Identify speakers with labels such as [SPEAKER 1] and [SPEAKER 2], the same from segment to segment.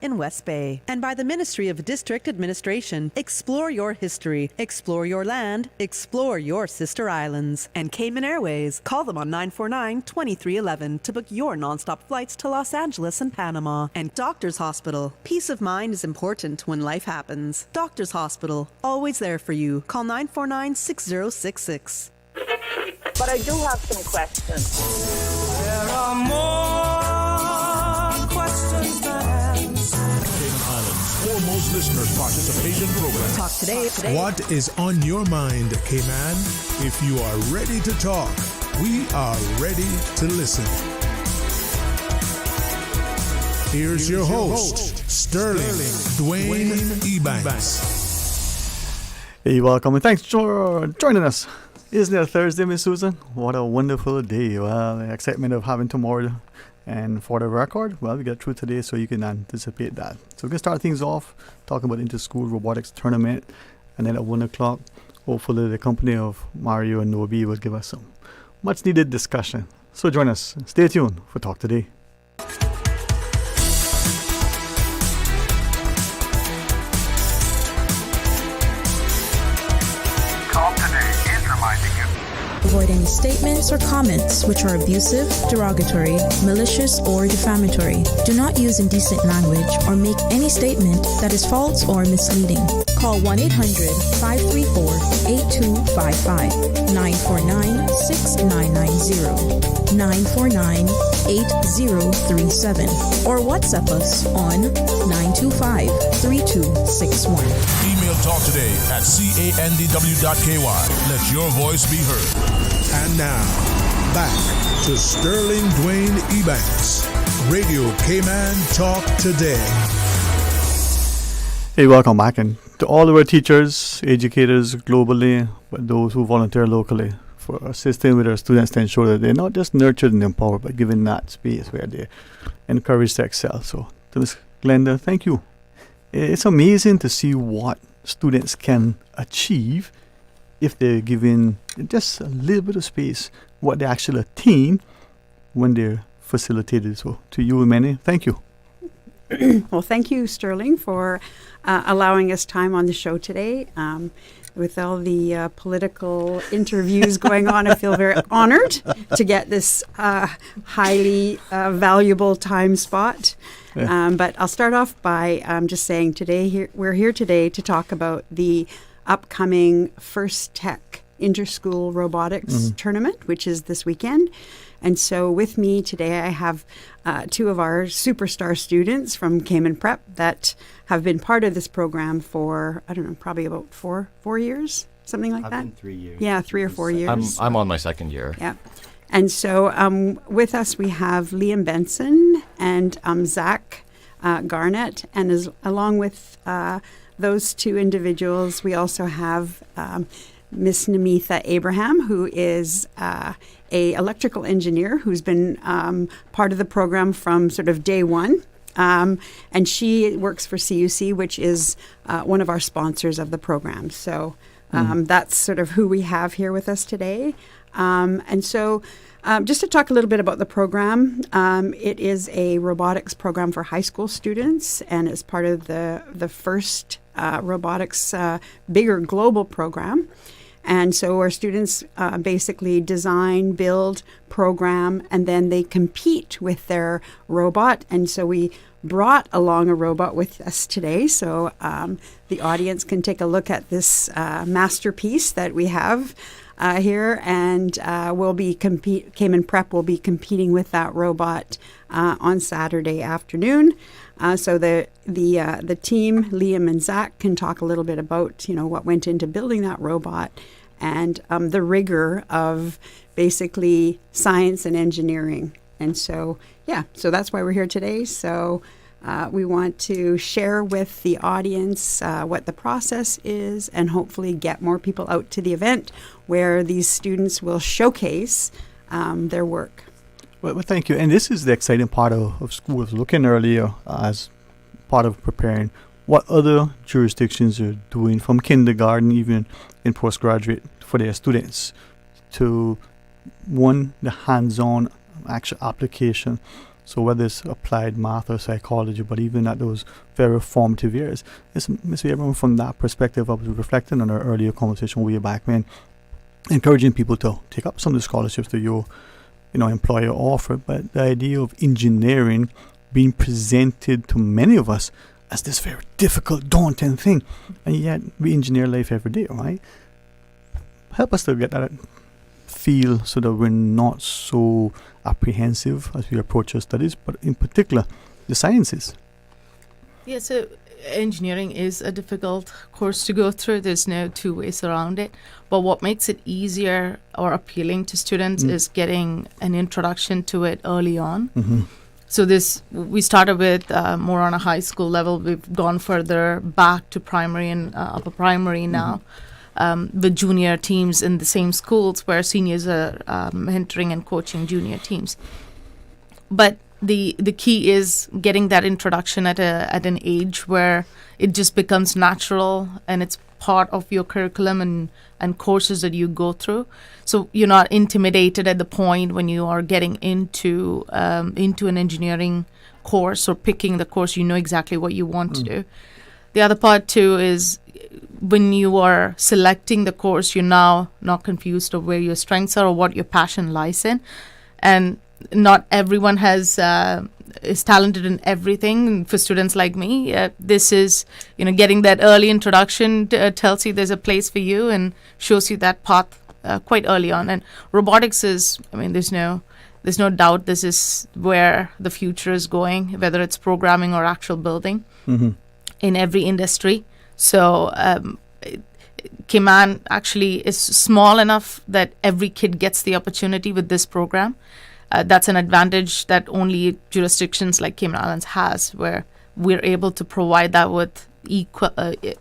[SPEAKER 1] in West Bay. And by the Ministry of District Administration. Explore your history, explore your land, explore your sister islands. And Cayman Airways. Call them on 949-2311 to book your nonstop flights to Los Angeles and Panama. And Doctors Hospital. Peace of mind is important when life happens. Doctors Hospital. Always there for you. Call 949-6066.
[SPEAKER 2] But I do have some questions.
[SPEAKER 3] There are more questions than answers.
[SPEAKER 4] Cayman Islands' foremost listeners' participation program.
[SPEAKER 1] Talk today.
[SPEAKER 5] What is on your mind, Cayman? If you are ready to talk, we are ready to listen. Here's your host, Sterling Dwayne Ebanks.
[SPEAKER 6] Hey, welcome and thanks for joining us. Isn't it a Thursday, Miss Susan? What a wonderful day. Well, the excitement of having tomorrow. And for the record, well, we got through today, so you can anticipate that. So we can start things off talking about inter-school robotics tournament. And then at 1 o'clock, hopefully the company of Mario and Nobi will give us some much needed discussion. So join us. Stay tuned for Talk Today.
[SPEAKER 7] Avoid any statements or comments which are abusive, derogatory, malicious, or defamatory. Do not use indecent language or make any statement that is false or misleading. Call 1-800-534-8255, 949-6990, 949-8037, or WhatsApp us on 925-3261.
[SPEAKER 4] Email Talk Today at candw.ky. Let your voice be heard.
[SPEAKER 5] And now, back to Sterling Dwayne Ebanks, Radio Cayman Talk Today.
[SPEAKER 6] Hey, welcome back, and to all of our teachers, educators globally, but those who volunteer locally for assisting with our students to ensure that they're not just nurtured and empowered, but given that space where they're encouraged to excel. So, to Ms. Glenda, thank you. It's amazing to see what students can achieve if they're given just a little bit of space, what they actually attain when they're facilitated. So, to you, Manny, thank you.
[SPEAKER 8] Well, thank you, Sterling, for allowing us time on the show today. With all the political interviews going on, I feel very honored to get this highly valuable time spot.
[SPEAKER 6] Yeah.
[SPEAKER 8] But I'll start off by just saying we're here today to talk about the upcoming First Tech Interschool Robotics Tournament, which is this weekend. And so with me today, I have two of our superstar students from Cayman Prep that have been part of this program for, I don't know, probably about four years, something like that.
[SPEAKER 9] I've been 3 years.
[SPEAKER 8] Yeah, 3 or 4 years.
[SPEAKER 9] I'm on my second year.
[SPEAKER 8] Yeah. And so with us, we have Liam Benson and Zach Garnett. And along with those two individuals, we also have Miss Namitha Abraham, who is a electrical engineer who's been part of the program from sort of day one. And she works for CUC, which is one of our sponsors of the program. So that's sort of who we have here with us today. And so just to talk a little bit about the program, it is a robotics program for high school students, and it's part of the first robotics bigger global program. And so our students basically design, build, program, and then they compete with their robot. And so we brought along a robot with us today, so the audience can take a look at this masterpiece that we have here, and Cayman Prep will be competing with that robot on Saturday afternoon. So the team, Liam and Zach, can talk a little bit about what went into building that robot and the rigor of basically science and engineering. And so so that's why we're here today. So we want to share with the audience what the process is, and hopefully get more people out to the event where these students will showcase their work.
[SPEAKER 6] Well, thank you. And this is the exciting part of school. I was looking earlier as part of preparing what other jurisdictions are doing from kindergarten, even in postgraduate, for their students to, the hands-on actual application. So whether it's applied math or psychology, but even at those very formative years, it's maybe everyone from that perspective. I was reflecting on our earlier conversation way back when, encouraging people to take up some of the scholarships that your employer offered, but the idea of engineering being presented to many of us as this very difficult, daunting thing, and yet we engineer life every day, right? Help us to get that feel so that we're not so apprehensive as we approach our studies, but in particular, the sciences.
[SPEAKER 9] Yeah, so engineering is a difficult course to go through. There's no two ways around it. But what makes it easier or appealing to students is getting an introduction to it early on.
[SPEAKER 6] Mm-hmm.
[SPEAKER 9] So we started with more on a high school level. We've gone further back to primary and upper primary now. With junior teams in the same schools where seniors are mentoring and coaching junior teams. But the key is getting that introduction at an age where it just becomes natural and it's part of your curriculum and courses that you go through. So you're not intimidated at the point when you are getting into an engineering course or picking the course. You know exactly what you want to do. The other part too is when you are selecting the course, you're now not confused of where your strengths are or what your passion lies in. And not everyone is talented in everything. For students like me, this is, getting that early introduction tells you there's a place for you and shows you that path quite early on. And robotics is, there's no doubt this is where the future is going, whether it's programming or actual building in every industry. So Cayman actually is small enough that every kid gets the opportunity with this program. That's an advantage that only jurisdictions like Cayman Islands has, where we're able to provide that with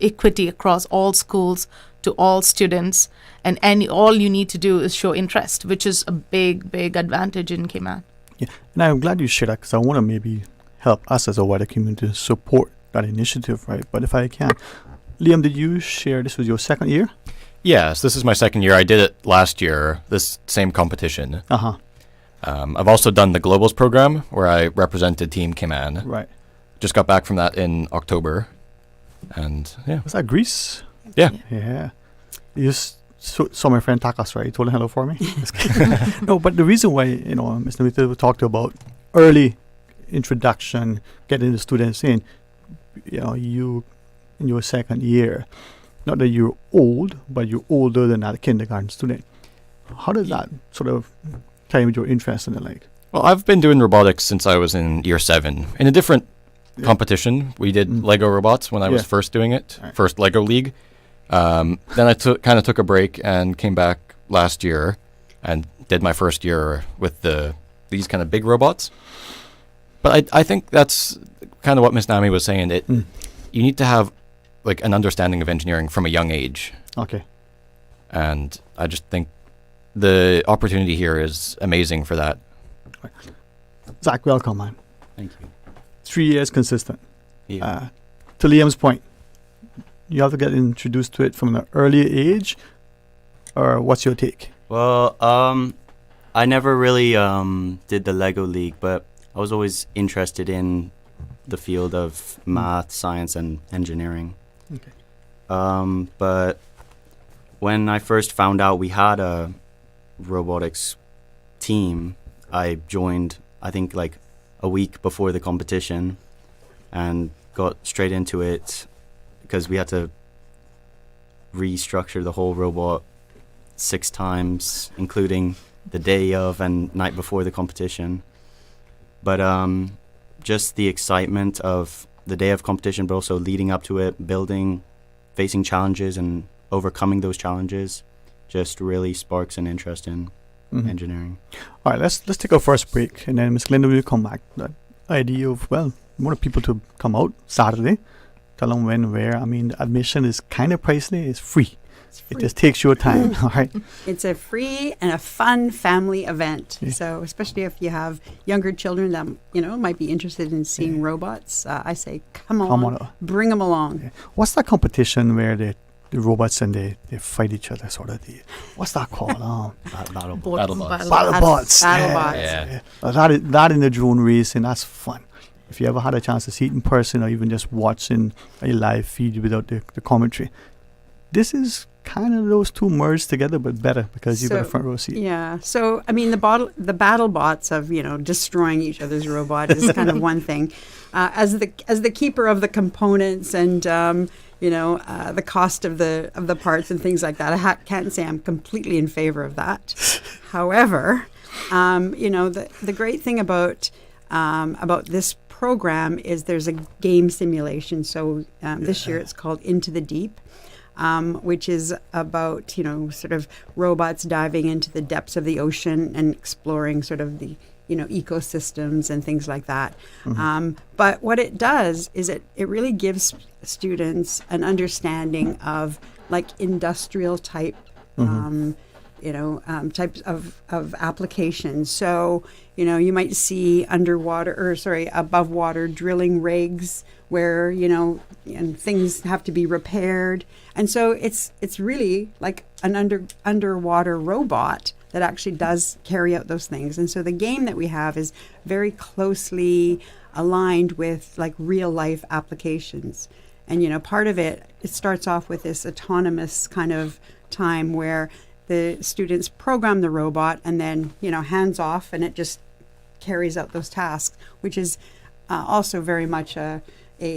[SPEAKER 9] equity across all schools to all students. And all you need to do is show interest, which is a big, big advantage in Cayman.
[SPEAKER 6] Yeah, and I'm glad you shared that because I want to maybe help us as a wider community support that initiative, right? But if I can, Liam, did you share this was your second year?
[SPEAKER 10] Yes, this is my second year. I did it last year, this same competition.
[SPEAKER 6] Uh-huh.
[SPEAKER 10] I've also done the Globals program where I represented Team Cayman.
[SPEAKER 6] Right.
[SPEAKER 10] Just got back from that in October. And yeah.
[SPEAKER 6] Was that Greece?
[SPEAKER 10] Yeah.
[SPEAKER 6] Yeah. You saw my friend Takas, right? He told him hello for me. No, but the reason why, Mr. Mitra talked about early introduction, getting the students in, you in your second year, not that you're old, but you're older than that kindergarten student. How does that sort of tie with your interest in it?
[SPEAKER 10] Well, I've been doing robotics since I was in year 7. In a different competition, we did Lego robots when I was first doing it, first Lego League. Then I kind of took a break and came back last year and did my first year with these kind of big robots. But I think that's kind of what Miss Nami was saying. You need to have an understanding of engineering from a young age.
[SPEAKER 6] Okay.
[SPEAKER 10] And I just think the opportunity here is amazing for that.
[SPEAKER 6] Zach, welcome, man.
[SPEAKER 11] Thank you.
[SPEAKER 6] 3 years consistent.
[SPEAKER 11] Yeah.
[SPEAKER 6] To Liam's point, you have to get introduced to it from an early age, or what's your take?
[SPEAKER 11] Well, I never really did the Lego League, but I was always interested in the field of math, science, and engineering.
[SPEAKER 6] Okay.
[SPEAKER 11] But when I first found out we had a robotics team, I joined, I think, a week before the competition and got straight into it because we had to restructure the whole robot 6 times, including the day of and night before the competition. But just the excitement of the day of competition, but also leading up to it, building, facing challenges and overcoming those challenges just really sparks an interest in engineering. All
[SPEAKER 6] right, let's take our first break, and then Ms. Glenda will come back. That idea of, we want people to come out Saturday, tell them when, where. The admission is kind of pricey. It's free. It just takes your time. All right.
[SPEAKER 8] It's a free and a fun family event. Yeah. So especially if you have younger children that might be interested in seeing robots, I say come on, bring them along.
[SPEAKER 6] Yeah. What's that competition where they the robots and they fight each other, sort of. What's that called?
[SPEAKER 10] BattleBots.
[SPEAKER 6] BattleBots.
[SPEAKER 10] Yeah.
[SPEAKER 6] That in the drone racing, that's fun. If you ever had a chance to see it in person or even just watching a live feed without the commentary, this is kind of those two merged together, but better because you've got a front row seat.
[SPEAKER 8] Yeah. So, I mean, the BattleBots of, destroying each other's robot is kind of one thing. As the keeper of the components and, the cost of the parts and things like that, I can't say I'm completely in favor of that. However, the great thing about this program is there's a game simulation. So this year it's called Into the Deep. Which is about, sort of robots diving into the depths of the ocean and exploring sort of the, ecosystems and things like that. Mm-hmm. But what it does is it really gives students an understanding of like industrial type, types of applications. So, you might see above water drilling rigs where, and things have to be repaired. And so it's really like an underwater robot that actually does carry out those things. And so the game that we have is very closely aligned with like real life applications. And, part of it starts off with this autonomous kind of time where the students program the robot and then, hands off and it just carries out those tasks, which is also very much a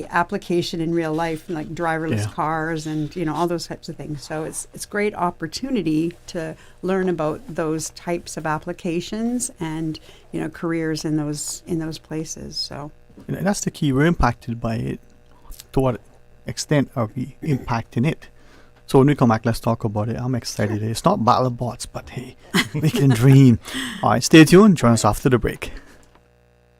[SPEAKER 8] application in real life, like driverless cars and all those types of things. So it's great opportunity to learn about those types of applications and careers in those places. So
[SPEAKER 6] and that's the key. We're impacted by it. To what extent are we impacting it? So when we come back, let's talk about it. I'm excited. It's not BattleBots, but hey, we can dream. All right, stay tuned. Join us after the break.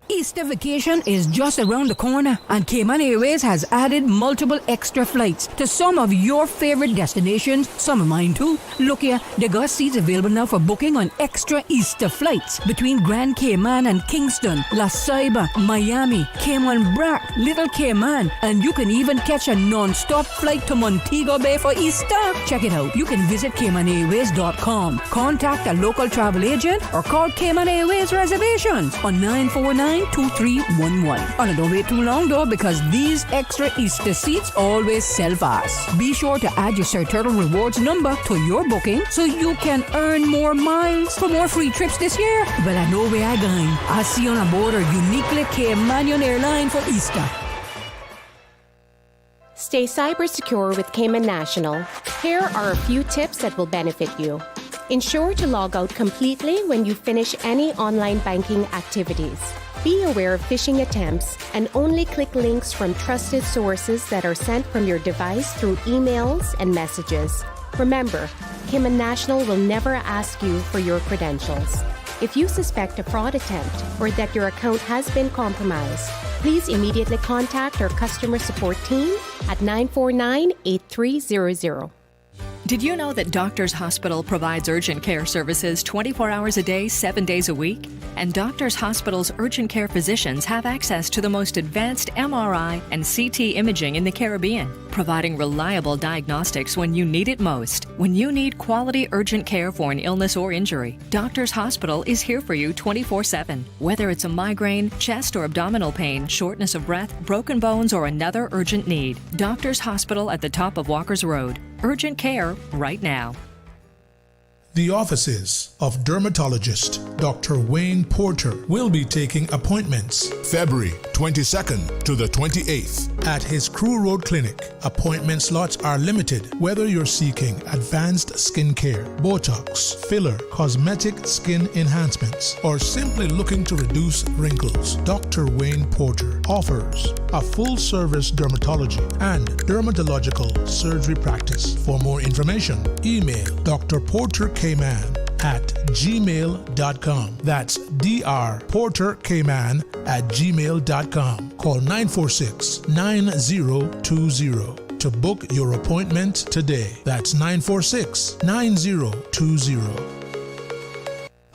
[SPEAKER 12] Easter vacation is just around the corner, and Cayman Airways has added multiple extra flights to some of your favorite destinations, some of mine too. Look here, they got seats available now for booking on extra Easter flights between Grand Cayman and Kingston, La Ceiba, Miami, Cayman Brac, Little Cayman, and you can even catch a non-stop flight to Montego Bay for Easter. Check it out. You can visit CaymanAirways.com, contact a local travel agent, or call Cayman Airways Reservations on 949-2311. And don't wait too long though, because these extra Easter seats always sell fast. Be sure to add your Sir Turtle Rewards number to your booking so you can earn more miles for more free trips this year. Well, I know where I'm going. I'll see you on board a uniquely Caymanian airline for Easter.
[SPEAKER 13] Stay cyber secure with Cayman National. Here are a few tips that will benefit you. Ensure to log out completely when you finish any online banking activities. Be aware of phishing attempts and only click links from trusted sources that are sent from your device through emails and messages. Remember, Cayman National will never ask you for your credentials. If you suspect a fraud attempt or that your account has been compromised, please immediately contact our customer support team at 949-8300.
[SPEAKER 14] Did you know that Doctors Hospital provides urgent care services 24 hours a day, 7 days a week? And Doctors Hospital's urgent care physicians have access to the most advanced MRI and CT imaging in the Caribbean, providing reliable diagnostics when you need it most. When you need quality urgent care for an illness or injury, Doctors Hospital is here for you 24/7. Whether it's a migraine, chest or abdominal pain, shortness of breath, broken bones, or another urgent need, Doctors Hospital at the top of Walker's Road. Urgent care right now.
[SPEAKER 5] The offices of dermatologist Dr. Wayne Porter will be taking appointments
[SPEAKER 4] February 22nd to the 28th
[SPEAKER 5] at his Crew Road Clinic. Appointment slots are limited. Whether you're seeking advanced skin care, Botox, filler, cosmetic skin enhancements, or simply looking to reduce wrinkles, Dr. Wayne Porter offers a full-service dermatology and dermatological surgery practice. For more information, email Dr. Porter Cayman at gmail.com. That's drportercayman@gmail.com. Call 946-9020 to book your appointment today. That's 946-9020.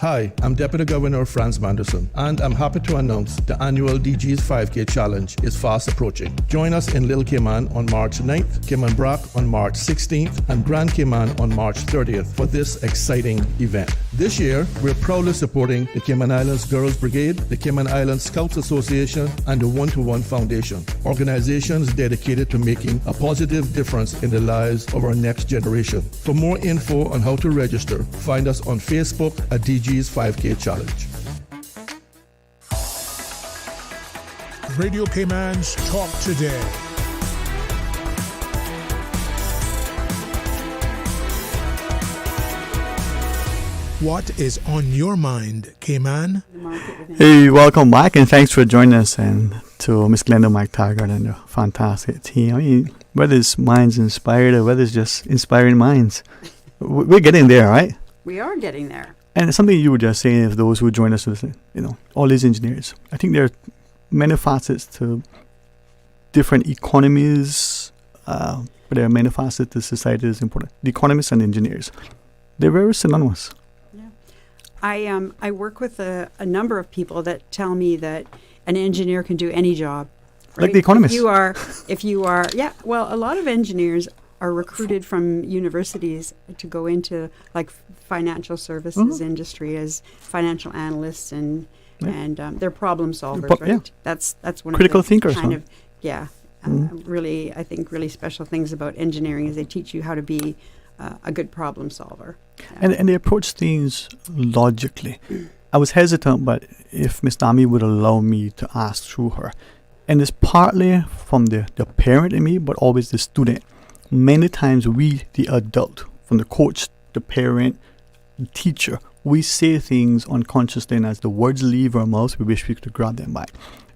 [SPEAKER 5] Hi, I'm Deputy Governor Franz Manderson, and I'm happy to announce the annual DG's 5K Challenge is fast approaching. Join us in Little Cayman on March 9th, Cayman Brac on March 16th, and Grand Cayman on March 30th for this exciting event. This year, we're proudly supporting the Cayman Islands Girls Brigade, the Cayman Islands Scouts Association, and the One-to-One Foundation, organizations dedicated to making a positive difference in the lives of our next generation. For more info on how to register, find us on Facebook at DG's 5K Challenge. Radio Cayman's Talk Today. What is on your mind, Cayman?
[SPEAKER 6] Hey, welcome back, and thanks for joining us, and to Miss Glenda, Mike Taggart, and the fantastic team. I mean, whether it's minds inspired or whether it's just inspiring minds, we're getting there, right?
[SPEAKER 8] We are getting there.
[SPEAKER 6] And something you were just saying, if those who join us, all these engineers, I think there are many facets to different economies, but there are many facets to society that is important. The economists and engineers, they're very synonymous.
[SPEAKER 8] I work with a number of people that tell me that an engineer can do any job. Right?
[SPEAKER 6] Like the economists.
[SPEAKER 8] If you are, well, a lot of engineers are recruited from universities to go into like financial services industry as financial analysts and they're problem solvers, right? That's one
[SPEAKER 6] critical
[SPEAKER 8] of the
[SPEAKER 6] thinkers,
[SPEAKER 8] kind of really, I think really special things about engineering is they teach you how to be a good problem solver.
[SPEAKER 6] And they approach things logically. I was hesitant, but if Miss Nami would allow me to ask through her, and it's partly from the parent in me, but always the student. Many times we, the adult, from the coach, the parent, the teacher, we say things unconsciously, and as the words leave our mouths, we wish we could grab them back.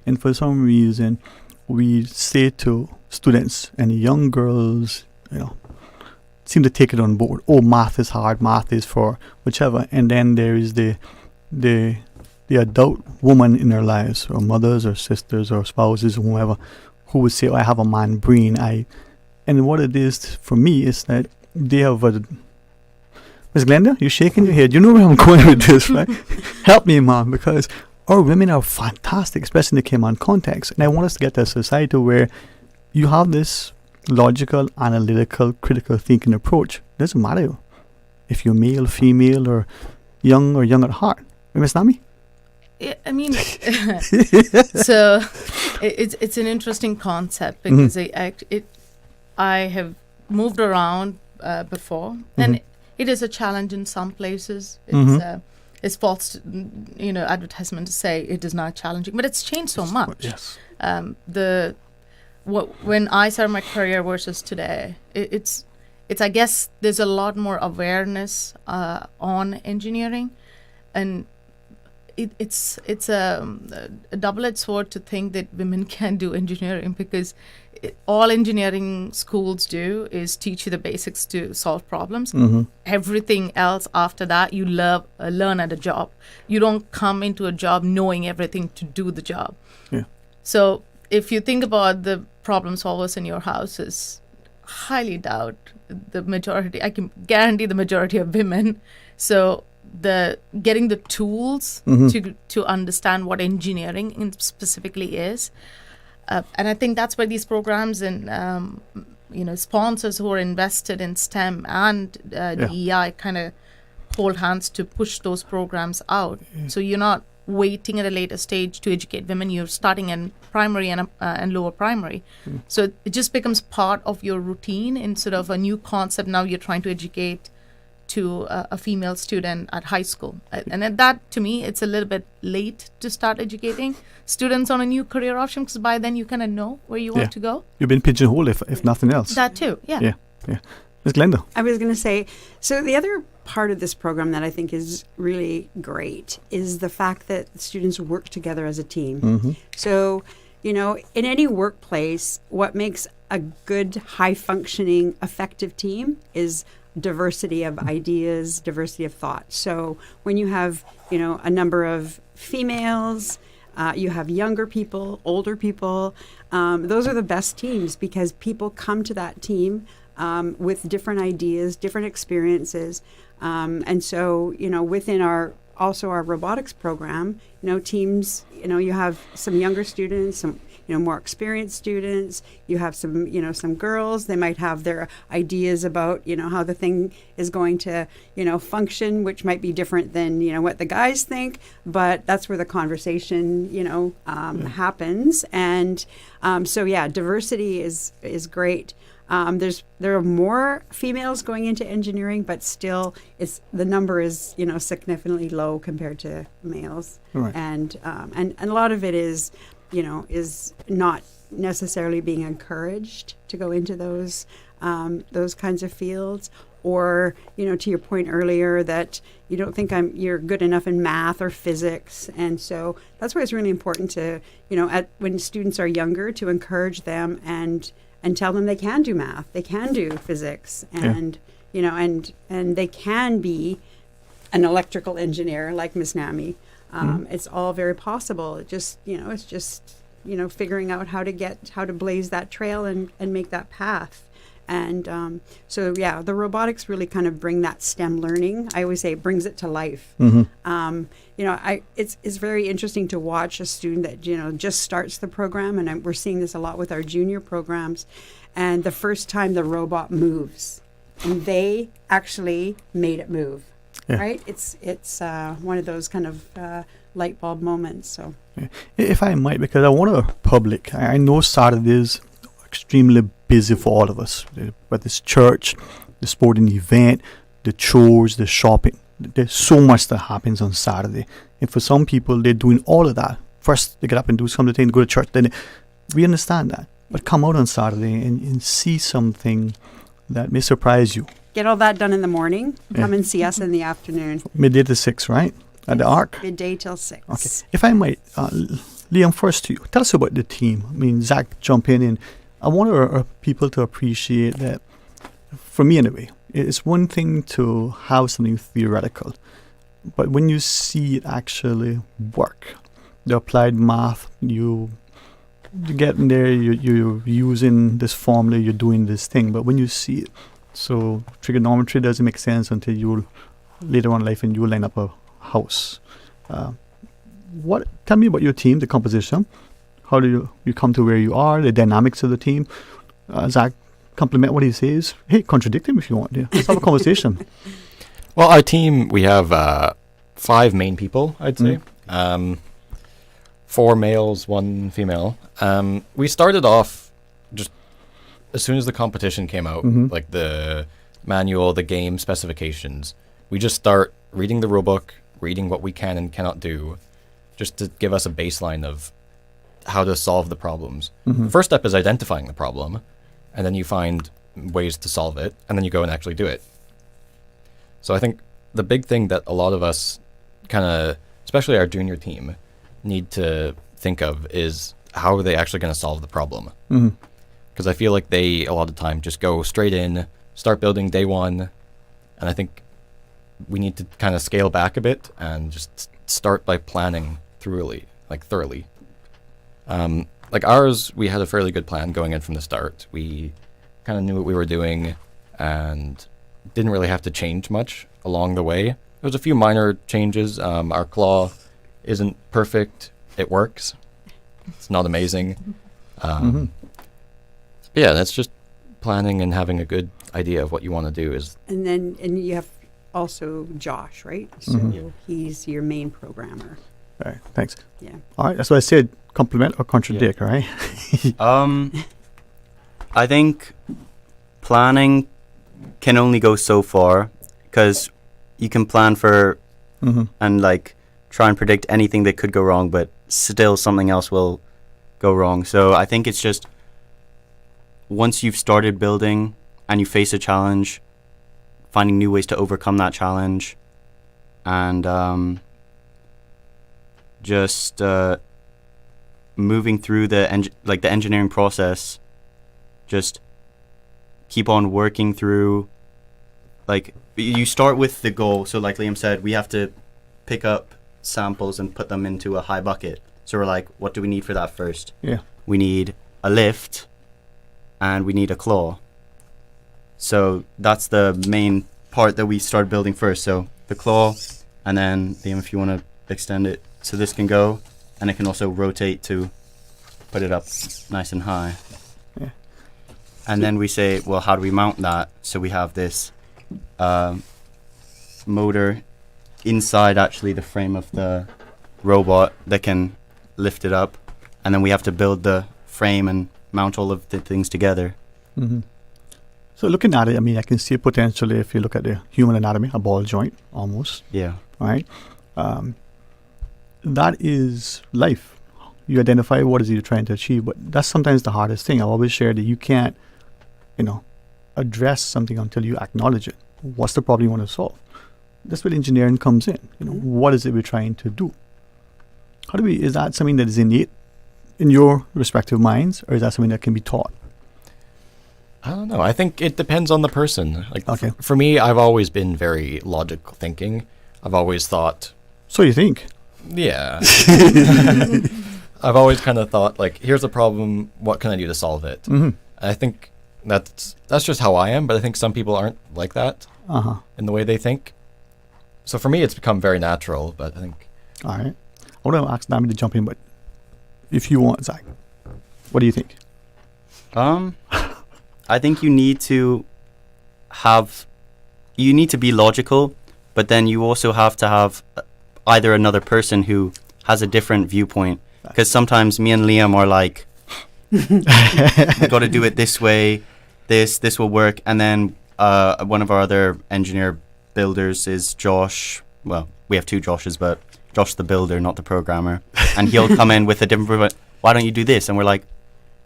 [SPEAKER 6] And for some reason, we say to students and young girls, seem to take it on board. Oh, math is hard, math is for whichever. And then there is the adult woman in their lives, or mothers or sisters or spouses or whoever, who would say, I have a man brain. And what it is for me is that they have Miss Glenda, you're shaking your head. You know where I'm going with this, right? Help me, Mom, because our women are fantastic, especially in the Cayman context. And I want us to get to a society where you have this logical, analytical, critical thinking approach. Doesn't matter if you're male, female, or young at heart. Miss Nami?
[SPEAKER 9] I mean, so it's an interesting concept because I have moved around before, and it is a challenge in some places. It's false, advertisement to say it is not challenging, but it's changed so much.
[SPEAKER 6] Yes.
[SPEAKER 9] When I started my career versus today, it's I guess there's a lot more awareness on engineering, and it's a double-edged sword to think that women can do engineering, because all engineering schools do is teach you the basics to solve problems. Everything else after that you learn at a job. You don't come into a job knowing everything to do the job.
[SPEAKER 6] Yeah.
[SPEAKER 9] So if you think about the problem solvers in your houses, highly doubt the majority. I can guarantee the majority of women. So getting the tools to understand what engineering specifically is, and I think that's why these programs and sponsors who are invested in STEM and DEI kind of hold hands to push those programs out. So you're not waiting at a later stage to educate women. You're starting in primary and lower primary. So it just becomes part of your routine instead of a new concept. Now you're trying to educate to a female student at high school. And at that, to me, it's a little bit late to start educating students on a new career option, because by then you kind of know where you want to go.
[SPEAKER 6] You've been pigeonholed, if nothing else.
[SPEAKER 9] That too, yeah.
[SPEAKER 6] Ms. Glenda.
[SPEAKER 8] I was going to say, so the other part of this program that I think is really great is the fact that students work together as a team. So, in any workplace, what makes a good, high-functioning, effective team is diversity of ideas, diversity of thought. So when you have, a number of females, you have younger people, older people, those are the best teams, because people come to that team with different ideas, different experiences. And so, within our also our robotics program, teams, you have some younger students, some, more experienced students, you have some, some girls, they might have their ideas about, how the thing is going to, function, which might be different than, what the guys think, but that's where the conversation, happens. And so, yeah, diversity is great. There are more females going into engineering, but still, the number is significantly low compared to males,
[SPEAKER 6] right.
[SPEAKER 8] And a lot of it is not necessarily being encouraged to go into those kinds of fields, or to your point earlier that you don't think you're good enough in math or physics, and so that's why it's really important to when students are younger to encourage them and tell them they can do math, they can do physics, and and they can be an electrical engineer like Miss Nami. It's all very possible. It's just figuring out how to blaze that trail and make that path. And so yeah, the robotics really kind of bring that STEM learning. I always say it brings it to life. It's very interesting to watch a student that just starts the program, and we're seeing this a lot with our junior programs. And the first time the robot moves, and they actually made it move, right? It's one of those kind of light bulb moments. So,
[SPEAKER 6] if I might, because I want to public, I know Saturdays extremely busy for all of us, whether it's church, the sporting event, the chores, the shopping. There's so much that happens on Saturday, and for some people, they're doing all of that. First, they get up and do something, go to church. Then we understand that, but come out on Saturday and see something that may surprise you.
[SPEAKER 8] Get all that done in the morning. Come and see us in the afternoon.
[SPEAKER 6] Midday to 6, right? At the Arc.
[SPEAKER 8] Midday till 6.
[SPEAKER 6] Okay. If I might, Liam, first to you. Tell us about the team. I mean, Zach, jump in, and I want our people to appreciate that, for me anyway, it's one thing to have something theoretical, but when you see it actually work, the applied math, you get in there, you're using this formula, you're doing this thing, but when you see it, so trigonometry doesn't make sense until you later on in life and you line up a house. Tell me about your team, the composition. How do you come to where you are, the dynamics of the team? Zach, compliment what he says. Hey, contradict him if you want. Yeah. Let's have a conversation.
[SPEAKER 10] Well, our team, we have 5 main people, I'd say. 4 males, 1 female. We started off just as soon as the competition came out, like the manual, the game specifications. We just start reading the rulebook, reading what we can and cannot do, just to give us a baseline of how to solve the problems. The first step is identifying the problem, and then you find ways to solve it, and then you go and actually do it. So I think the big thing that a lot of us kind of, especially our junior team, need to think of is how are they actually going to solve the problem? Because I feel like they, a lot of the time, just go straight in, start building day one, and I think we need to kind of scale back a bit and just start by planning thoroughly. Like ours, we had a fairly good plan going in from the start. We kind of knew what we were doing and didn't really have to change much along the way. There was a few minor changes. Our claw isn't perfect. It works. It's not amazing. Yeah, that's just planning and having a good idea of what you want to do is.
[SPEAKER 8] And you have also Josh, right? So he's your main programmer.
[SPEAKER 6] All right, thanks.
[SPEAKER 8] Yeah.
[SPEAKER 6] All right, that's what I said. Compliment or contradict, right?
[SPEAKER 11] I think planning can only go so far, because you can plan for and like try and predict anything that could go wrong, but still something else will go wrong. So I think it's just once you've started building and you face a challenge, finding new ways to overcome that challenge, and just moving through the engineering process. Just keep on working through. Like, you start with the goal. So like Liam said, we have to pick up samples and put them into a high bucket. So we're like, what do we need for that first?
[SPEAKER 6] Yeah.
[SPEAKER 11] We need a lift and we need a claw. So that's the main part that we start building first. So the claw, And then, Liam, if you want to extend it, so this can go, and it can also rotate to put it up nice and high.
[SPEAKER 6] Yeah.
[SPEAKER 11] And then we say, well, how do we mount that? So we have this motor inside actually the frame of the robot that can lift it up, and then we have to build the frame and mount all of the things together.
[SPEAKER 6] Mm-hmm. So looking at it, I mean, I can see potentially, if you look at the human anatomy, a ball joint almost.
[SPEAKER 11] Yeah.
[SPEAKER 6] Right? That is life. You identify what is it you're trying to achieve, but that's sometimes the hardest thing. I always share that you can't, address something until you acknowledge it. What's the problem you want to solve? That's where engineering comes in. What is it we're trying to do? Is that something that is innate in your respective minds, or is that something that can be taught?
[SPEAKER 10] I don't know. I think it depends on the person. Like,
[SPEAKER 6] okay.
[SPEAKER 10] For me, I've always been very logical thinking. I've always thought.
[SPEAKER 6] So you think?
[SPEAKER 10] Yeah. I've always kind of thought, like, here's a problem. What can I do to solve it?
[SPEAKER 6] Mm-hmm.
[SPEAKER 10] I think that's just how I am. But I think some people aren't like that in the way they think. So for me, it's become very natural. But I think.
[SPEAKER 6] All right. I want to ask Nami to jump in, but if you want, Zach, what do you think?
[SPEAKER 11] I think you need to be logical, but then you also have to have either another person who has a different viewpoint. Because sometimes me and Liam are like, we got to do it this way, this will work. And then one of our other engineer builders is Josh. Well, we have two Joshes, but Josh the builder, not the programmer. And he'll come in with a different, why don't you do this? And we're like,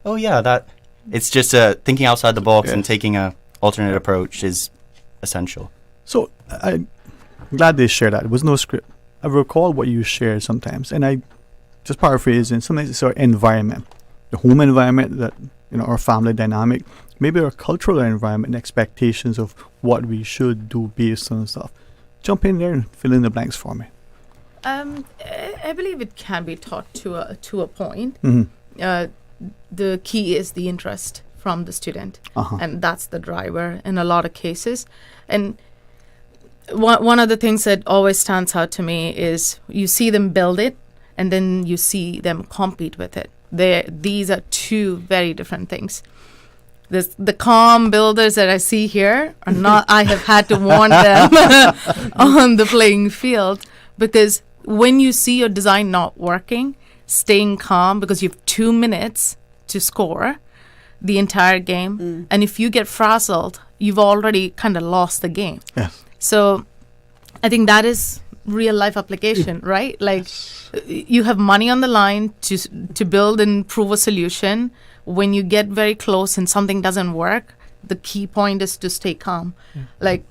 [SPEAKER 11] oh yeah, that... It's just thinking outside the box and taking a alternate approach is essential.
[SPEAKER 6] So I'm glad they shared that. It was no script. I recall what you shared sometimes, and I just paraphrase, and sometimes it's our environment, the home environment, that our family dynamic, maybe our cultural environment and expectations of what we should do based on stuff. Jump in there and fill in the blanks for me.
[SPEAKER 9] I believe it can be taught to a point.
[SPEAKER 6] Mm-hmm.
[SPEAKER 9] The key is the interest from the student, and that's the driver in a lot of cases. And one of the things that always stands out to me is you see them build it, and then you see them compete with it. These are two very different things. The calm builders that I see here are not. I have had to warn them on the playing field, because when you see your design not working, staying calm, because you have 2 minutes to score the entire game. And if you get frazzled, you've already kind of lost the game.
[SPEAKER 6] Yes.
[SPEAKER 9] So I think that is real life application, right? Like, you have money on the line to build and prove a solution. When you get very close and something doesn't work, the key point is to stay calm. Like,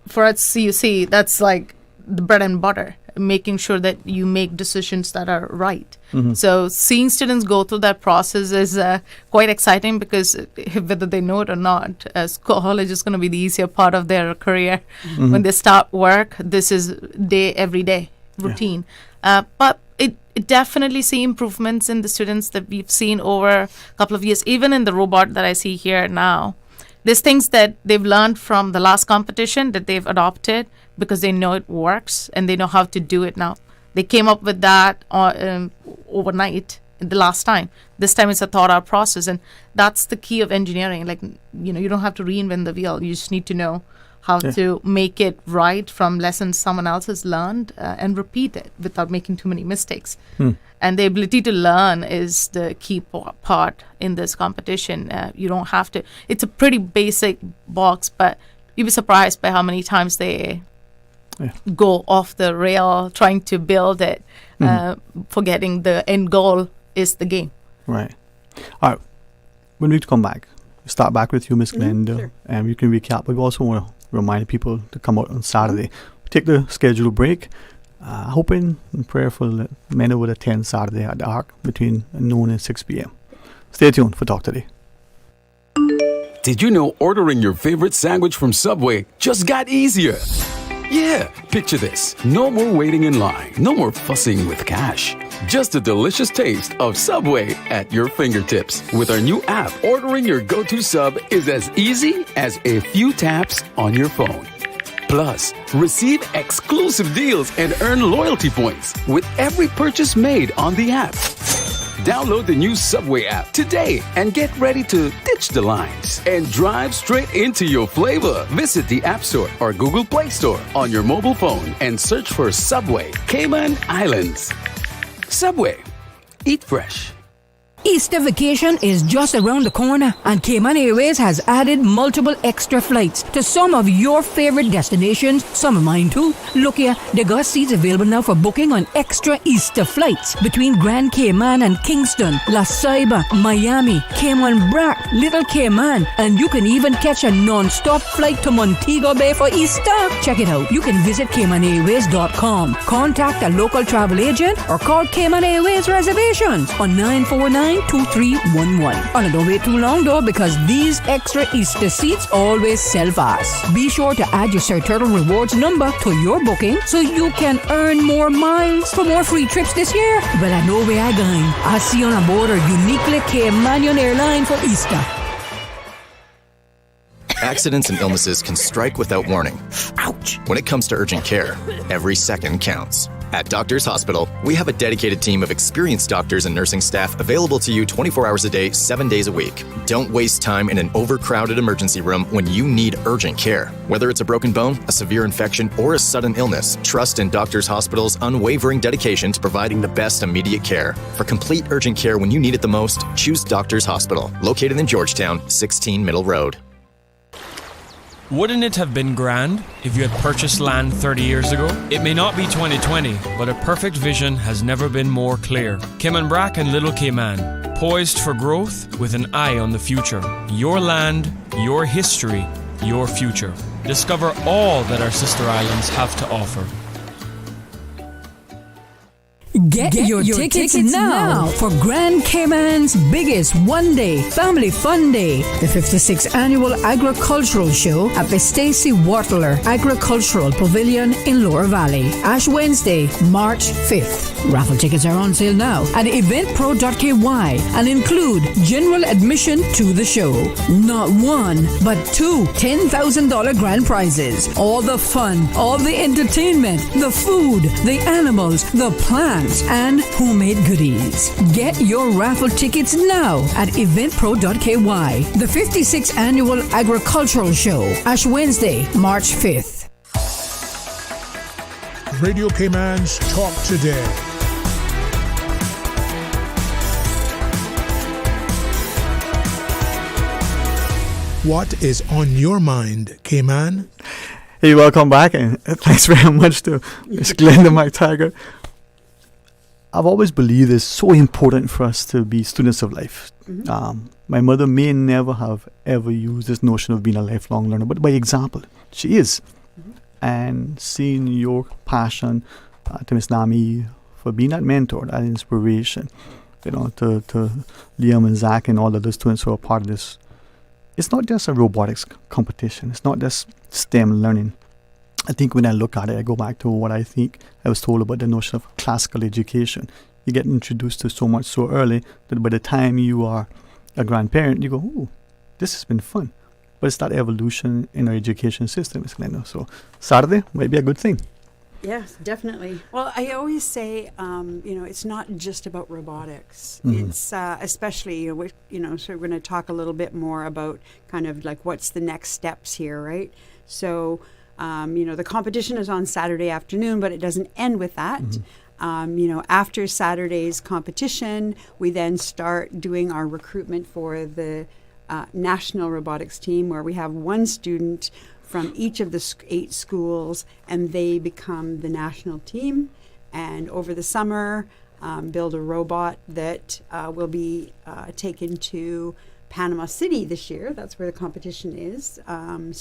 [SPEAKER 9] for us CUC, that's like the bread and butter, making sure that you make decisions that are right. So seeing students go through that process is quite exciting, because whether they know it or not, college is going to be the easier part of their career. When they start work, this is every day routine. But it definitely see improvements in the students that we've seen over a couple of years. Even in the robot that I see here now, there's things that they've learned from the last competition that they've adopted, because they know it works and they know how to do it now. They came up with that overnight the last time. This time it's a thought out process, and that's the key of engineering. Like, you don't have to reinvent the wheel. You just need to know how to make it right from lessons someone else has learned, and repeat it without making too many mistakes. And the ability to learn is the key part in this competition. You don't have to. It's a pretty basic box, but you'd be surprised by how many times they go off the rail trying to build it, forgetting the end goal is the game.
[SPEAKER 6] Right. All right. We need to come back. Start back with you, Miss Glenda, and we can recap. But we also want to remind people to come out on Saturday. Take the scheduled break. Hoping and prayerful that many will attend Saturday at the Arc between noon and 6 p.m. Stay tuned for Talk Today.
[SPEAKER 15] Did you know ordering your favorite sandwich from Subway just got easier? Yeah, picture this. No more waiting in line. No more fussing with cash. Just a delicious taste of Subway at your fingertips. With our new app, ordering your go-to sub is as easy as a few taps on your phone. Plus, receive exclusive deals and earn loyalty points with every purchase made on the app. Download the new Subway app today and get ready to ditch the lines and drive straight into your flavor. Visit the App Store or Google Play Store on your mobile phone and search for Subway Cayman Islands. Subway. Eat fresh.
[SPEAKER 12] Easter vacation is just around the corner, and Cayman Airways has added multiple extra flights to some of your favorite destinations, some of mine too. Look here, they got seats available now for booking on extra Easter flights between Grand Cayman and Kingston, La Ceiba, Miami, Cayman Brac, Little Cayman, and you can even catch a non-stop flight to Montego Bay for Easter. Check it out. You can visit CaymanAirways.com, contact a local travel agent, or call Cayman Airways Reservations on 949-2311. Oh, don't wait too long though, because these extra Easter seats always sell fast. Be sure to add your Sir Turtle Rewards number to your booking so you can earn more miles for more free trips this year. Well, I know where I'm going. I'll see you on board a uniquely Caymanian airline for Easter.
[SPEAKER 16] Accidents and illnesses can strike without warning.
[SPEAKER 12] Ouch!
[SPEAKER 16] When it comes to urgent care, every second counts. At Doctors Hospital, we have a dedicated team of experienced doctors and nursing staff available to you 24 hours a day, 7 days a week. Don't waste time in an overcrowded emergency room when you need urgent care. Whether it's a broken bone, a severe infection, or a sudden illness, trust in Doctors Hospital's unwavering dedication to providing the best immediate care. For complete urgent care when you need it the most, choose Doctors Hospital, located in Georgetown, 16 Middle Road.
[SPEAKER 17] Wouldn't it have been grand if you had purchased land 30 years ago? It may not be 2020, but a perfect vision has never been more clear. Cayman Brac and Little Cayman, poised for growth with an eye on the future. Your land, your history, your future. Discover all that our sister islands have to offer.
[SPEAKER 12] Get your tickets now for Grand Cayman's biggest one-day family fun day, the 56th Annual Agricultural Show at the Stacey Wartler Agricultural Pavilion in Lower Valley, Ash Wednesday, March 5th. Raffle tickets are on sale now at eventpro.ky and include general admission to the show. Not one, but two $10,000 grand prizes. All the fun, all the entertainment, the food, the animals, the plants, and homemade goodies. Get your raffle tickets now at eventpro.ky. The 56th Annual Agricultural Show, Ash Wednesday, March 5th.
[SPEAKER 5] Radio Cayman's Talk Today. What is on your mind, Cayman?
[SPEAKER 6] Hey, welcome back, and thanks very much to Miss Glenda McTaggart. I've always believed it's so important for us to be students of life.
[SPEAKER 8] Mm-hmm.
[SPEAKER 6] My mother may never have ever used this notion of being a lifelong learner, but by example, she is.
[SPEAKER 8] Mm-hmm.
[SPEAKER 6] And seeing your passion to Miss Nami for being that mentor, that inspiration, to Liam and Zach and all the other students who are part of this. It's not just a robotics competition. It's not just STEM learning. I think when I look at it, I go back to what I think I was told about the notion of classical education. You get introduced to so much so early that by the time you are a grandparent, you go, oh, this has been fun. But it's that evolution in our education system, Ms. Glenda. So Saturday might be a good thing.
[SPEAKER 8] Yes, definitely. Well, I always say, it's not just about robotics.
[SPEAKER 6] Mhm.
[SPEAKER 8] It's especially, so we're going to talk a little bit more about kind of like what's the next steps here, right? So, the competition is on Saturday afternoon, but it doesn't end with that.
[SPEAKER 6] Mm-hmm.
[SPEAKER 8] After Saturday's competition, we then start doing our recruitment for the national robotics team, where we have one student from each of the 8 schools, and they become the national team. And over the summer, build a robot that will be taken to Panama City this year. That's where the competition is.
[SPEAKER 6] Panama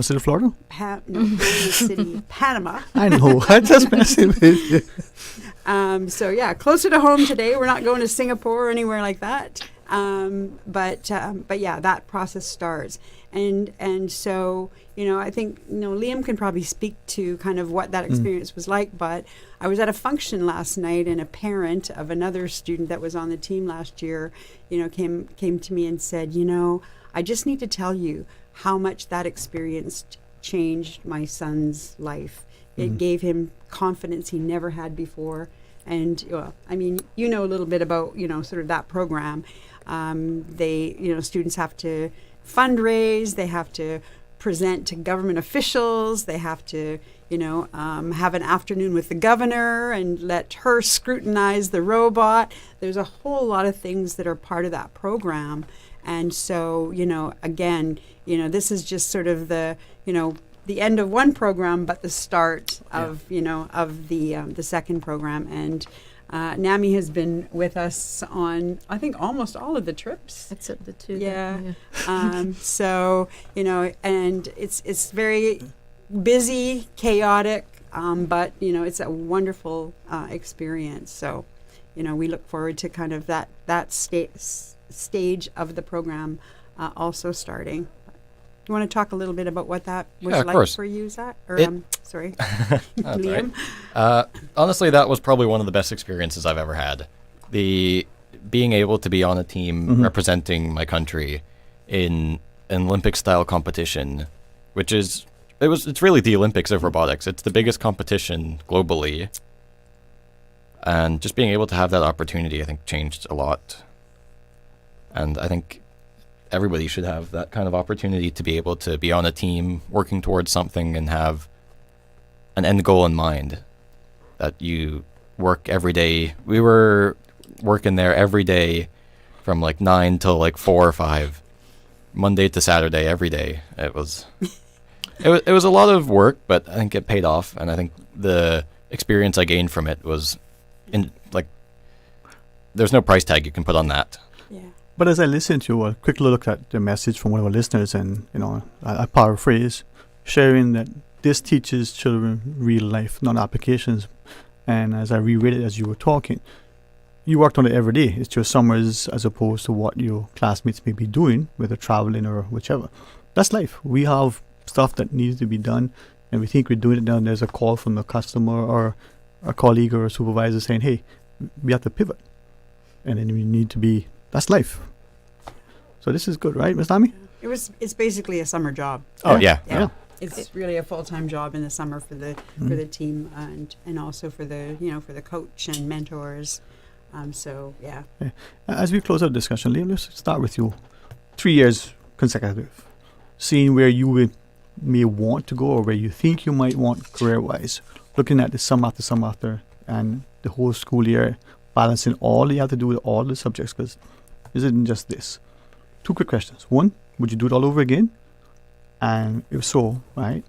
[SPEAKER 6] City, Florida?
[SPEAKER 8] Panama City, Panama.
[SPEAKER 6] I know. I just messing with you.
[SPEAKER 8] Closer to home today. We're not going to Singapore or anywhere like that. But yeah, that process starts. And so, I think, Liam can probably speak to kind of what that experience was like, but I was at a function last night, and a parent of another student that was on the team last year, came to me and said, I just need to tell you how much that experience changed my son's life. It gave him confidence he never had before. And, I mean, you know a little bit about, sort of that program. Students have to fundraise, they have to present to government officials, they have to, have an afternoon with the governor and let her scrutinize the robot. There's a whole lot of things that are part of that program. And so, again, this is just sort of the end of one program, but the start of, of the second program. And NAMI has been with us on, I think, almost all of the trips.
[SPEAKER 9] Except the two.
[SPEAKER 8] Yeah. So, and it's very busy, chaotic, but, it's a wonderful experience. So, we look forward to kind of that stage of the program also starting. You want to talk a little bit about what that was like
[SPEAKER 10] course.
[SPEAKER 8] for you, Zach? Or, sorry,
[SPEAKER 10] Liam?
[SPEAKER 8] Right.
[SPEAKER 10] Honestly, that was probably one of the best experiences I've ever had. Being able to be on a team representing my country in an Olympic-style competition, it's really the Olympics of robotics. It's the biggest competition globally. And just being able to have that opportunity, I think, changed a lot. And I think everybody should have that kind of opportunity to be able to be on a team working towards something and have an end goal in mind, that you work every day. We were working there every day from like 9 till like 4 or 5, Monday to Saturday, every day. It was a lot of work, but I think it paid off. And I think the experience I gained from it was there's no price tag you can put on that.
[SPEAKER 6] But as I listened to a quick look at the message from one of our listeners, and I paraphrase, sharing that this teaches children real life, not applications. And as I reread it as you were talking, you worked on it every day. It's your summers as opposed to what your classmates may be doing, whether traveling or whichever. That's life. We have stuff that needs to be done, and we think we're doing it now. And there's a call from a customer or a colleague or a supervisor saying, "Hey, we have to pivot," and then we need to be. That's life. So this is good, right, Ms. Nami?
[SPEAKER 8] It's basically a summer job.
[SPEAKER 10] Oh yeah.
[SPEAKER 8] It's really a full-time job in the summer for the team and also for the for the coach and mentors. So yeah.
[SPEAKER 6] As we close our discussion, Liam, let's start with you. 3 years consecutive, seeing where you may want to go or where you think you might want career-wise, looking at the sum after, and the whole school year, balancing all you have to do with all the subjects, because it isn't just this. 2 quick questions. 1, would you do it all over again? And if so, right,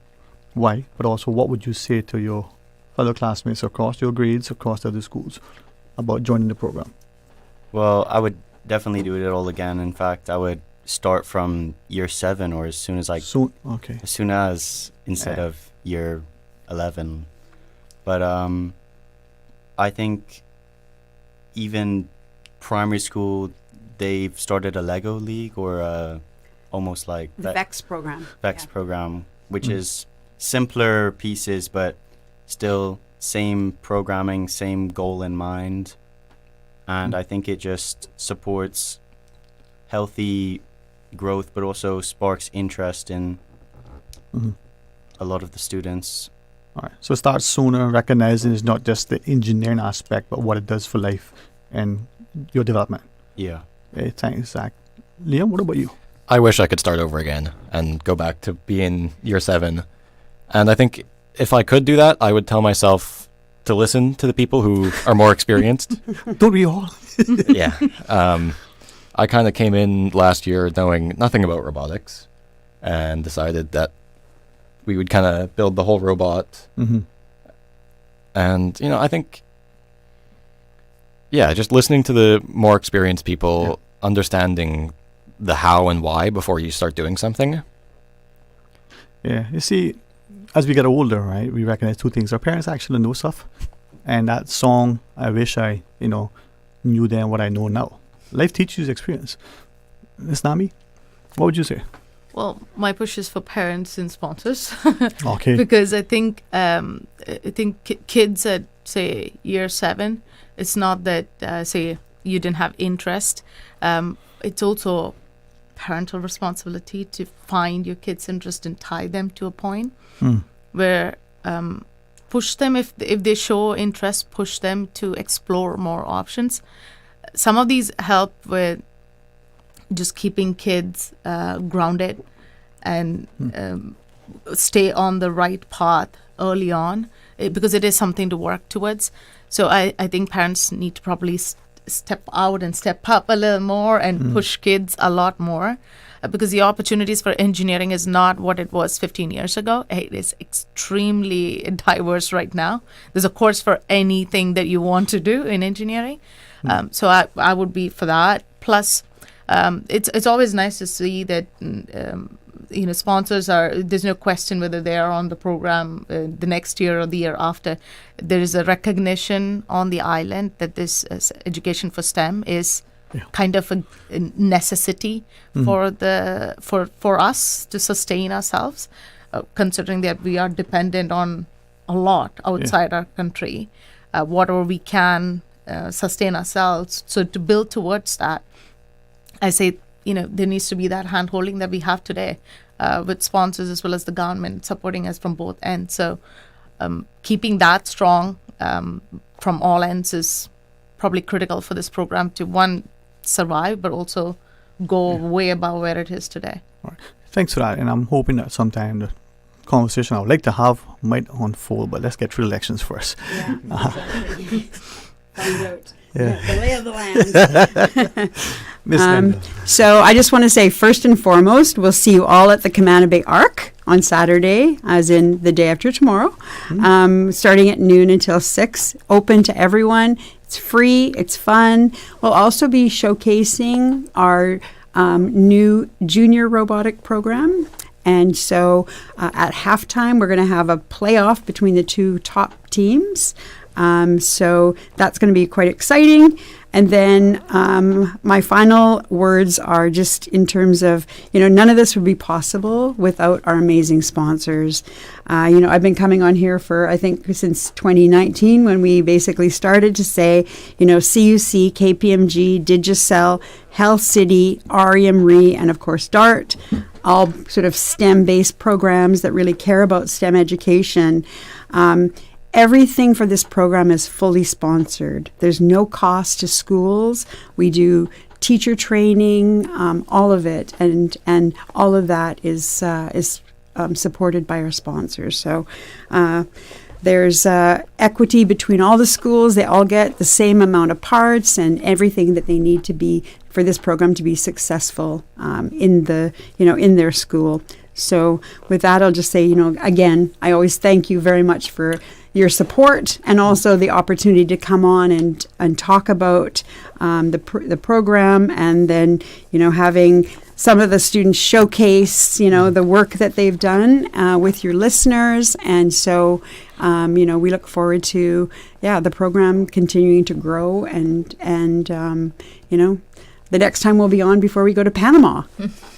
[SPEAKER 6] why? But also, what would you say to your fellow classmates across your grades, across the other schools, about joining the program?
[SPEAKER 11] Well, I would definitely do it all again. In fact, I would start from year 7 or as soon as instead of year 11. But I think even primary school, they've started a Lego league or almost like
[SPEAKER 8] the VEX program.
[SPEAKER 11] VEX program, which is simpler pieces, but still same programming, same goal in mind. And I think it just supports healthy growth, but also sparks interest in a lot of the students.
[SPEAKER 6] All right. So start sooner, recognizing it's not just the engineering aspect, but what it does for life and your development.
[SPEAKER 11] Yeah.
[SPEAKER 6] Okay, thanks, Zach. Liam, what about you?
[SPEAKER 10] I wish I could start over again and go back to being year 7. And I think if I could do that, I would tell myself to listen to the people who are more experienced.
[SPEAKER 6] Don't we all?
[SPEAKER 10] Yeah. I kind of came in last year knowing nothing about robotics and decided that we would kind of build the whole robot. And, I think, just listening to the more experienced people, understanding the how and why before you start doing something.
[SPEAKER 6] Yeah, you see, as we get older, right, we recognize 2 things. Our parents actually know stuff. And that song, I wish I, knew then what I know now. Life teaches experience. Ms. Nami, what would you say?
[SPEAKER 9] Well, my push is for parents and sponsors.
[SPEAKER 6] Okay.
[SPEAKER 9] Because I think kids at, say, year 7, it's not that, say, you didn't have interest. It's also parental responsibility to find your kids' interest and tie them to a point
[SPEAKER 6] Mm.
[SPEAKER 9] where push them if they show interest, push them to explore more options. Some of these help with just keeping kids grounded and stay on the right path early on, because it is something to work towards. So I think parents need to probably step out and step up a little more and push kids a lot more, because the opportunities for engineering is not what it was 15 years ago. It is extremely diverse right now. There's a course for anything that you want to do in engineering. So I would be for that. Plus, it's always nice to see that sponsors there's no question whether they are on the program the next year or the year after. There is a recognition on the island that this education for STEM is kind of a necessity for us to sustain ourselves, considering that we are dependent on a lot outside our country. Whatever we can sustain ourselves. So to build towards that, I say, there needs to be that hand-holding that we have today with sponsors as well as the government supporting us from both ends. So keeping that strong from all ends is probably critical for this program to, one, survive, but also go way above where it is today.
[SPEAKER 6] All right. Thanks for that. And I'm hoping that sometime the conversation I would like to have might unfold, but let's get through elections first.
[SPEAKER 8] Yeah, find out. Yeah, the lay of the land. So I just want to say, first and foremost, we'll see you all at the Camana Bay Arc on Saturday, as in the day after tomorrow, starting at noon until 6, open to everyone. It's free, it's fun. We'll also be showcasing our new junior robotic program. And so at halftime, we're going to have a playoff between the two top teams. So that's going to be quite exciting. And then my final words are just in terms of, none of this would be possible without our amazing sponsors. I've been coming on here for, I think, since 2019, when we basically started to say, CUC, KPMG, Digicel, Health City, REM Re, and of course DART, all sort of STEM-based programs that really care about STEM education. Everything for this program is fully sponsored. There's no cost to schools. We do teacher training, all of it, and all of that is supported by our sponsors. So there's equity between all the schools. They all get the same amount of parts and everything that they need to be for this program to be successful in their school. So with that, I'll just say, again, I always thank you very much for your support and also the opportunity to come on and talk about the program, and then, having some of the students showcase, the work that they've done with your listeners. And so, we look forward to, the program continuing to grow and the next time we'll be on before we go to Panama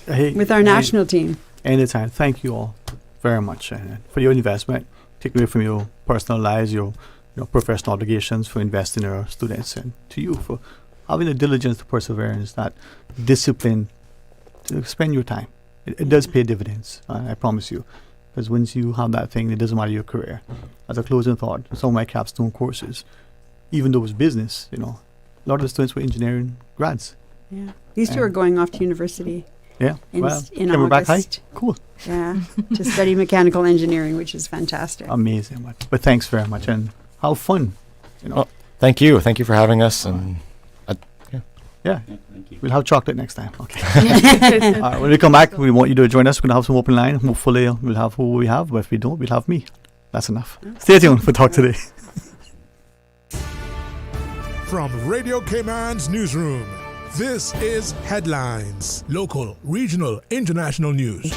[SPEAKER 8] with our national team.
[SPEAKER 6] Anytime. Thank you all very much for your investment. Take away from your personal lives, your professional obligations for investing in our students, and to you for having the diligence, the perseverance, that discipline to spend your time. It does pay dividends, I promise you. Because once you have that thing, it doesn't matter your career. As a closing thought, some of my capstone courses, even though it was business, a lot of the students were engineering grads.
[SPEAKER 8] Yeah, these two are going off to university.
[SPEAKER 6] Yeah,
[SPEAKER 8] in
[SPEAKER 6] August. Back high? Cool.
[SPEAKER 8] Yeah, to study mechanical engineering, which is fantastic.
[SPEAKER 6] Amazing. But thanks very much, and how fun.
[SPEAKER 10] Well, thank you for having us, and
[SPEAKER 6] yeah. We'll have chocolate next time. Okay. All right, when we come back, we want you to join us. We're going to have some open line. Hopefully, we'll have who we have, but if we don't, we'll have me. That's enough. Stay tuned for Talk Today.
[SPEAKER 5] From Radio Cayman's newsroom, this is Headlines. Local, regional, international news.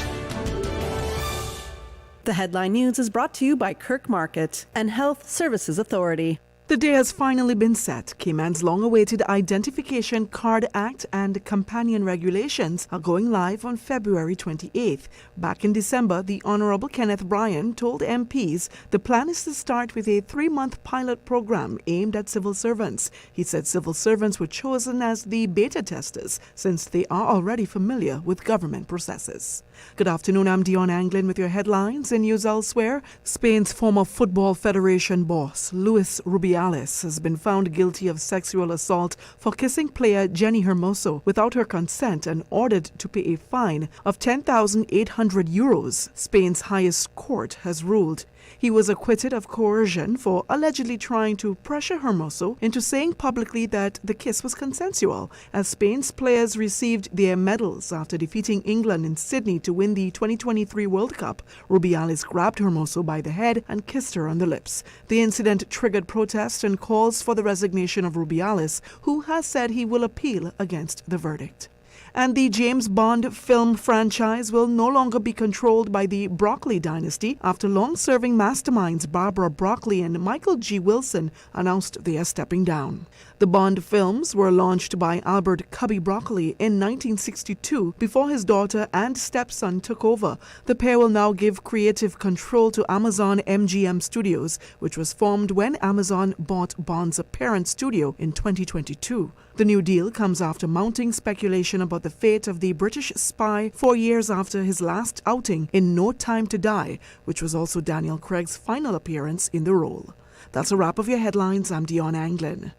[SPEAKER 1] The Headline News is brought to you by Kirk Market and Health Services Authority.
[SPEAKER 18] The day has finally been set. Cayman's long-awaited Identification Card Act and companion regulations are going live on February 28th. Back in December, the Honorable Kenneth Bryan told MPs the plan is to start with a 3-month pilot program aimed at civil servants. He said civil servants were chosen as the beta testers since they are already familiar with government processes. Good afternoon, I'm Dion Anglin with your headlines and news elsewhere. Spain's former Football Federation boss, Luis Rubiales, has been found guilty of sexual assault for kissing player Jenny Hermoso without her consent and ordered to pay a fine of €10,800, Spain's highest court has ruled. He was acquitted of coercion for allegedly trying to pressure Hermoso into saying publicly that the kiss was consensual, as Spain's players received their medals after defeating England in Sydney to win the 2023 World Cup. Rubiales grabbed Hermoso by the head and kissed her on the lips. The incident triggered protests and calls for the resignation of Rubiales, who has said he will appeal against the verdict. And the James Bond film franchise will no longer be controlled by the Broccoli dynasty after long-serving masterminds Barbara Broccoli and Michael G. Wilson announced they are stepping down. The Bond films were launched by Albert Cubby Broccoli in 1962 before his daughter and stepson took over. The pair will now give creative control to Amazon MGM Studios, which was formed when Amazon bought Bond's parent studio in 2022. The new deal comes after mounting speculation about the fate of the British spy 4 years after his last outing in No Time to Die, which was also Daniel Craig's final appearance in the role. That's a wrap of your headlines. I'm Dion Anglin.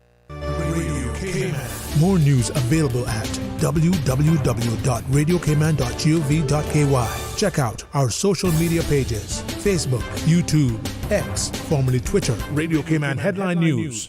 [SPEAKER 5] More news available at www.radiocayman.gov.ky. Check out our social media pages: Facebook, YouTube, X, formerly Twitter, Radio Cayman Headline News.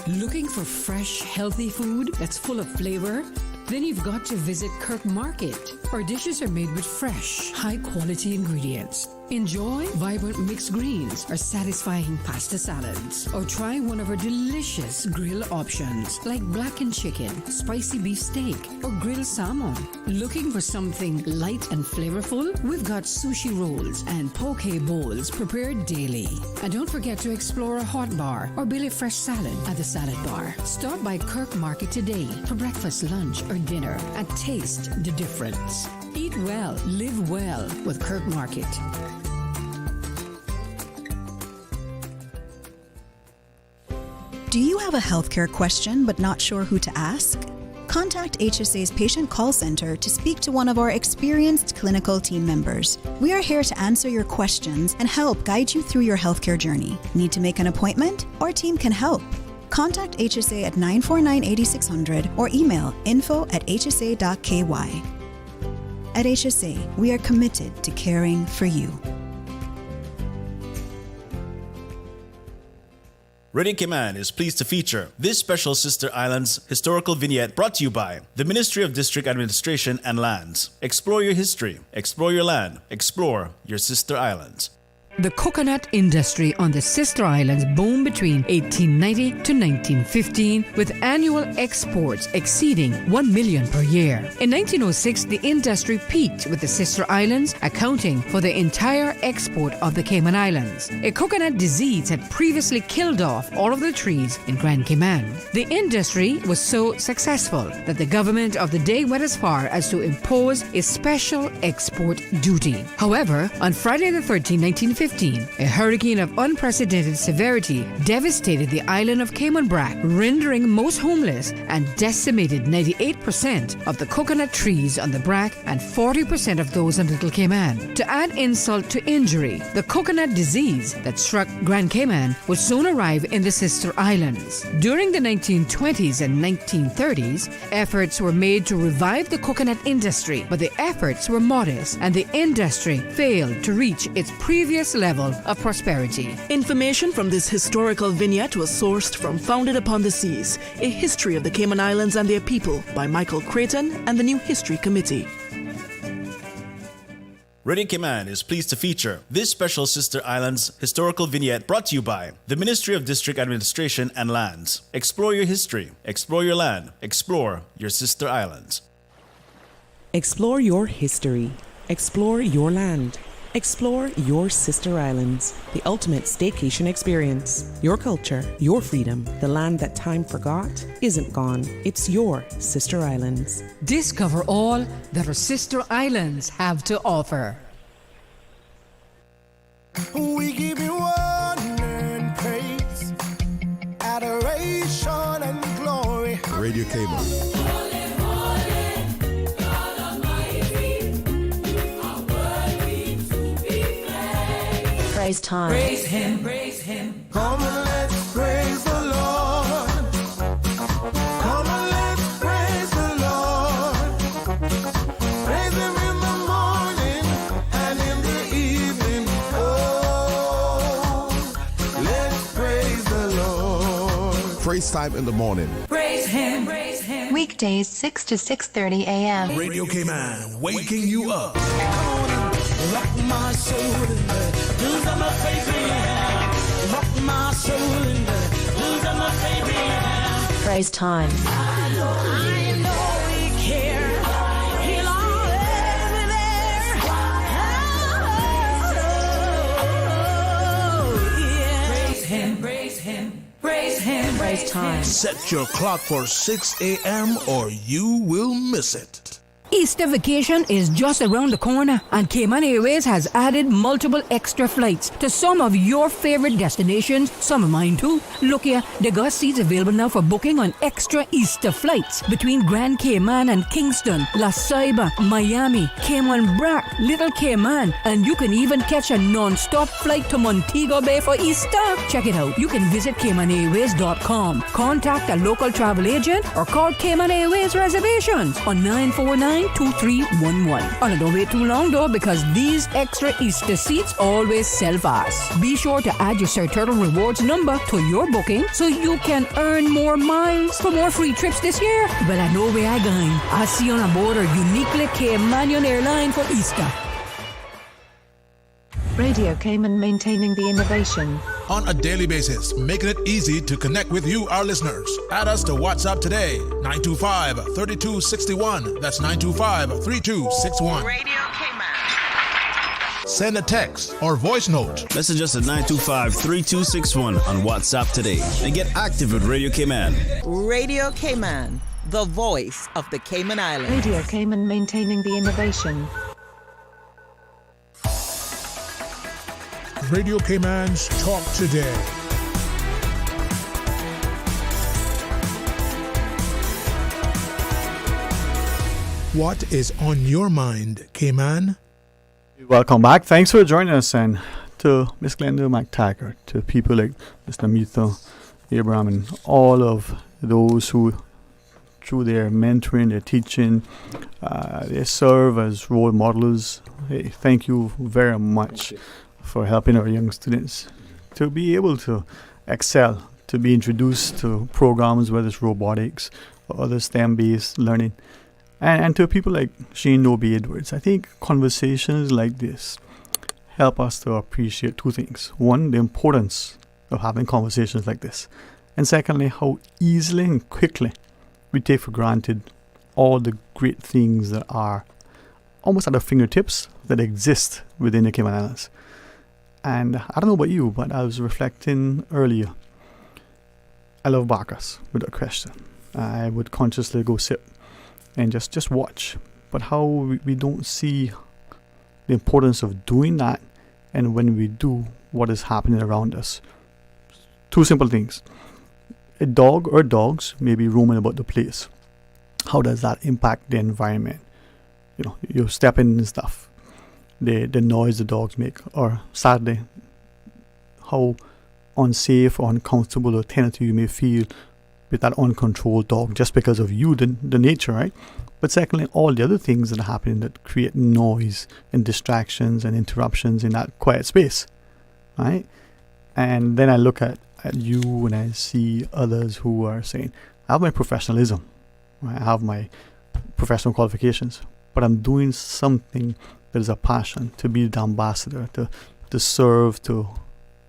[SPEAKER 12] Looking for fresh, healthy food that's full of flavor? Then you've got to visit Kirk Market. Our dishes are made with fresh, high-quality ingredients. Enjoy vibrant mixed greens or satisfying pasta salads. Or try one of our delicious grill options like blackened chicken, spicy beef steak, or grilled salmon. Looking for something light and flavorful? We've got sushi rolls and poke bowls prepared daily. And don't forget to explore a hot bar or Billy Fresh salad at the salad bar. Stop by Kirk Market today for breakfast, lunch, or dinner and taste the difference. Eat well, live well with Kirk Market.
[SPEAKER 19] Do you have a healthcare question but not sure who to ask? Contact HSA's Patient Call Center to speak to one of our experienced clinical team members. We are here to answer your questions and help guide you through your healthcare journey. Need to make an appointment? Our team can help. Contact HSA at 949-8600 or email info@hsa.ky. At HSA, we are committed to caring for you.
[SPEAKER 20] Radio Cayman is pleased to feature this special Sister Islands historical vignette brought to you by the Ministry of District Administration and Lands. Explore your history, explore your land, explore your Sister Islands.
[SPEAKER 12] The coconut industry on the Sister Islands boomed between 1890 to 1915, with annual exports exceeding 1 million per year. In 1906, the industry peaked, with the Sister Islands accounting for the entire export of the Cayman Islands. A coconut disease had previously killed off all of the trees in Grand Cayman. The industry was so successful that the government of the day went as far as to impose a special export duty. However, on Friday the 13th, 1915, a hurricane of unprecedented severity devastated the island of Cayman Brac, rendering most homeless and decimated 98% of the coconut trees on the Brac and 40% of those on Little Cayman. To add insult to injury, the coconut disease that struck Grand Cayman would soon arrive in the Sister Islands. During the 1920s and 1930s, efforts were made to revive the coconut industry, but the efforts were modest and the industry failed to reach its previous level of prosperity.
[SPEAKER 18] Information from this historical vignette was sourced from Founded Upon the Seas, A History of the Cayman Islands and Their People by Michael Creighton and the New History Committee.
[SPEAKER 20] Radio Cayman is pleased to feature this special Sister Islands historical vignette brought to you by the Ministry of District Administration and Lands. Explore your history, explore your land, explore your Sister Islands.
[SPEAKER 21] Explore your history. Explore your land. Explore your sister islands, the ultimate staycation experience. Your culture, your freedom, the land that time forgot isn't gone. It's your sister islands.
[SPEAKER 12] Discover all that our sister islands have to offer.
[SPEAKER 3] We give you honor and praise, adoration and glory.
[SPEAKER 4] Radio Cable.
[SPEAKER 22] Praise time.
[SPEAKER 3] Praise him, praise him. Come and let's praise the Lord. Come and let's praise the Lord. Praise him in the morning and in the evening. Oh, let's praise the Lord.
[SPEAKER 4] Praise time in the morning.
[SPEAKER 3] Praise him, praise him.
[SPEAKER 22] Weekdays 6 to 6:30 a.m.
[SPEAKER 4] Radio Cayman, waking you up.
[SPEAKER 3] Rock my soul in the hills of my faith. Rock my soul in the hills of my faith.
[SPEAKER 22] Praise time.
[SPEAKER 3] I know he cares. He'll always be there. Oh, yeah. Praise him, praise him, praise him.
[SPEAKER 22] Praise time.
[SPEAKER 4] Set your clock for 6 a.m. or you will miss it.
[SPEAKER 12] Easter vacation is just around the corner, and Cayman Airways has added multiple extra flights to some of your favorite destinations, some of mine too. Look here, they got seats available now for booking on extra Easter flights between Grand Cayman and Kingston, La Ceiba, Miami, Cayman Brac, Little Cayman, and you can even catch a non-stop flight to Montego Bay for Easter. Check it out. You can visit CaymanAirways.com, contact a local travel agent, or call Cayman Airways Reservations on 949-2311. And don't wait too long though, because these extra Easter seats always sell fast. Be sure to add your Sir Turtle Rewards number to your booking so you can earn more miles for more free trips this year. Well, I know where I going. I'll see you on board a uniquely Caymanian airline for Easter.
[SPEAKER 22] Radio Cayman, maintaining the innovation.
[SPEAKER 5] On a daily basis, making it easy to connect with you, our listeners. Add us to WhatsApp today, 925-3261. That's 925-3261.
[SPEAKER 3] Radio Cayman.
[SPEAKER 5] Send a text or voice note.
[SPEAKER 20] Message us at 925-3261 on WhatsApp today and get active with Radio Cayman.
[SPEAKER 23] Radio Cayman, the voice of the Cayman Islands.
[SPEAKER 22] Radio Cayman, maintaining the innovation.
[SPEAKER 5] Radio Cayman's Talk Today. What is on your mind, Cayman?
[SPEAKER 6] Welcome back. Thanks for joining us, and to Miss Glenda McTaggart, to people like Mr. Mito, Abraham, and all of those who, through their mentoring, their teaching, they serve as role models. Hey, thank you very much for helping our young students to be able to excel, to be introduced to programs, whether it's robotics or other STEM-based learning. And to people like Shane Noby Edwards, I think conversations like this help us to appreciate two things. One, the importance of having conversations like this. And secondly, how easily and quickly we take for granted all the great things that are almost at our fingertips that exist within the Cayman Islands. And I don't know about you, but I was reflecting earlier. I love Bacchus, without question. I would consciously go sit and just watch. But how we don't see the importance of doing that, and when we do, what is happening around us. Two simple things. A dog or dogs may be roaming about the place. How does that impact the environment? You know, you're stepping in stuff. The noise the dogs make, or sadly, how unsafe or uncomfortable or tentative you may feel with that uncontrolled dog just because of you, the nature, right? But secondly, all the other things that are happening that create noise and distractions and interruptions in that quiet space, right? And then I look at you and I see others who are saying, I have my professionalism, right? I have my professional qualifications, but I'm doing something that is a passion, to be the ambassador, to serve, to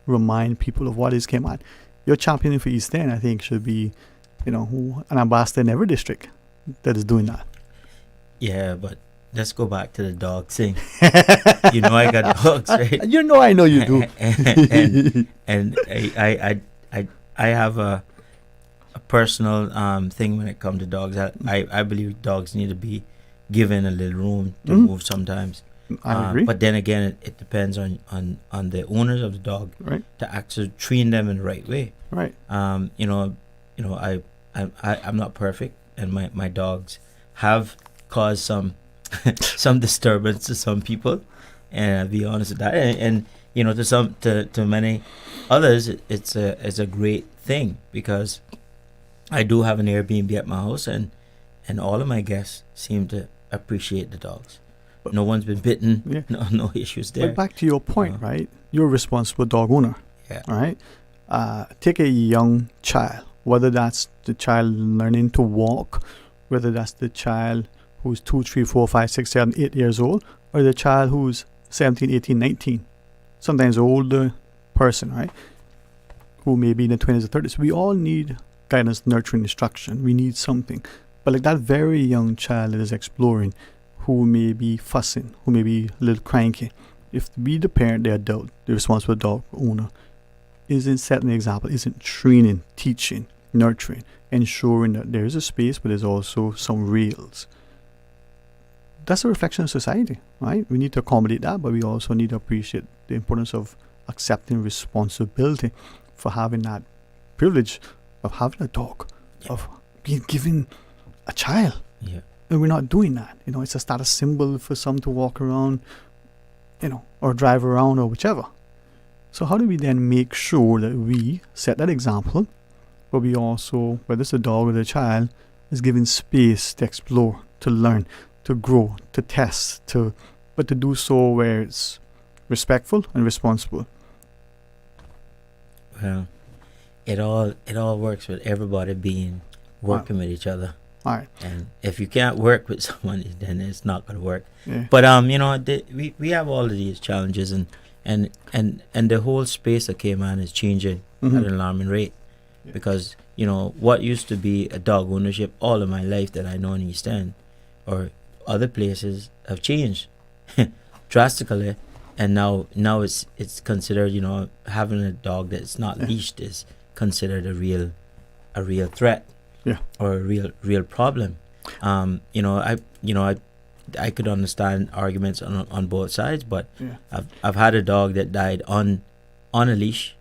[SPEAKER 6] remind people of what is Cayman. Your championing for East End, I think, should be, an ambassador in every district that is doing that.
[SPEAKER 24] Yeah, but
[SPEAKER 2] let's go back to the dog thing. You know, I got dogs, right?
[SPEAKER 6] You know, I know you do.
[SPEAKER 2] and I have a personal thing when it comes to dogs. I believe dogs need to be given a little room to move sometimes.
[SPEAKER 6] I agree.
[SPEAKER 2] But then again, it depends on the owners of the dog,
[SPEAKER 6] right,
[SPEAKER 2] to actually train them in the right way.
[SPEAKER 6] Right.
[SPEAKER 2] I'm not perfect, and my dogs have caused some some disturbance to some people, and I'll be honest with that. And you know, to many others, it's a great thing, because I do have an Airbnb at my house, and all of my guests seem to appreciate the dogs. No one's been bitten.
[SPEAKER 6] Yeah.
[SPEAKER 2] No issues there.
[SPEAKER 6] But back to your point, right? You're a responsible dog owner.
[SPEAKER 2] Yeah.
[SPEAKER 6] Right? Take a young child, whether that's the child learning to walk, whether that's the child who's 2, 3, 4, 5, 6, 7, 8 years old, or the child who's 17, 18, 19. Sometimes older person, right? Who may be in the 20s or 30s. We all need guidance, nurturing, instruction. We need something. But like that very young child that is exploring, who may be fussing, who may be a little cranky, if we, the parent, the adult, the responsible dog owner, isn't setting the example, isn't training, teaching, nurturing, ensuring that there is a space, but there's also some rails, that's a reflection of society, right? We need to accommodate that, but we also need to appreciate the importance of accepting responsibility for having that privilege of having a dog, of being given a child.
[SPEAKER 2] Yeah.
[SPEAKER 6] And we're not doing that. You know, it's a status symbol for some to walk around, you know, or drive around or whichever. So how do we then make sure that we set that example, but we also, whether it's a dog or the child, is given space to explore, to learn, to grow, to test, but to do so where it's respectful and responsible.
[SPEAKER 2] Well, it all works with everybody working with each other.
[SPEAKER 6] All right.
[SPEAKER 2] And if you can't work with someone, then it's not going to work.
[SPEAKER 6] Yeah.
[SPEAKER 2] But you know, we have all of these challenges, and the whole space of Cayman is changing at an alarming rate, because you know what used to be a dog ownership all of my life that I know in East End or other places have changed drastically, and now it's considered, you know, having a dog that's not leashed is considered a real threat.
[SPEAKER 6] Yeah.
[SPEAKER 2] Or a real problem. You know, I could understand arguments on both sides, but I've had a dog that died on a leash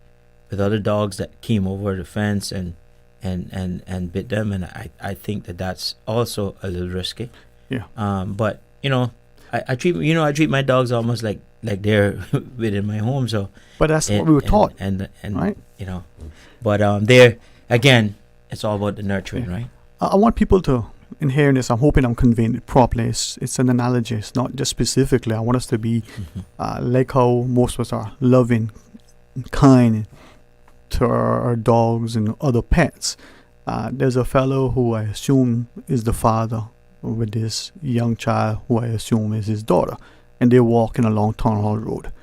[SPEAKER 2] with other dogs that came over the fence and bit them, and I think that's also a little risky.
[SPEAKER 6] Yeah.
[SPEAKER 2] But you know, I treat my dogs almost like they're within my home. So.
[SPEAKER 6] But that's what we were taught.
[SPEAKER 2] And
[SPEAKER 6] right?
[SPEAKER 2] You know, but there again. It's all about the nurturing, right?
[SPEAKER 6] I want people to, in hearing this, I'm hoping I'm conveying it properly. It's an analogy. It's not just specifically. I want us to be like how most of us are, loving, kind to our dogs and other pets. There's a fellow who I assume is the father with this young child who I assume is his daughter. And they're walking along Town Hall Road.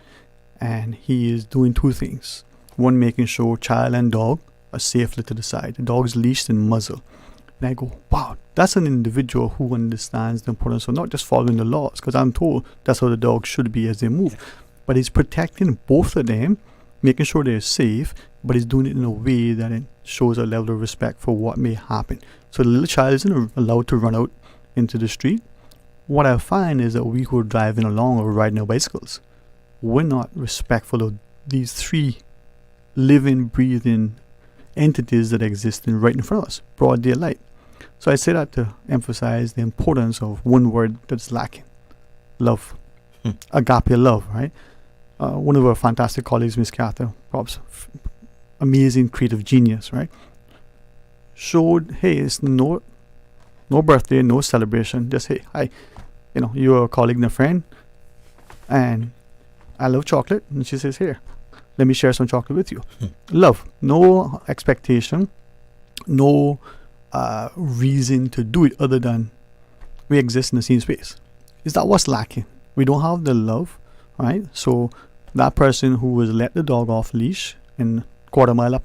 [SPEAKER 6] And he is doing two things. One, making sure child and dog are safely to the side. The dog is leashed and muzzled. And I go, wow, that's an individual who understands the importance of not just following the laws, because I'm told that's how the dog should be as they move. But he's protecting both of them, making sure they're safe, but he's doing it in a way that it shows a level of respect for what may happen. So the little child isn't allowed to run out into the street. What I find is that we who are driving along or riding our bicycles, we're not respectful of these three living, breathing entities that exist right in front of us, broad daylight. So I say that to emphasize the importance of one word that's lacking: love. Agape love, right? One of our fantastic colleagues, Miss Cather, perhaps amazing creative genius, right? Showed, hey, it's no birthday, no celebration, just hey, hi, you know, you're a colleague and a friend, and I love chocolate, and she says, here, let me share some chocolate with you. Love, no expectation, no reason to do it other than we exist in the same space. Is that what's lacking? We don't have the love, right? So that person who has let the dog off leash and quarter mile up,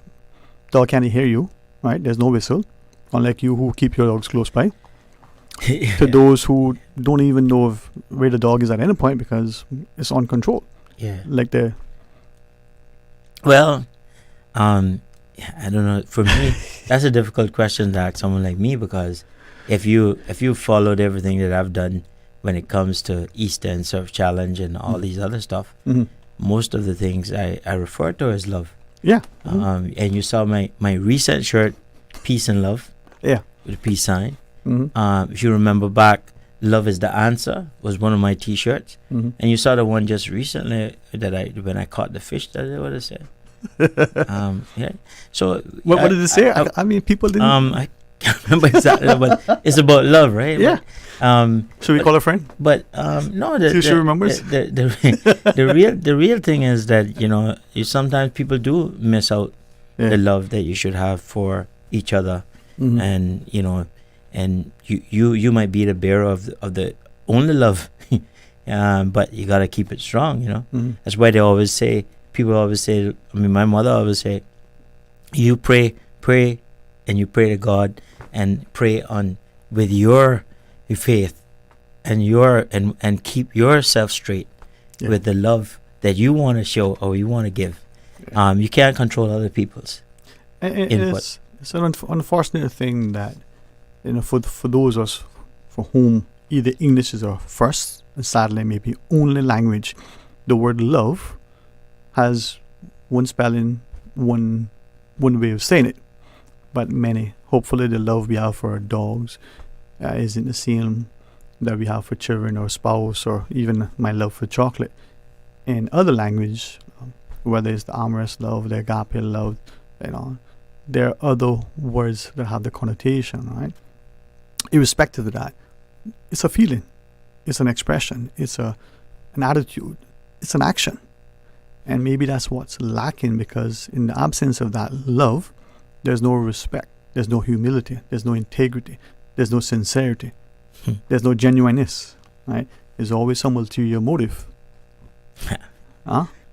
[SPEAKER 6] dog can't hear you, right? There's no whistle, unlike you who keep your dogs close by. to those who don't even know where the dog is at any point because it's uncontrolled.
[SPEAKER 2] Yeah.
[SPEAKER 6] Like the.
[SPEAKER 2] Well, I don't know. For me, that's a difficult question to ask someone like me, because if you followed everything that I've done when it comes to Easter and Surf Challenge and all these other stuff, most of the things I refer to as love.
[SPEAKER 6] Yeah.
[SPEAKER 2] And you saw my recent shirt, Peace and Love.
[SPEAKER 6] Yeah.
[SPEAKER 2] With a peace sign. If you remember back, Love is the Answer was one of my T-shirts. And you saw the one just recently that when I caught the fish, that's what it said. Yeah. So
[SPEAKER 6] what did it say? I mean, people didn't.
[SPEAKER 2] I can't remember exactly, but it's about love, right?
[SPEAKER 6] Yeah.
[SPEAKER 2] But,
[SPEAKER 6] should we call a friend?
[SPEAKER 2] But no,
[SPEAKER 6] she remembers.
[SPEAKER 2] The real thing is that you sometimes people do miss out the love that you should have for each other, and and you might be the bearer of the only love, but you gotta keep it strong. That's why they always say. People always say. I mean, my mother always say, "You pray, and you pray to God, and pray on with your faith, and and keep yourself straight with the love that you want to show or you want to give. You can't control other people's input.
[SPEAKER 6] It's an unfortunate thing that for those of us for whom either English is our first and sadly maybe only language, the word love has one spelling, one way of saying it, but many. Hopefully, the love we have for our dogs isn't the same that we have for children or spouse, or even my love for chocolate. In other language, whether it's the amorous love, the agape love, there are other words that have the connotation, right? Irrespective of that, it's a feeling, it's an expression, it's an attitude, it's an action. And maybe that's what's lacking, because in the absence of that love, there's no respect, there's no humility, there's no integrity, there's no sincerity, there's no genuineness, right? There's always some ulterior motive.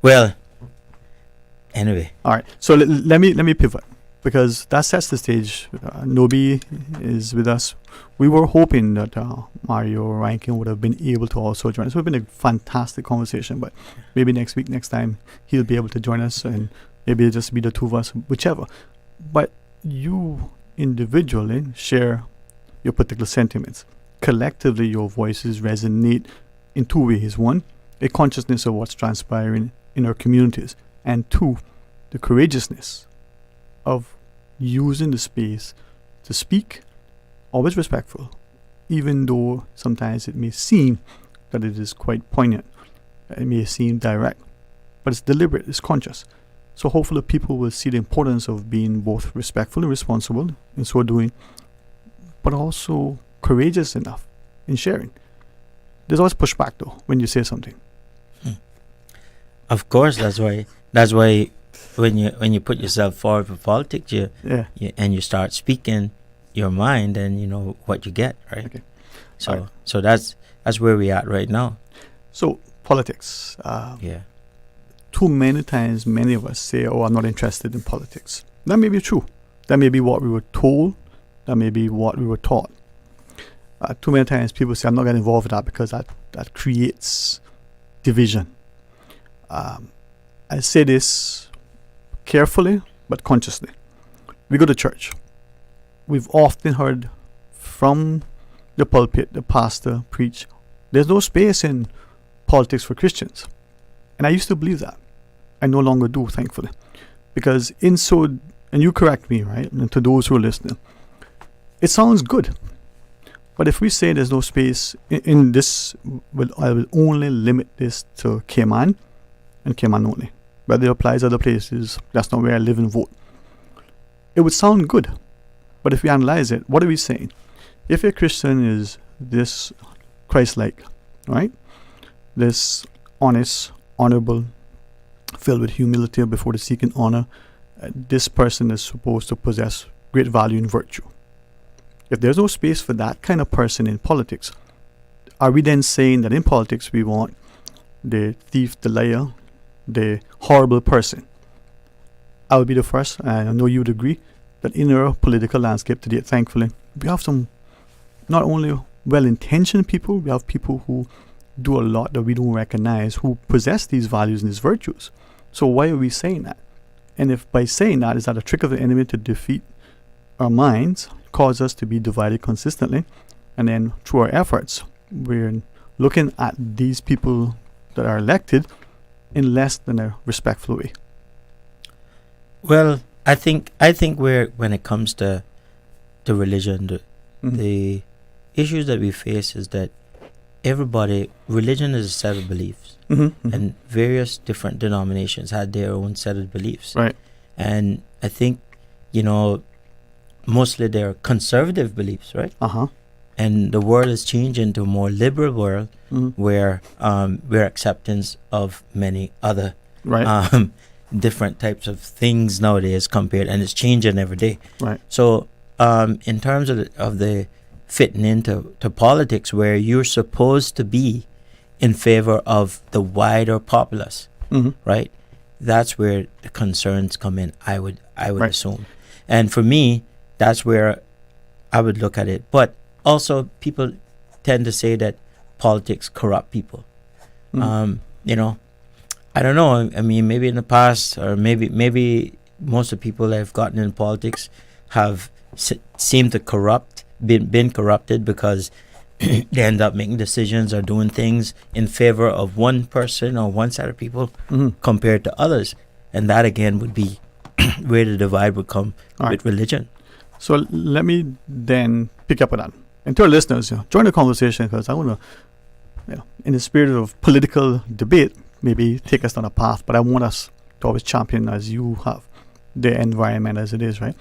[SPEAKER 2] Well, anyway.
[SPEAKER 6] All right. So let me pivot, because that sets the stage. Nobi is with us. We were hoping that Mario Rankin would have been able to also join us. It would have been a fantastic conversation, but maybe next time, he'll be able to join us, and maybe it'll just be the two of us, whichever. But you individually share your particular sentiments. Collectively, your voices resonate in two ways. One, a consciousness of what's transpiring in our communities, and two, the courageousness of using the space to speak, always respectful, even though sometimes it may seem that it is quite poignant, it may seem direct, but it's deliberate, it's conscious. So hopefully people will see the importance of being both respectful and responsible in so doing, but also courageous enough in sharing. There's always pushback though when you say something.
[SPEAKER 2] Of course, that's why when you put yourself forward for politics, and you start speaking your mind, and you know what you get, right?
[SPEAKER 6] Okay.
[SPEAKER 2] So that's where we at right now.
[SPEAKER 6] So politics. Too many times, many of us say, "Oh, I'm not interested in politics." That may be true. That may be what we were told. That may be what we were taught. Too many times, people say, "I'm not getting involved with that because that creates division." I say this carefully but consciously. We go to church. We've often heard from the pulpit, the pastor preach, "There's no space in politics for Christians." And I used to believe that. I no longer do, thankfully. Because and you correct me, right? And to those who are listening, it sounds good. But if we say there's no space in this, I will only limit this to Cayman and Cayman only. Whether it applies other places, that's not where I live and vote. It would sound good. But if we analyze it, what are we saying? If a Christian is this Christ-like, right? This honest, honorable, filled with humility before the seeking honor, this person is supposed to possess great value and virtue. If there's no space for that kind of person in politics, are we then saying that in politics we want the thief, the liar, the horrible person? I would be the first, and I know you would agree, that in our political landscape today, thankfully, we have some not only well-intentioned people. We have people who do a lot that we don't recognize, who possess these values and these virtues. So why are we saying that? And if by saying that, is that a trick of the enemy to defeat our minds, cause us to be divided consistently, and then through our efforts, we're looking at these people that are elected in less than a respectful way?
[SPEAKER 2] Well, I think when it comes to religion, the issues that we face is that religion is a set of beliefs, and various different denominations had their own set of beliefs.
[SPEAKER 6] Right.
[SPEAKER 2] And I think, mostly they're conservative beliefs, right? And the world is changing to a more liberal world where we're acceptance of many other different types of things nowadays compared, and it's changing every day.
[SPEAKER 6] Right.
[SPEAKER 2] So in terms of the fitting into politics, where you're supposed to be in favor of the wider populace, right? That's where the concerns come in, I would assume. And for me, that's where I would look at it. But also, people tend to say that politics corrupt people. I don't know. I mean, maybe in the past, or maybe most of the people that have gotten in politics have seemed to been corrupted because they end up making decisions or doing things in favor of one person or one set of people compared to others. And that, again, would be where the divide would come with religion.
[SPEAKER 6] So let me then pick up on that. And to our listeners, join the conversation, because I want to, in the spirit of political debate, maybe take us down a path. But I want us to always champion, as you have, the environment as it is, right?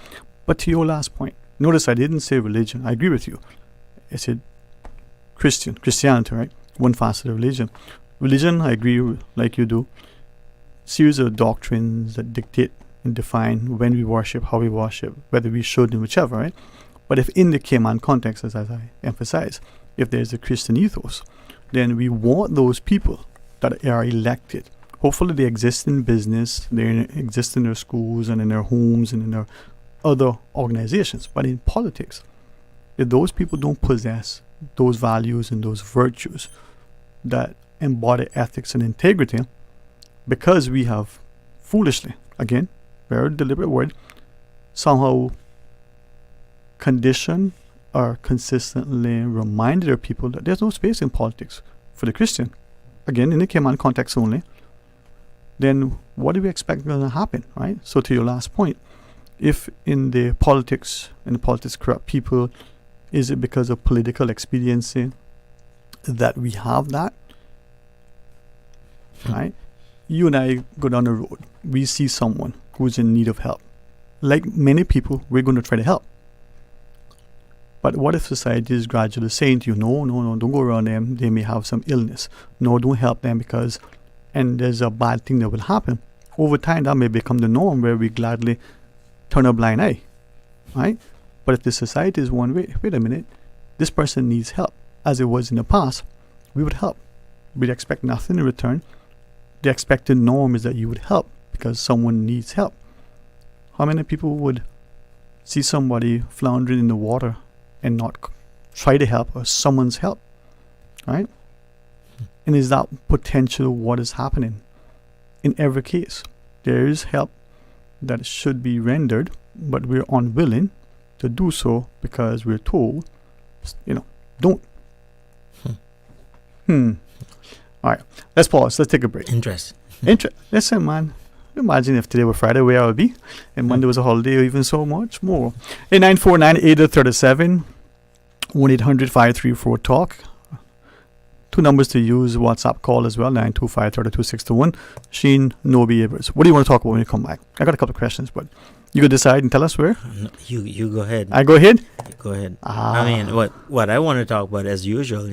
[SPEAKER 6] But to your last point, notice I didn't say religion. I agree with you. I said Christianity, right? One facet of religion. Religion, I agree like you do. Series of doctrines that dictate and define when we worship, how we worship, whether we should, and whichever, right? But if in the Cayman context, as I emphasize, if there's a Christian ethos, then we want those people that are elected. Hopefully they exist in business, they exist in their schools and in their homes and in their other organizations. But in politics, if those people don't possess those values and those virtues that embody ethics and integrity, because we have foolishly, again, very deliberate word, somehow conditioned or consistently reminded our people that there's no space in politics for the Christian, again, in the Cayman context only, then what do we expect going to happen, right? So to your last point, if in the politics corrupt people, is it because of political expediency that we have that, right? You and I go down the road, we see someone who's in need of help. Like many people, we're going to try to help. But what if society is gradually saying to you, no, don't go around them, they may have some illness. No, don't help them and there's a bad thing that will happen. Over time, that may become the norm where we gladly turn a blind eye, right? But if the society is one way, wait a minute, this person needs help. As it was in the past, we would help. We'd expect nothing in return. The expected norm is that you would help because someone needs help. How many people would see somebody floundering in the water and not try to help, or someone's help, right? And is that potential what is happening? In every case, there is help that should be rendered, but we're unwilling to do so because we're told, don't. All right, let's pause. Let's take a break. Listen, man. Imagine if today were Friday, where I would be, and Monday was a holiday, or even so much more. 949-8037, 1-800-534-TALK. Two numbers to use, WhatsApp call as well, 925-3261. Sheen Nobi Evers. What do you want to talk about when you come back? I got a couple of questions, but you could decide and tell us where.
[SPEAKER 2] No, you go ahead.
[SPEAKER 6] I go ahead?
[SPEAKER 2] Go ahead. I mean, what I want to talk about, as usual,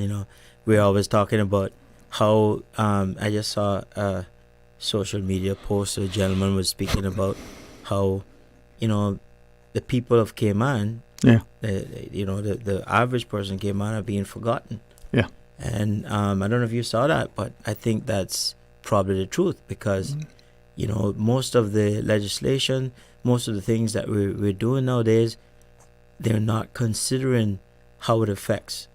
[SPEAKER 2] we're always talking about how I just saw a social media post. A gentleman was speaking about how, the people of Cayman, the average person in Cayman are being forgotten.
[SPEAKER 6] Yeah.
[SPEAKER 2] And I don't know if you saw that, but I think that's probably the truth because, most of the legislation, most of the things that we're doing nowadays, they're not considering how it affects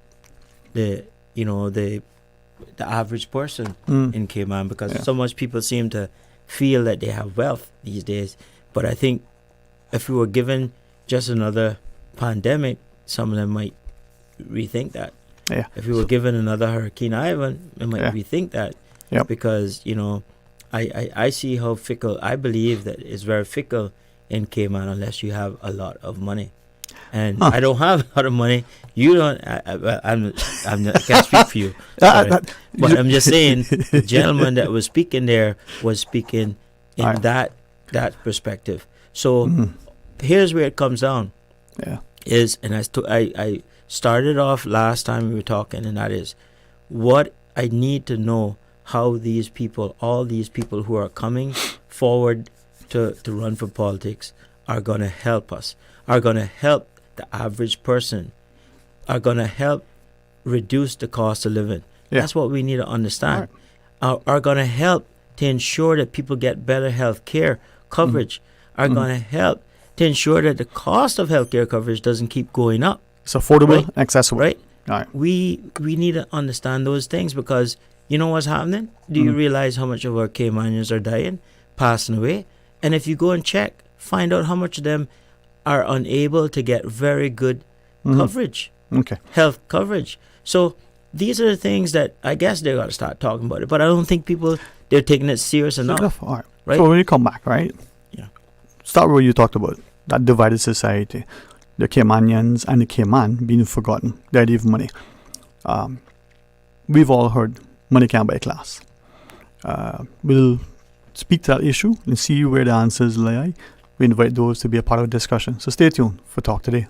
[SPEAKER 2] the average person in Cayman, because so much people seem to feel that they have wealth these days. But I think if we were given just another pandemic, some of them might rethink that.
[SPEAKER 6] Yeah.
[SPEAKER 2] If we were given another Hurricane Ivan, they might rethink that.
[SPEAKER 6] Yep.
[SPEAKER 2] Because, I see how fickle, I believe that it's very fickle in Cayman unless you have a lot of money. And I don't have a lot of money. You don't. I can't speak for you. But I'm just saying, the gentleman that was speaking there was speaking in that perspective. So here's where it comes down.
[SPEAKER 6] Yeah.
[SPEAKER 2] I started off last time we were talking, and that is what I need to know, how these people, all these people who are coming forward to run for politics, are going to help us, are going to help the average person, are going to help reduce the cost of living.
[SPEAKER 6] Yeah.
[SPEAKER 2] That's what we need to understand. Are going to help to ensure that people get better health care coverage, are going to help to ensure that the cost of health care coverage doesn't keep going up.
[SPEAKER 6] It's affordable, accessible.
[SPEAKER 2] Right?
[SPEAKER 6] Right.
[SPEAKER 2] We need to understand those things, because you know what's happening? Do you realize how much of our Caymanians are dying, passing away? And if you go and check, find out how much of them are unable to get very good coverage, health coverage. So these are the things that I guess they got to start talking about it. But I don't think they're taking it serious enough.
[SPEAKER 6] All right.
[SPEAKER 2] Right?
[SPEAKER 6] So when you come back, right?
[SPEAKER 2] Yeah.
[SPEAKER 6] Start where you talked about that divided society, the Caymanians and the Cayman being forgotten. The idea of money. We've all heard money can't buy class. We'll speak to that issue and see where the answers lie. We invite those to be a part of the discussion. So stay tuned for Talk Today.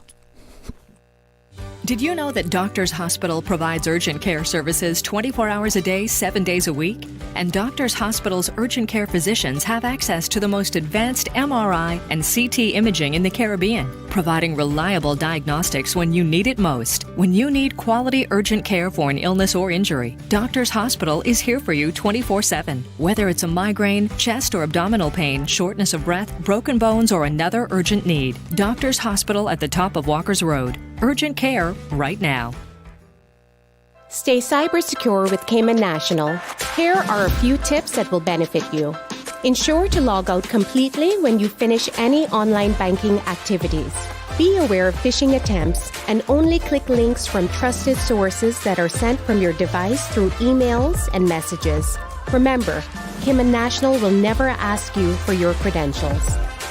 [SPEAKER 7] Did you know that Doctors Hospital provides urgent care services 24 hours a day, 7 days a week? And Doctors Hospital's urgent care physicians have access to the most advanced MRI and CT imaging in the Caribbean, providing reliable diagnostics when you need it most. When you need quality urgent care for an illness or injury, Doctors Hospital is here for you 24/7. Whether it's a migraine, chest or abdominal pain, shortness of breath, broken bones, or another urgent need, Doctors Hospital at the top of Walker's Road. Urgent care right now.
[SPEAKER 13] Stay cyber secure with Cayman National. Here are a few tips that will benefit you. Ensure to log out completely when you finish any online banking activities. Be aware of phishing attempts and only click links from trusted sources that are sent from your device through emails and messages. Remember, Cayman National will never ask you for your credentials.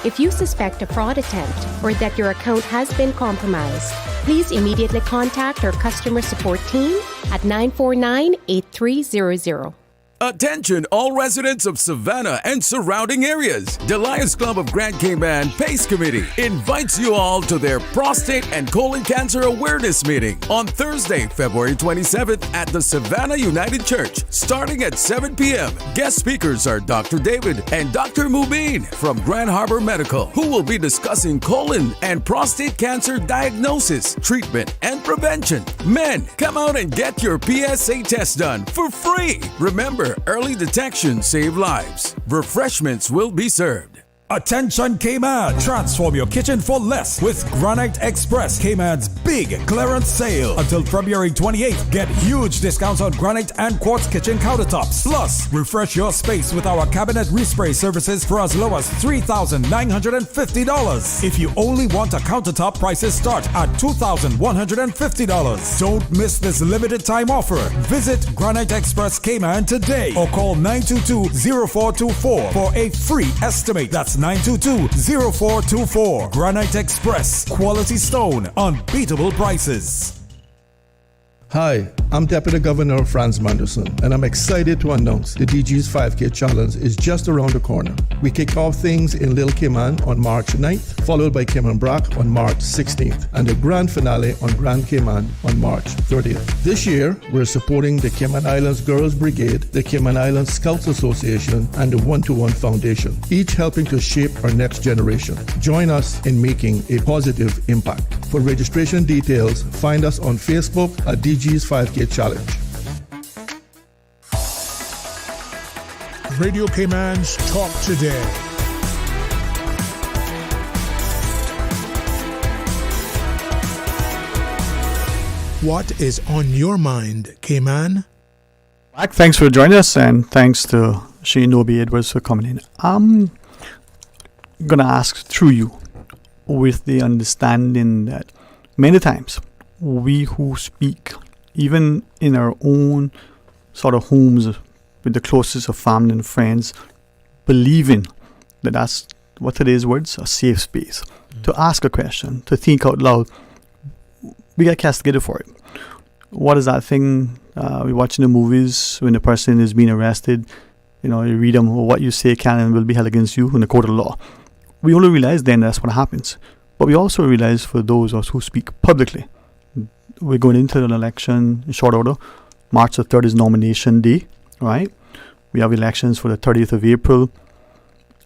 [SPEAKER 13] If you suspect a fraud attempt or that your account has been compromised, please immediately contact our customer support team at 949-8300.
[SPEAKER 14] Attention all residents of Savannah and surrounding areas. The Lions Club of Grand Cayman PACE Committee invites you all to their prostate and colon cancer awareness meeting on Thursday, February 27th at the Savannah United Church, starting at 7 p.m. Guest speakers are Dr. David and Dr. Mubin from Grand Harbor Medical, who will be discussing colon and prostate cancer diagnosis, treatment, and prevention. Men, come out and get your PSA test done for free. Remember, early detection saves lives. Refreshments will be served.
[SPEAKER 24] Attention Cayman! Transform your kitchen for less with Granite Express, Cayman's big clearance sale. Until February 28th, get huge discounts on granite and quartz kitchen countertops. Plus, refresh your space with our cabinet respray services for as low as $3,950. If you only want a countertop, prices start at $2,150. Don't miss this limited time offer. Visit Granite Express Cayman today or call 922-0424 for a free estimate. That's 922-0424. Granite Express. Quality stone. Unbeatable prices.
[SPEAKER 25] Hi, I'm Deputy Governor Franz Manderson, and I'm excited to announce the DG's 5K Challenge is just around the corner. We kick off things in Little Cayman on March 9th, followed by Cayman Brac on March 16th, and the grand finale on Grand Cayman on March 30th. This year, we're supporting the Cayman Islands Girls Brigade, the Cayman Islands Scouts Association, and the 1-to-1 Foundation, each helping to shape our next generation. Join us in making a positive impact. For registration details, find us on Facebook at DG's 5K Challenge.
[SPEAKER 5] Radio Cayman's Talk Today. What is on your mind, Cayman?
[SPEAKER 6] Back. Thanks for joining us, and thanks to Shane Nobi Edwards for coming in. I'm going to ask through you, with the understanding that many times we who speak, even in our own sort of homes with the closest of family and friends, believing that that's what today's words, a safe space, to ask a question, to think out loud, we get castigated for it. What is that thing we watch in the movies when the person is being arrested? You know, you read them, what you say can and will be held against you in the court of law. We only realize then that's what happens. But we also realize for those of us who speak publicly, we're going into an election in short order. March the 3rd is nomination day, right? We have elections for the 30th of April.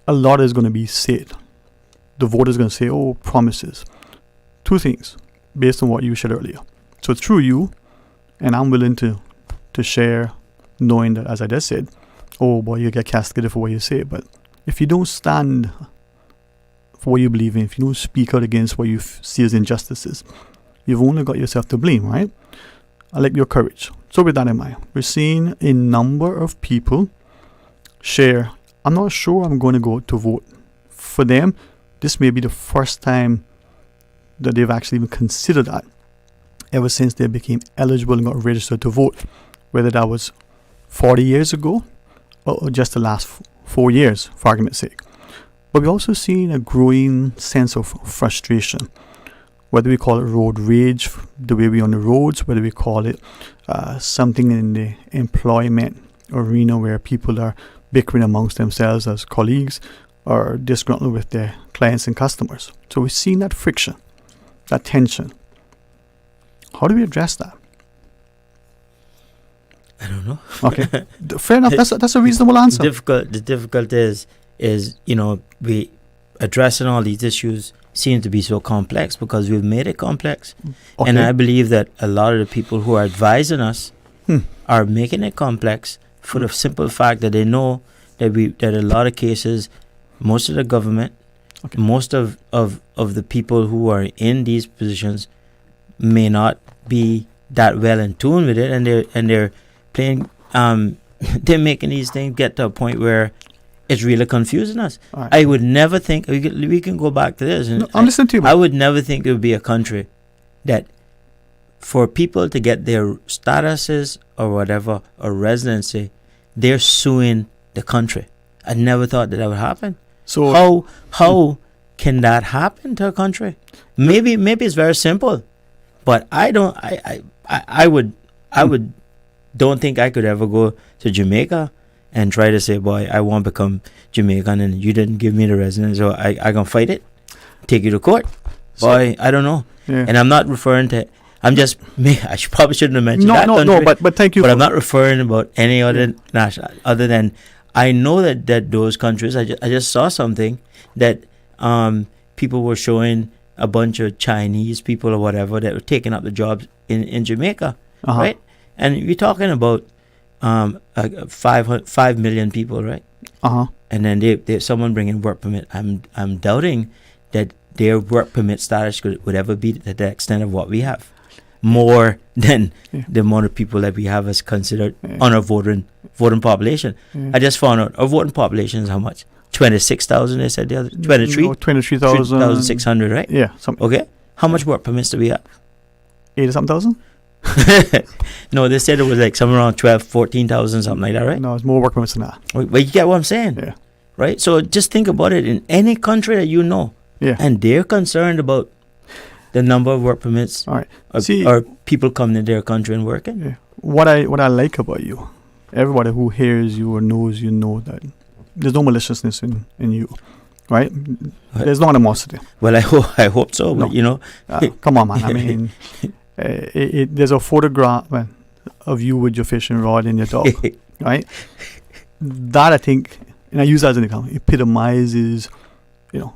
[SPEAKER 6] A lot is going to be said. The voter is going to say, oh, promises. Two things based on what you said earlier. So through you, and I'm willing to share, knowing that, as I just said, oh boy, you get castigated for what you say. But if you don't stand for what you believe in, if you don't speak out against what you see as injustices, you've only got yourself to blame, right? I like your courage. So with that in mind, we're seeing a number of people share, I'm not sure I'm going to go to vote. For them, this may be the first time that they've actually even considered that ever since they became eligible and got registered to vote, whether that was 40 years ago or just the last 4 years, for argument's sake. But we're also seeing a growing sense of frustration, whether we call it road rage, the way we're on the roads, whether we call it something in the employment arena where people are bickering amongst themselves as colleagues or disgruntled with their clients and customers. So we're seeing that friction, that tension. How do we address that?
[SPEAKER 2] I don't know.
[SPEAKER 6] Okay, fair enough. That's a reasonable answer.
[SPEAKER 2] The difficult is we addressing all these issues seem to be so complex because we've made it complex, and I believe that a lot of the people who are advising us are making it complex for the simple fact that they know that a lot of cases, most of the government, most of the people who are in these positions may not be that well in tune with it, and they're playing they're making these things get to a point where it's really confusing us. Right. I would never think we can go back to this. And
[SPEAKER 6] I'm listening to you.
[SPEAKER 2] I would never think it would be a country that for people to get their statuses or whatever or residency, they're suing the country. I never thought that would happen. So how can that happen to a country? Maybe it's very simple. But I don't think I could ever go to Jamaica and try to say, boy, I want to become Jamaican and you didn't give me the residence, so I can fight it, take you to court. Boy, I don't know. Yeah. And I'm not referring to, I probably shouldn't have mentioned that country.
[SPEAKER 6] No, but thank you.
[SPEAKER 2] But I'm not referring about any other national, other than I know that those countries, I just saw something that people were showing a bunch of Chinese people or whatever that were taking up the jobs in Jamaica, right? And you're talking about 5 million people, right? And then they someone bringing work permit. I'm doubting that their work permit status would ever be to the extent of what we have, more than the amount of people that we have as considered on our voting population. I just found out our voting population is how much? 26,000, they said the other 23,600, right?
[SPEAKER 6] Yeah.
[SPEAKER 2] Okay. How much work permits do we have?
[SPEAKER 6] 80,000.
[SPEAKER 2] No, they said it was like somewhere around 14,000, something like that, right?
[SPEAKER 6] No, it's more work permits than that.
[SPEAKER 2] But you get what I'm saying?
[SPEAKER 6] Yeah.
[SPEAKER 2] Right? So just think about it in any country that you know.
[SPEAKER 6] Yeah.
[SPEAKER 2] And they're concerned about the number of work permits.
[SPEAKER 6] All right.
[SPEAKER 2] Or people coming in their country and working.
[SPEAKER 6] Yeah. What I like about you, everybody who hears you or knows you know that there's no maliciousness in you, right? There's no animosity.
[SPEAKER 2] Well, I hope so, but
[SPEAKER 6] come on, man. I mean, there's a photograph of you with your fishing rod and your dog, right? That, I think, and I use that as an example, epitomizes, the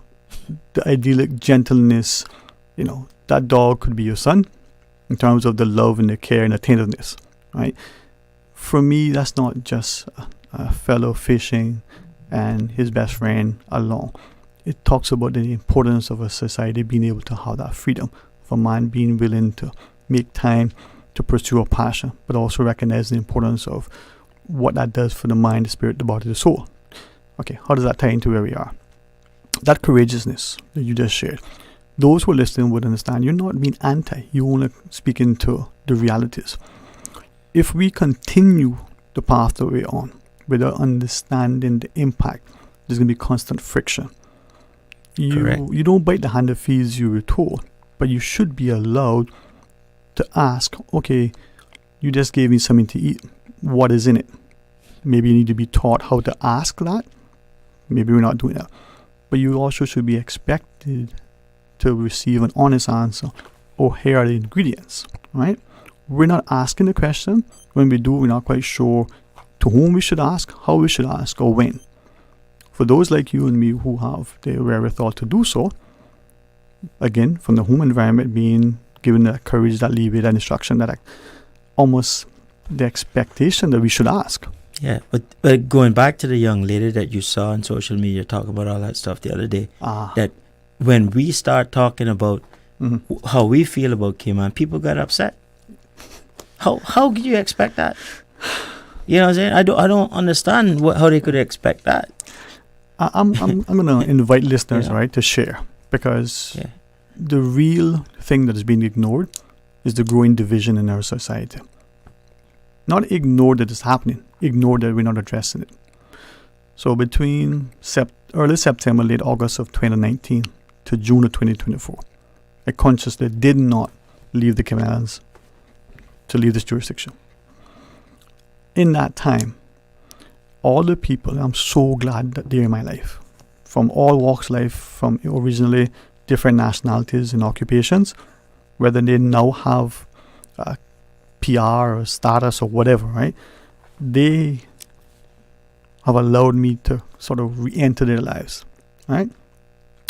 [SPEAKER 6] idyllic gentleness. That dog could be your son in terms of the love and the care and attentiveness, right? For me, that's not just a fellow fishing and his best friend along. It talks about the importance of a society being able to have that freedom, for man being willing to make time to pursue a passion, but also recognize the importance of what that does for the mind, the spirit, the body, the soul. Okay, how does that tie into where we are? That courageousness that you just shared, those who are listening would understand you're not being anti, you're only speaking to the realities. If we continue the path that we're on without understanding the impact, there's going to be constant friction. You don't bite the hand that feeds you, we're told, but you should be allowed to ask, okay, you just gave me something to eat. What is in it? Maybe you need to be taught how to ask that. Maybe we're not doing that. But you also should be expected to receive an honest answer. Oh, here are the ingredients, right? We're not asking the question. When we do, we're not quite sure to whom we should ask, how we should ask, or when. For those like you and me who have the wherewithal to do so, again, from the home environment being given that courage, that leeway, that instruction, that almost the expectation that we should ask.
[SPEAKER 2] Yeah, but going back to the young lady that you saw on social media talking about all that stuff the other day, that when we start talking about how we feel about Cayman, people got upset. How could you expect that? You know what I'm saying? I don't understand how they could expect that.
[SPEAKER 6] I'm going to invite listeners, right, to share, because the real thing that is being ignored is the growing division in our society. Not ignore that it's happening, ignore that we're not addressing it. So between early September, late August of 2019 to June of 2024, I consciously did not leave the Caymans to leave this jurisdiction. In that time, all the people, I'm so glad that they're in my life, from all walks of life, from originally different nationalities and occupations, whether they now have PR or status or whatever, right? They have allowed me to sort of re-enter their lives, right?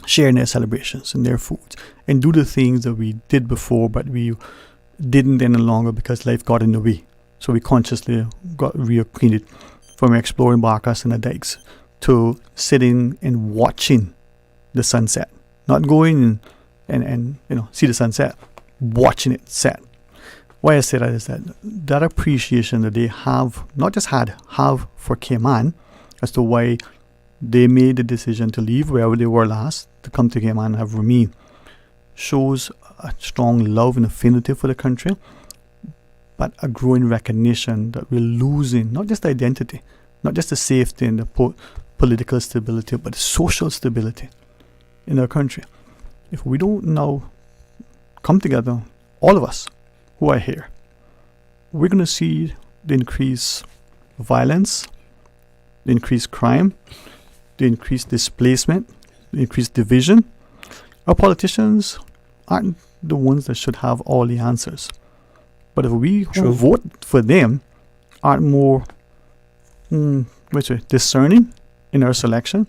[SPEAKER 6] Sharing their celebrations and their foods and do the things that we did before, but we didn't any longer because life got in the way. So we consciously got reacquainted, from exploring barcas and the dikes to sitting and watching the sunset, not going and see the sunset, watching it set. Why I say that is that appreciation that they have, not just have for Cayman, as to why they made the decision to leave wherever they were last, to come to Cayman and have remained, shows a strong love and affinity for the country, but a growing recognition that we're losing not just identity, not just the safety and the political stability, but the social stability in our country. If we don't now come together, all of us who are here, we're going to see the increased violence, the increased crime, the increased displacement, the increased division. Our politicians aren't the ones that should have all the answers. But if we who vote for them aren't more discerning in our selection,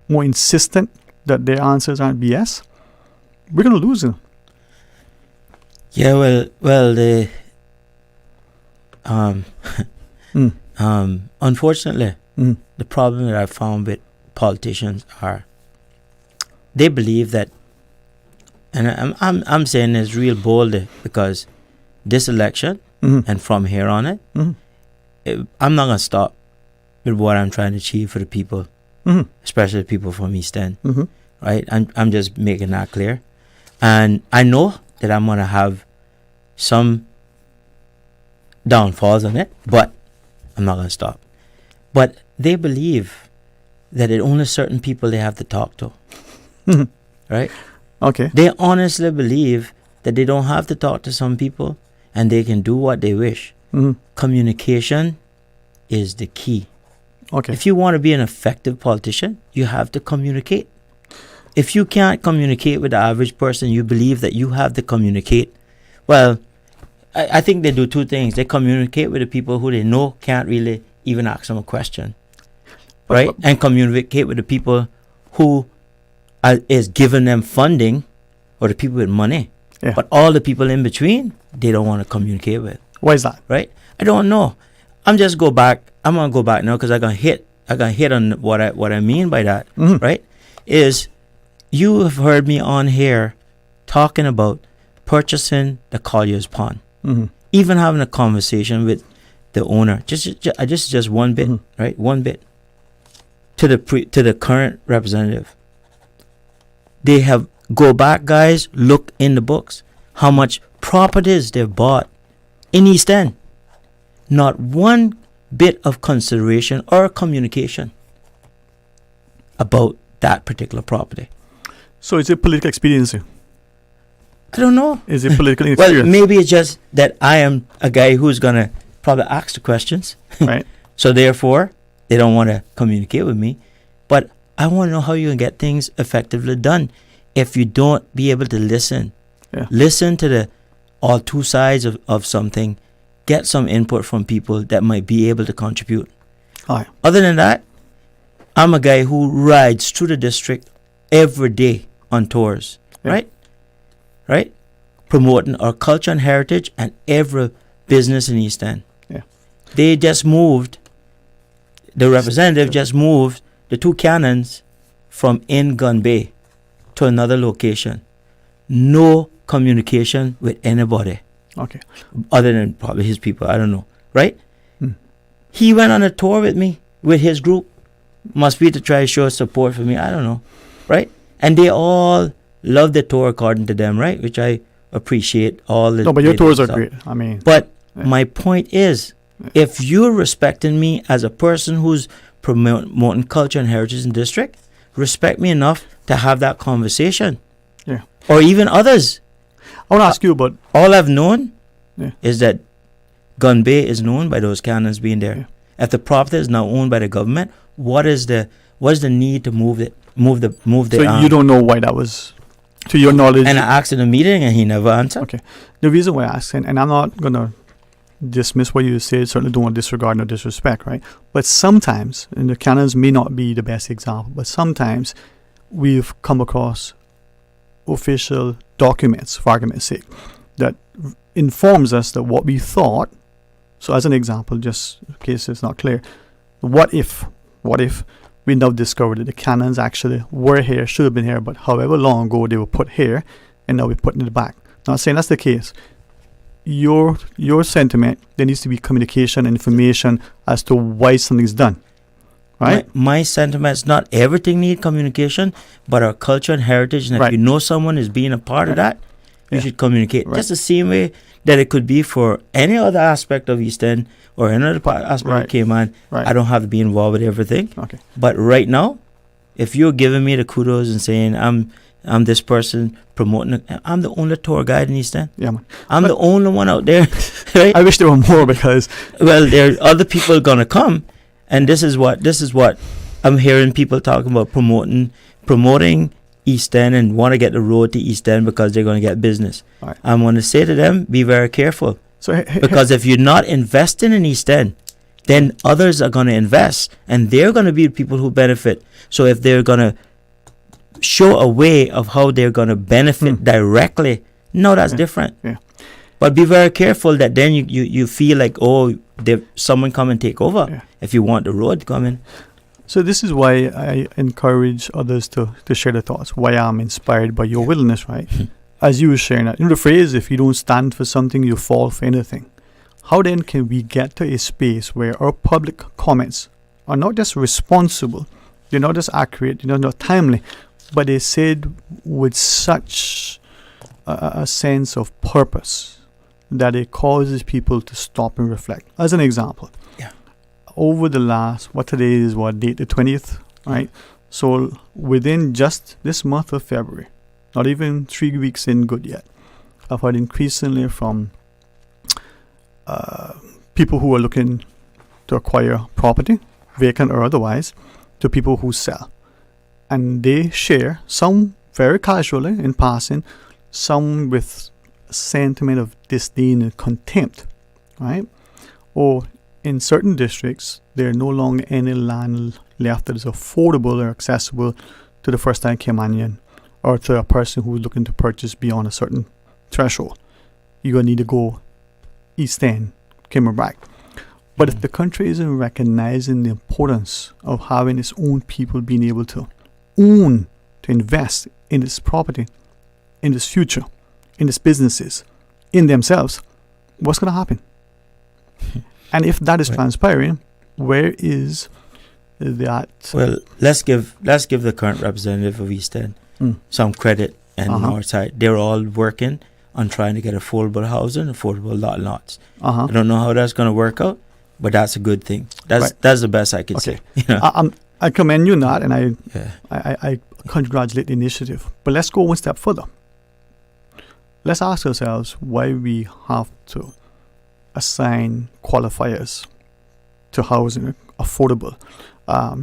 [SPEAKER 6] more insistent that their answers aren't BS, we're going to lose them.
[SPEAKER 2] Yeah, well, the unfortunately, the problem that I found with politicians are they believe that, and I'm saying this real boldly because this election and from here on I'm not gonna stop with what I'm trying to achieve for the people, especially the people from East End, right? I'm just making that clear, and I know that I'm gonna have some downfalls on it, but I'm not gonna stop. But they believe that it only certain people they have to talk to, right?
[SPEAKER 6] Okay.
[SPEAKER 2] They honestly believe that they don't have to talk to some people and they can do what they wish. Communication is the key.
[SPEAKER 6] Okay.
[SPEAKER 2] If you want to be an effective politician, you have to communicate. If you can't communicate with the average person, you believe that you have to communicate. Well, I think they do two things. They communicate with the people who they know can't really even ask them a question, right? And communicate with the people who is giving them funding, or the people with money.
[SPEAKER 6] Yeah.
[SPEAKER 2] But all the people in between, they don't want to communicate with.
[SPEAKER 6] Why is that?
[SPEAKER 2] Right? I don't know. I'm gonna go back now because I got hit on what I mean by that. Right? Is you have heard me on here talking about purchasing the Collier's Pond,
[SPEAKER 6] Mm-hmm.
[SPEAKER 2] even having a conversation with the owner, just one bit, right? One bit to the current representative. They have go back, guys. Look in the books how much properties they've bought in East End. Not one bit of consideration or communication about that particular property.
[SPEAKER 6] So is it political expediency?
[SPEAKER 2] I don't know.
[SPEAKER 6] Is it political
[SPEAKER 2] Well,
[SPEAKER 6] experience?
[SPEAKER 2] maybe it's just that I am a guy who's gonna probably ask the questions,
[SPEAKER 6] right?
[SPEAKER 2] So therefore, they don't want to communicate with me. But I want to know how you can get things effectively done. If you don't be able to listen, listen to all two sides of something, get some input from people that might be able to contribute.
[SPEAKER 6] Aye.
[SPEAKER 2] Other than that, I'm a guy who rides through the district every day on tours, right? Right? Promoting our culture and heritage and every business in East End.
[SPEAKER 6] Yeah.
[SPEAKER 2] They just moved, the representative just moved the two cannons from in Gun Bay to another location. No communication with anybody.
[SPEAKER 6] Okay.
[SPEAKER 2] Other than probably his people, I don't know. Right? He went on a tour with me, with his group. Must be to try to show support for me. I don't know. Right? And they all love the tour according to them, right? Which I appreciate all the.
[SPEAKER 6] No, but your
[SPEAKER 2] data
[SPEAKER 6] tours are
[SPEAKER 2] stuff.
[SPEAKER 6] great. I mean.
[SPEAKER 2] But my point is, if you're respecting me as a person who's promoting culture and heritage in the district, respect me enough to have that conversation.
[SPEAKER 6] Yeah.
[SPEAKER 2] Or even others.
[SPEAKER 6] I want to ask you about.
[SPEAKER 2] All I've known is that Gun Bay is known by those cannons being there. If the property is now owned by the government, what is the need to move it? Move the.
[SPEAKER 6] So you don't know why that was, to your knowledge.
[SPEAKER 2] And I asked in a meeting, and he never answered.
[SPEAKER 6] Okay. The reason why I asked, and I'm not gonna dismiss what you said. Certainly don't want to disregard nor disrespect, right? But sometimes, and the cannons may not be the best example, but sometimes we've come across official documents, for argument's sake, that informs us that what we thought. So, as an example, just in case it's not clear, what if we now discovered that the cannons actually were here, should have been here, but however long ago they were put here, and now we're putting it back. Not saying that's the case. Your sentiment, there needs to be communication and information as to why something's done. Right?
[SPEAKER 2] My sentiment is not everything need communication, but our culture and heritage, and if you know someone is being a part of that, you should communicate. Just the same way that it could be for any other aspect of East End or any other aspect of Cayman. I don't have to be involved with everything.
[SPEAKER 6] Okay.
[SPEAKER 2] But right now, if you're giving me the kudos and saying I'm this person promoting, I'm the only tour guide in East End.
[SPEAKER 6] Yeah, man.
[SPEAKER 2] I'm the only one out there. Right?
[SPEAKER 6] I wish there were more because
[SPEAKER 2] there are other people gonna come, and this is what I'm hearing people talking about promoting East End and want to get the road to East End because they're going to get business.
[SPEAKER 6] Right.
[SPEAKER 2] I'm going to say to them, be very careful.
[SPEAKER 6] So
[SPEAKER 2] because if you're not investing in East End, then others are going to invest, and they're going to be the people who benefit. So if they're going to show a way of how they're going to benefit directly, no, that's different.
[SPEAKER 6] Yeah.
[SPEAKER 2] But be very careful that then you feel like, someone come and take over if you want the road coming.
[SPEAKER 6] So this is why I encourage others to share their thoughts, why I'm inspired by your willingness, right? As you were sharing that. The phrase, if you don't stand for something, you fall for anything. How then can we get to a space where our public comments are not just responsible, they're not just accurate, they're not timely, but they're said with such a sense of purpose that it causes people to stop and reflect. As an example, over the last, today is date, the 20th, right? So within just this month of February, not even 3 weeks in good yet, I've heard increasingly from people who are looking to acquire property, vacant or otherwise, to people who sell. And they share, some very casually in passing, some with a sentiment of disdain and contempt, right? Or in certain districts, there are no longer any land left that is affordable or accessible to the first-time Caymanian or to a person who is looking to purchase beyond a certain threshold. You're going to need to go East End, Cayman back. But if the country isn't recognizing the importance of having its own people being able to own, to invest in this property, in this future, in its businesses, in themselves, what's going to happen? And if that is transpiring, where is that?
[SPEAKER 2] Well, let's give the current representative of East End some credit and Northside. They're all working on trying to get affordable housing, affordable lots. I don't know how that's going to work out, but that's a good thing. That's the best I can say. You know?
[SPEAKER 6] I commend you on that, and I congratulate the initiative. But let's go one step further. Let's ask ourselves why we have to assign qualifiers to housing, affordable.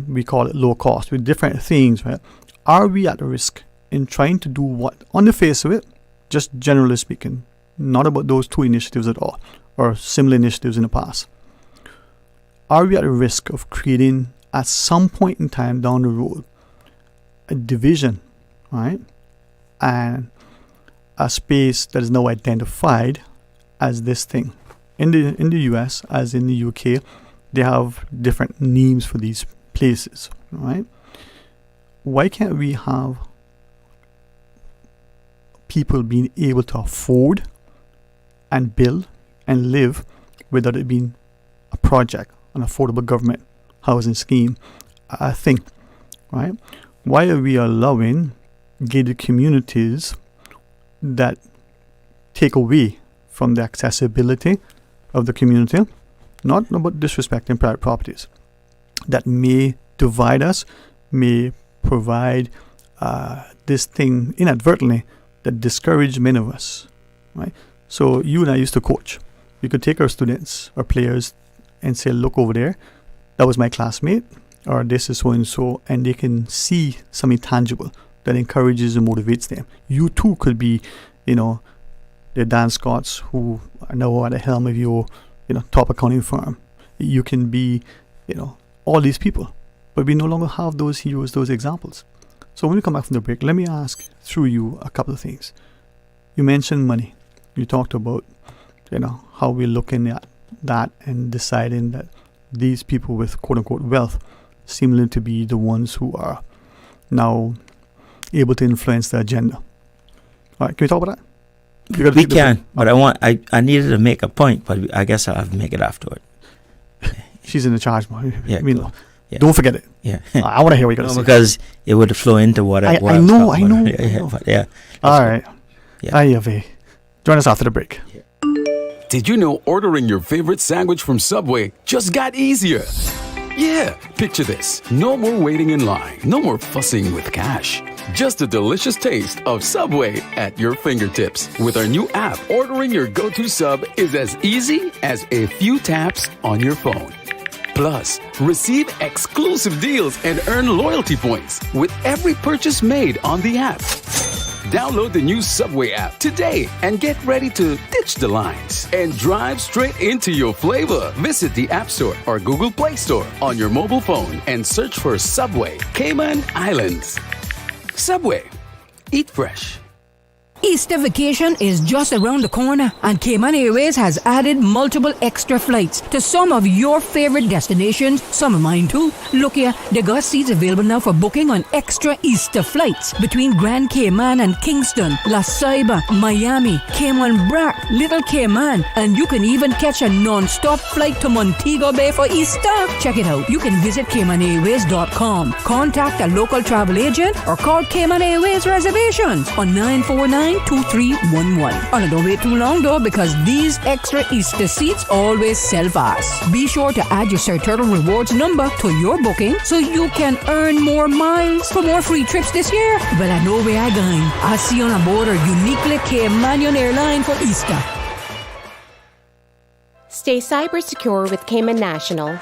[SPEAKER 6] We call it low cost with different things, right? Are we at risk in trying to do what, on the face of it, just generally speaking, not about those two initiatives at all, or similar initiatives in the past? Are we at a risk of creating, at some point in time down the road, a division, right? And a space that is now identified as this thing. In the US, as in the UK, they have different names for these places, right? Why can't we have people being able to afford and build and live without it being a project, an affordable government housing scheme, a thing, right? Why are we allowing gated communities that take away from the accessibility of the community, not about disrespecting private properties, that may divide us, may provide this thing inadvertently that discourage many of us, right? So you and I used to coach. We could take our students or players and say, look over there, that was my classmate, or this is so and so, and they can see something tangible that encourages and motivates them. You too could be, the Dan Scotts who are now at the helm of your, top accounting firm. You can be, all these people, but we no longer have those heroes, those examples. So when we come back from the break, let me ask through you a couple of things. You mentioned money. You talked about, how we're looking at that and deciding that these people with quote unquote wealth seem to be the ones who are now able to influence the agenda. All right, can we talk about that?
[SPEAKER 2] We can, but I needed to make a point, but I guess I'll have to make it afterward.
[SPEAKER 6] She's in the charge, man.
[SPEAKER 2] Yeah,
[SPEAKER 6] cool. Don't forget it.
[SPEAKER 2] Yeah,
[SPEAKER 6] I want to hear what you're going to say.
[SPEAKER 2] Because it would flow into what I
[SPEAKER 6] know.
[SPEAKER 2] Yeah.
[SPEAKER 6] All right. Yeah. Join us after the break.
[SPEAKER 14] Did you know ordering your favorite sandwich from Subway just got easier? Yeah, picture this. No more waiting in line. No more fussing with cash. Just a delicious taste of Subway at your fingertips. With our new app, ordering your go-to sub is as easy as a few taps on your phone. Plus, receive exclusive deals and earn loyalty points with every purchase made on the app. Download the new Subway app today and get ready to ditch the lines and drive straight into your flavor. Visit the App Store or Google Play Store on your mobile phone and search for Subway Cayman Islands. Subway. Eat fresh.
[SPEAKER 12] Easter vacation is just around the corner, and Cayman Airways has added multiple extra flights to some of your favorite destinations, some of mine too. Look here, they got seats available now for booking on extra Easter flights between Grand Cayman and Kingston, La Ceiba, Miami, Cayman Brac, Little Cayman, and you can even catch a non-stop flight to Montego Bay for Easter. Check it out. You can visit CaymanAirways.com, contact a local travel agent, or call Cayman Airways Reservations on 949-2311. And don't wait too long though, because these extra Easter seats always sell fast. Be sure to add your Sir Turtle Rewards number to your booking so you can earn more miles for more free trips this year. But I know where I'm going. I'll see you on board our uniquely Caymanian airline for Easter.
[SPEAKER 13] Stay cyber secure with Cayman National.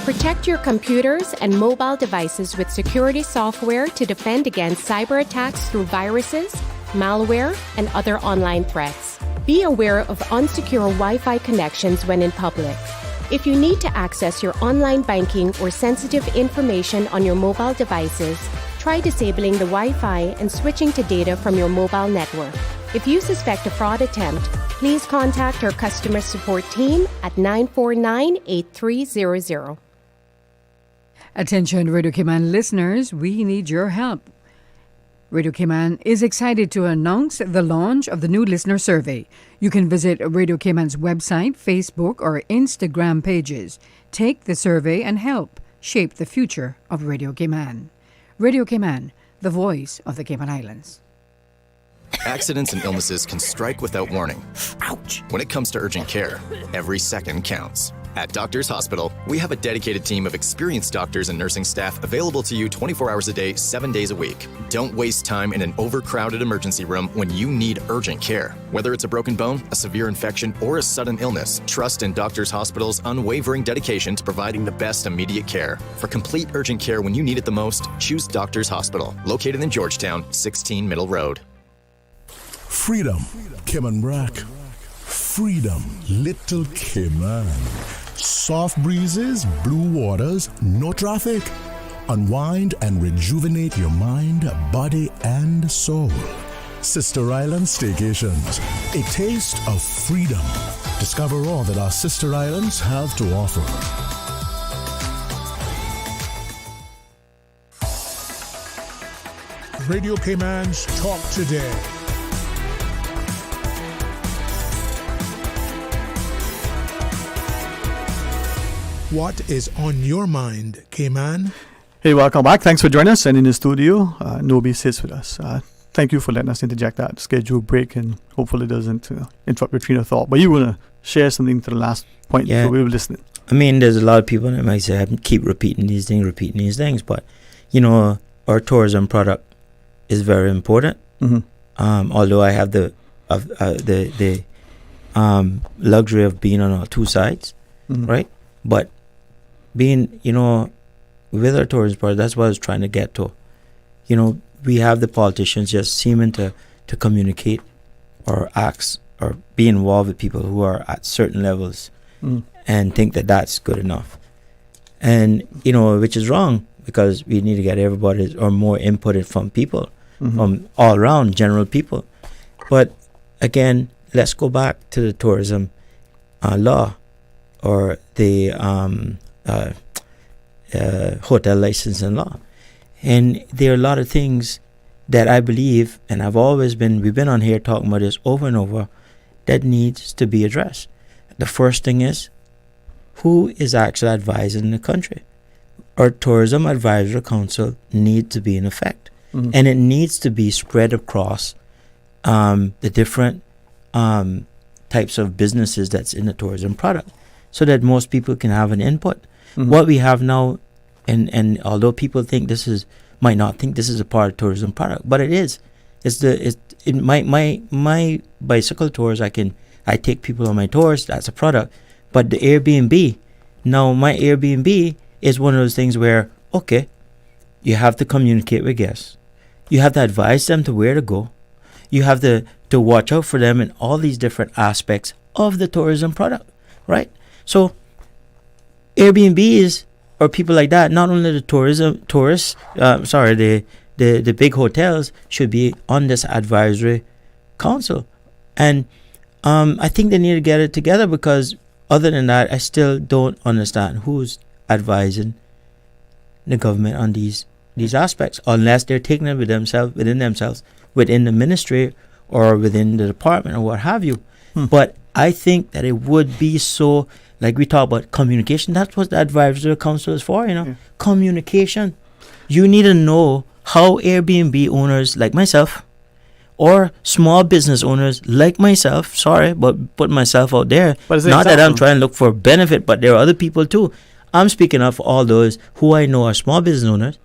[SPEAKER 13] Protect your computers and mobile devices with security software to defend against cyber attacks through viruses, malware, and other online threats. Be aware of unsecure Wi-Fi connections when in public. If you need to access your online banking or sensitive information on your mobile devices, try disabling the Wi-Fi and switching to data from your mobile network. If you suspect a fraud attempt, please contact our customer support team at 949-8300.
[SPEAKER 9] Attention, Radio Cayman listeners, we need your help. Radio Cayman is excited to announce the launch of the new listener survey. You can visit Radio Cayman's website, Facebook, or Instagram pages. Take the survey and help shape the future of Radio Cayman. Radio Cayman, the voice of the Cayman Islands.
[SPEAKER 11] Accidents and illnesses can strike without warning. Ouch! When it comes to urgent care, every second counts. At Doctors Hospital, we have a dedicated team of experienced doctors and nursing staff available to you 24 hours a day, 7 days a week. Don't waste time in an overcrowded emergency room when you need urgent care. Whether it's a broken bone, a severe infection, or a sudden illness, trust in Doctors Hospital's unwavering dedication to providing the best immediate care. For complete urgent care when you need it the most, choose Doctors Hospital, located in Georgetown, 16 Middle Road.
[SPEAKER 4] Freedom, Cayman Brack. Freedom, Little Cayman. Soft breezes, blue waters, no traffic. Unwind and rejuvenate your mind, body, and soul. Sister Island Staycations, a taste of freedom. Discover all that our sister islands have to offer.
[SPEAKER 5] Radio Cayman's Talk Today. What is on your mind, Cayman?
[SPEAKER 6] Hey, welcome back. Thanks for joining us. And in the studio, Nobi sits with us. Thank you for letting us interject that scheduled break, and hopefully it doesn't interrupt your train of thought. But you want to share something to the last point before we were listening?
[SPEAKER 2] I mean, there's a lot of people that might say, I keep repeating these things. But, our tourism product is very important.
[SPEAKER 6] Mm-hmm.
[SPEAKER 2] Although I have the luxury of being on all two sides, right? But being, with our tourism product, that's what I was trying to get to. We have the politicians just seeming to communicate or ask or be involved with people who are at certain levels and think that that's good enough. And, which is wrong, because we need to get everybody or more input from people, from all around general people. But again, let's go back to the tourism law or the hotel licensing law. And there are a lot of things that I believe, and we've been on here talking about this over and over, that needs to be addressed. The first thing is, who is actually advising the country? Our Tourism Advisory Council needs to be in effect. And it needs to be spread across the different types of businesses that's in the tourism product, so that most people can have an input. What we have now, and although people might not think this is a part of tourism product, but it is. My bicycle tours, I take people on my tours, that's a product. But the Airbnb, now my Airbnb is one of those things where, okay, you have to communicate with guests. You have to advise them to where to go. You have to watch out for them in all these different aspects of the tourism product, right? So Airbnbs or people like that, not only the the big hotels should be on this advisory council. And I think they need to get it together, because other than that, I still don't understand who's advising the government on these aspects, unless they're taking it within themselves, within the ministry or within the department or what have you. But I think that it would be so, like we talk about communication, that's what the advisory council is for, communication. You need to know how Airbnb owners like myself or small business owners like myself, sorry, but put myself out there. Not that I'm trying to look for benefit, but there are other people too. I'm speaking of all those who I know are small business owners,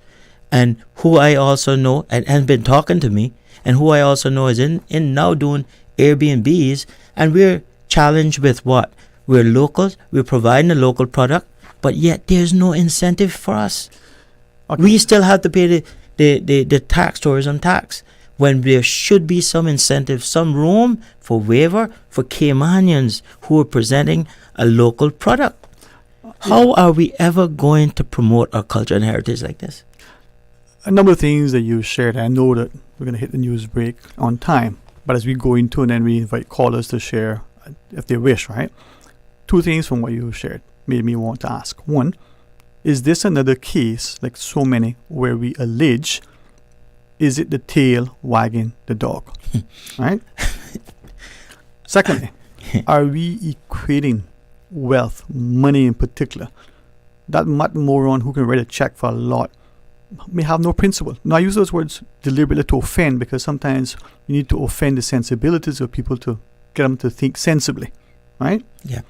[SPEAKER 2] and who I also know and been talking to me, and who I also know is in now doing Airbnbs. And we're challenged with what? We're locals, we're providing a local product, but yet there's no incentive for us. Okay. We still have to pay the tax, tourism tax, when there should be some incentive, some room for waiver for Caymanians who are presenting a local product. How are we ever going to promote our culture and heritage like this?
[SPEAKER 6] A number of things that you shared. I know that we're going to hit the news break on time, but as we go into, and then we invite callers to share if they wish, right? Two things from what you shared made me want to ask. One, is this another case, like so many, where we allege is it the tail wagging the dog? Right? Secondly, are we equating wealth, money in particular? That mad moron who can write a check for a lot may have no principle. Now, I use those words deliberately to offend, because sometimes you need to offend the sensibilities of people to get them to think sensibly, right?
[SPEAKER 2] Yeah.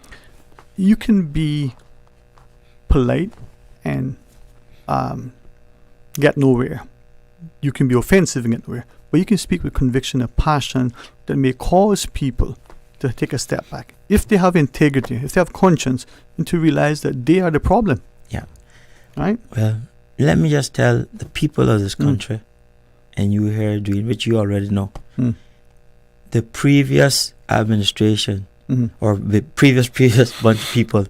[SPEAKER 6] You can be polite and get nowhere. You can be offensive and get nowhere. But you can speak with conviction and passion that may cause people to take a step back. If they have integrity, if they have conscience, and to realize that they are the problem.
[SPEAKER 2] Yeah.
[SPEAKER 6] Right?
[SPEAKER 2] Well, let me just tell the people of this country, and you here doing, which you already know, the previous administration or the previous bunch of people,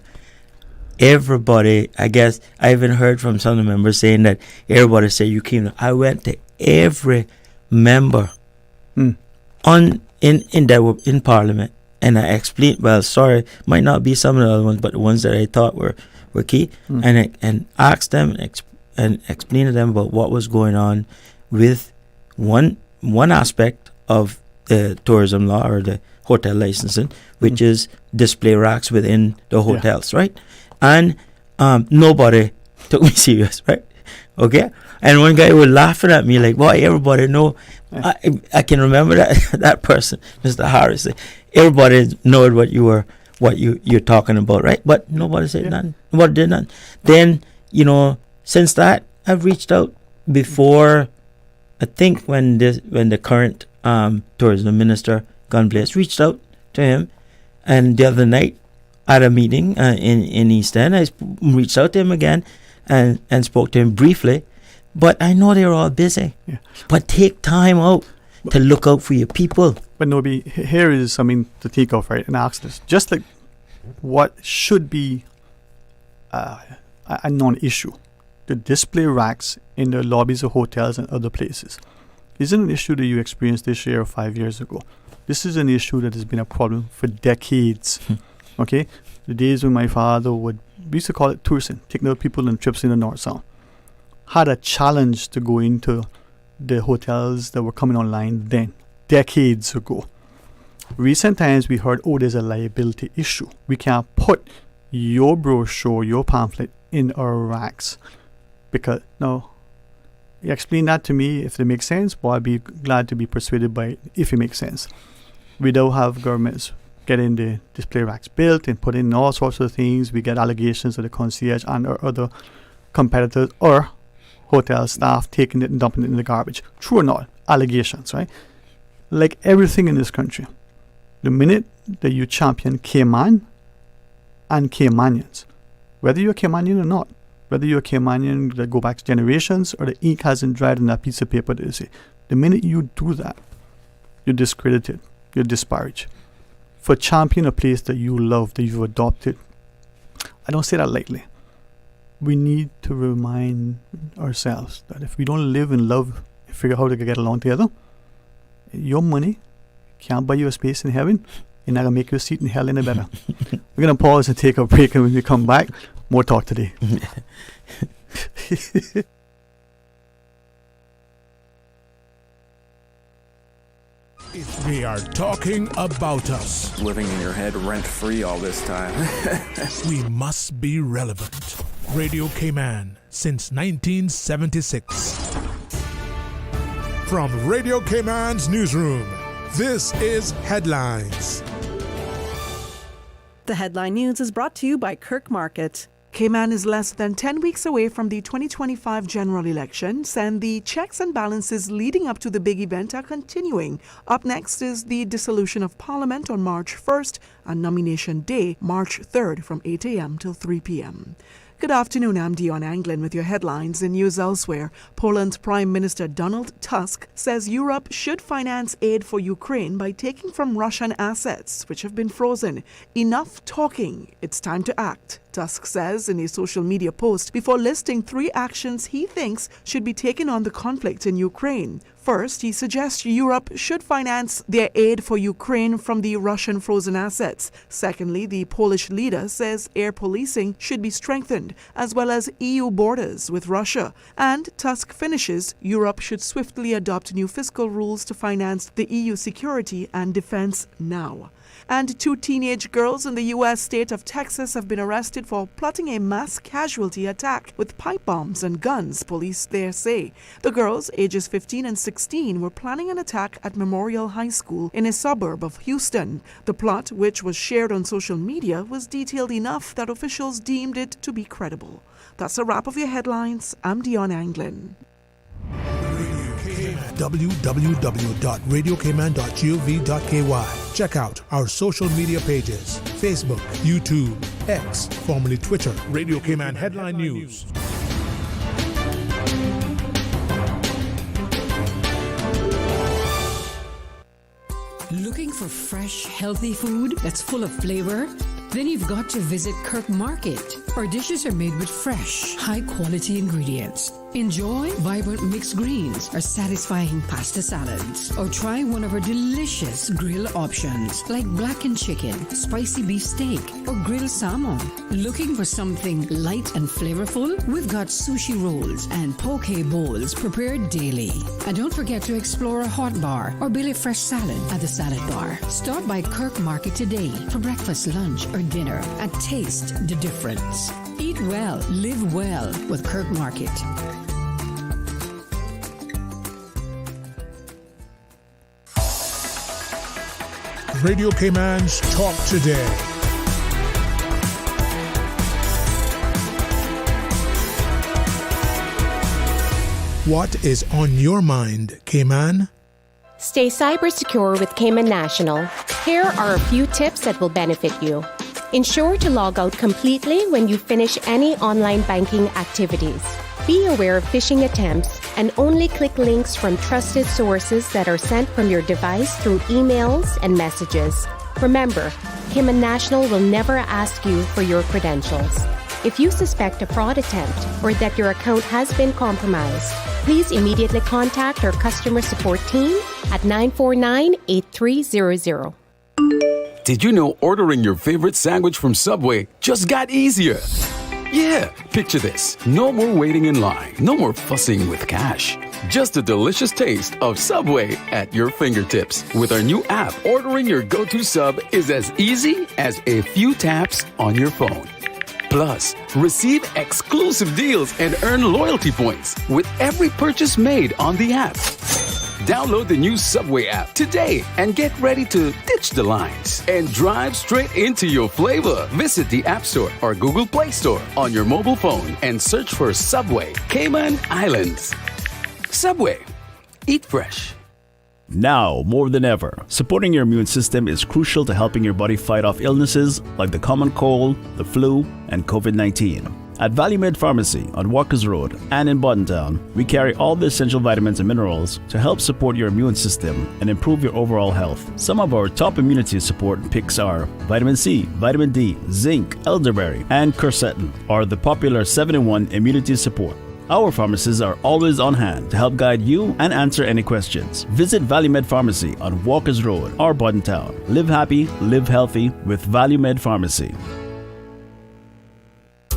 [SPEAKER 2] everybody, I guess, I even heard from some of the members saying that everybody said you came. I went to every member in Parliament, and I explained. Well, sorry, might not be some of the other ones, but the ones that I thought were key, and asked them and explained to them about what was going on with one aspect of the tourism law or the hotel licensing, which is display racks within the hotels, right? And nobody took me serious, right? Okay? And one guy was laughing at me like, "Boy, everybody know." I can remember that person, Mr. Harris. Everybody knowed what you're talking about, right? But nobody said nothing. Nobody did nothing. Then, since that, I've reached out before. I think when the current tourism minister, Gun Blaze, reached out to him, and the other night at a meeting in East End, I reached out to him again and spoke to him briefly. But I know they're all busy. Yeah. But take time out to look out for your people.
[SPEAKER 6] But Nobi, here is something to take off, right? And ask this. Just like what should be a non-issue, the display racks in the lobbies of hotels and other places isn't an issue that you experienced this year or 5 years ago. This is an issue that has been a problem for decades. Okay? The days when my father we used to call it tourism, taking out people on trips in the North Sound, had a challenge to go into the hotels that were coming online then, decades ago. Recent times we heard, there's a liability issue. We can't put your brochure, your pamphlet in our racks. Because, no, you explain that to me if it makes sense, but I'd be glad to be persuaded by it if it makes sense. We don't have governments getting the display racks built and put in all sorts of things. We get allegations of the concierge and our other competitors or hotel staff taking it and dumping it in the garbage. True or not? Allegations, right? Like everything in this country, the minute that you champion Cayman and Caymanians, whether you're a Caymanian or not, whether you're a Caymanian that go back generations or the ink hasn't dried on that piece of paper, they say, the minute you do that, you're discredited, you're disparaged. For champion a place that you love, that you've adopted, I don't say that lightly. We need to remind ourselves that if we don't live in love and figure out how to get along together, your money can't buy you a space in heaven. You're not going to make your seat in hell any better. We're going to pause and take a break, and when we come back, more talk today.
[SPEAKER 4] They are talking about us.
[SPEAKER 8] Living in your head rent-free all this time.
[SPEAKER 5] We must be relevant. Radio Cayman since 1976. From Radio Cayman's newsroom, this is Headlines.
[SPEAKER 1] The headline news is brought to you by Kirk Market.
[SPEAKER 18] Cayman is less than 10 weeks away from the 2025 general elections, and the checks and balances leading up to the big event are continuing. Up next is the dissolution of Parliament on March 1st and nomination day, March 3rd from 8 a.m. till 3 p.m. Good afternoon, I'm Dion Anglin with your headlines in news elsewhere. Poland's Prime Minister Donald Tusk says Europe should finance aid for Ukraine by taking from Russian assets, which have been frozen. Enough talking, it's time to act, Tusk says in a social media post before listing 3 actions he thinks should be taken on the conflict in Ukraine. First, he suggests Europe should finance their aid for Ukraine from the Russian frozen assets. Secondly, the Polish leader says air policing should be strengthened, as well as EU borders with Russia. And Tusk finishes, Europe should swiftly adopt new fiscal rules to finance the EU security and defense now. And 2 teenage girls in the U.S. state of Texas have been arrested for plotting a mass casualty attack with pipe bombs and guns, police there say. The girls, ages 15 and 16, were planning an attack at Memorial High School in a suburb of Houston. The plot, which was shared on social media, was detailed enough that officials deemed it to be credible. That's a wrap of your headlines. I'm Dion Anglin.
[SPEAKER 5] www.radiocayman.gov.ky. Check out our social media pages: Facebook, YouTube, X, formerly Twitter. Radio Cayman Headline News.
[SPEAKER 12] Looking for fresh, healthy food that's full of flavor? Then you've got to visit Kirk Market. Our dishes are made with fresh, high-quality ingredients. Enjoy vibrant mixed greens or satisfying pasta salads. Or try one of our delicious grill options like blackened chicken, spicy beef steak, or grilled salmon. Looking for something light and flavorful? We've got sushi rolls and poke bowls prepared daily. And don't forget to explore a hot bar or Billy Fresh salad at the salad bar. Stop by Kirk Market today for breakfast, lunch, or dinner and taste the difference. Eat well, live well with Kirk Market.
[SPEAKER 5] Radio Cayman's Talk Today. What is on your mind, Cayman?
[SPEAKER 13] Stay cyber secure with Cayman National. Here are a few tips that will benefit you. Ensure to log out completely when you finish any online banking activities. Be aware of phishing attempts and only click links from trusted sources that are sent from your device through emails and messages. Remember, Cayman National will never ask you for your credentials. If you suspect a fraud attempt or that your account has been compromised, please immediately contact our customer support team at 949-8300.
[SPEAKER 14] Did you know ordering your favorite sandwich from Subway just got easier? Yeah, picture this. No more waiting in line. No more fussing with cash. Just a delicious taste of Subway at your fingertips. With our new app, ordering your go-to sub is as easy as a few taps on your phone. Plus, receive exclusive deals and earn loyalty points with every purchase made on the app. Download the new Subway app today and get ready to ditch the lines and drive straight into your flavor. Visit the App Store or Google Play Store on your mobile phone and search for Subway Cayman Islands. Subway. Eat fresh.
[SPEAKER 20] Now, more than ever, supporting your immune system is crucial to helping your body fight off illnesses like the common cold, the flu, and COVID-19. At ValueMed Pharmacy on Walkers Road and in Buttontown, we carry all the essential vitamins and minerals to help support your immune system and improve your overall health. Some of our top immunity support picks are vitamin C, vitamin D, zinc, elderberry, and quercetin, or the popular 7-in-1 immunity support. Our pharmacists are always on hand to help guide you and answer any questions. Visit ValueMed Pharmacy on Walkers Road or Buttontown. Live happy, live healthy with ValueMed Pharmacy.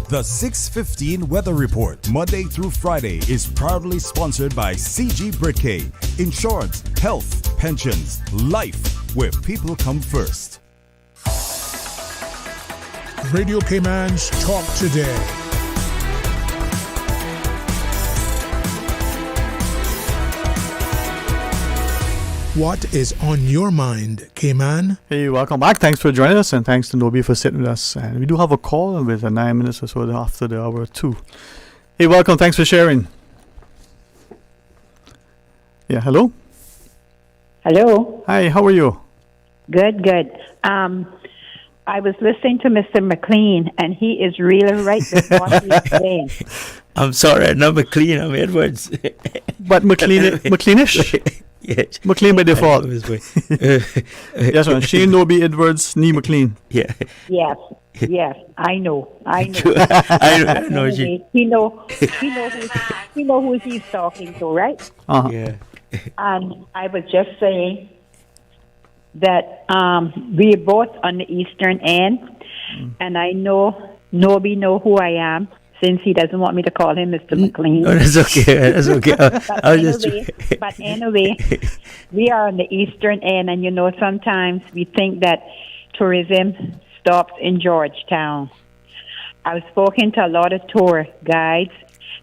[SPEAKER 24] The 6:15 Weather Report, Monday through Friday, is proudly sponsored by CG Britcay. Insurance, health, pensions, life, where people come first.
[SPEAKER 5] Radio Cayman's Talk Today. What is on your mind, Cayman?
[SPEAKER 6] Hey, welcome back. Thanks for joining us, and thanks to Nobi for sitting with us. And we do have a call with 9 minutes or so after the hour 2. Hey, welcome. Thanks for sharing. Yeah, hello?
[SPEAKER 10] Hello.
[SPEAKER 6] Hi, how are you?
[SPEAKER 10] Good, good. I was listening to Mr. McLean, and he is really right with what he's saying.
[SPEAKER 2] I'm sorry, I'm not McLean, I'm Edwards.
[SPEAKER 6] But McLeanish?
[SPEAKER 2] Yes.
[SPEAKER 6] McLean by default. Yes, man. Shane Nobi Edwards, Nee McLean.
[SPEAKER 2] Yeah.
[SPEAKER 10] Yes, yes, I know.
[SPEAKER 2] I know.
[SPEAKER 10] He know who he's talking to, right?
[SPEAKER 6] Uh-huh.
[SPEAKER 2] Yeah.
[SPEAKER 10] And I was just saying that we're both on the eastern end, and I know Nobi know who I am, since he doesn't want me to call him Mr. McLean.
[SPEAKER 2] No, that's okay. That's okay.
[SPEAKER 10] But anyway, we are on the eastern end, and sometimes we think that tourism stops in Georgetown. I've spoken to a lot of tour guides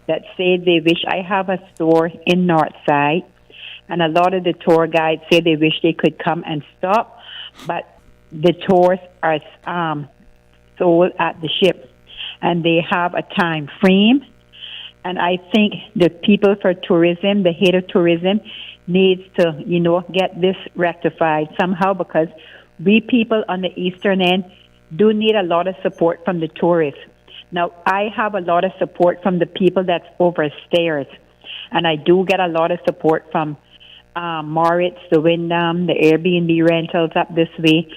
[SPEAKER 10] that say they wish I have a store in Northside, and a lot of the tour guides say they wish they could come and stop, but the tours are sold at the ship, and they have a time frame. And I think the people for tourism, the head of tourism, needs to, get this rectified somehow, because we people on the eastern end do need a lot of support from the tourists. Now, I have a lot of support from the people that's overstayers, and I do get a lot of support from Moritz, the Wyndham, the Airbnb rentals up this way.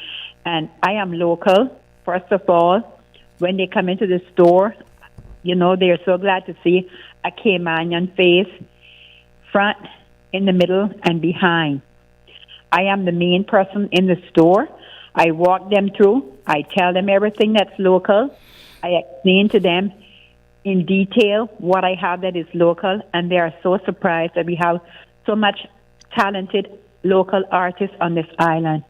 [SPEAKER 10] And I am local. First of all, when they come into the store, they're so glad to see a Caymanian face, front, in the middle, and behind. I am the main person in the store. I walk them through. I tell them everything that's local. I explain to them in detail what I have that is local, and they are so surprised that we have so much talented local artists on this island.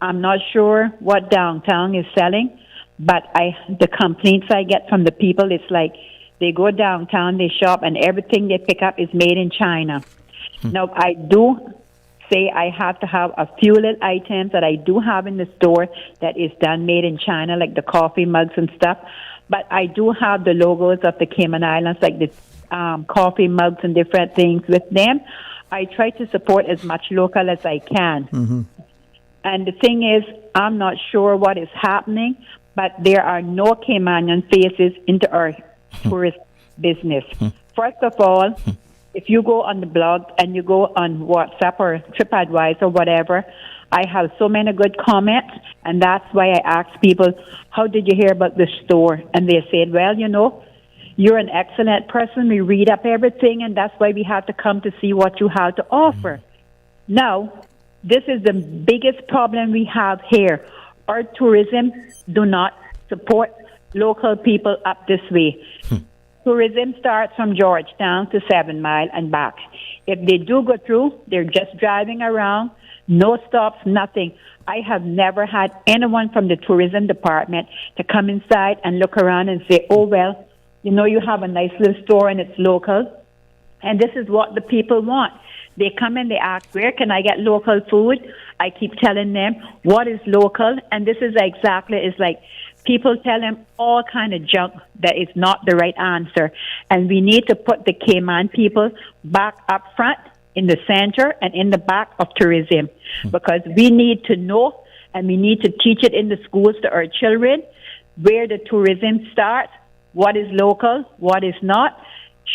[SPEAKER 10] I'm not sure what downtown is selling, but the complaints I get from the people, it's like they go downtown, they shop, and everything they pick up is made in China. Now, I do say I have to have a few little items that I do have in the store that is done made in China, like the coffee mugs and stuff, but I do have the logos of the Cayman Islands, like the coffee mugs and different things with them. I try to support as much local as I can.
[SPEAKER 6] Mm-hmm.
[SPEAKER 10] And the thing is, I'm not sure what is happening, but there are no Caymanian faces into our tourist business. First of all, if you go on the blog and you go on WhatsApp or TripAdvisor or whatever, I have so many good comments, and that's why I ask people, how did you hear about the store? And they said, well, you're an excellent person. We read up everything, and that's why we have to come to see what you have to offer. Now, this is the biggest problem we have here. Our tourism do not support local people up this way. Tourism starts from Georgetown to 7 Mile and back. If they do go through, they're just driving around, no stops, nothing. I have never had anyone from the tourism department to come inside and look around and say, oh, well, you have a nice little store and it's local. And this is what the people want. They come and they ask, where can I get local food? I keep telling them what is local. And this is exactly, it's like people tell them all kind of junk that is not the right answer. And we need to put the Cayman people back up front in the center and in the back of tourism, because we need to know and we need to teach it in the schools to our children where the tourism starts, what is local, what is not.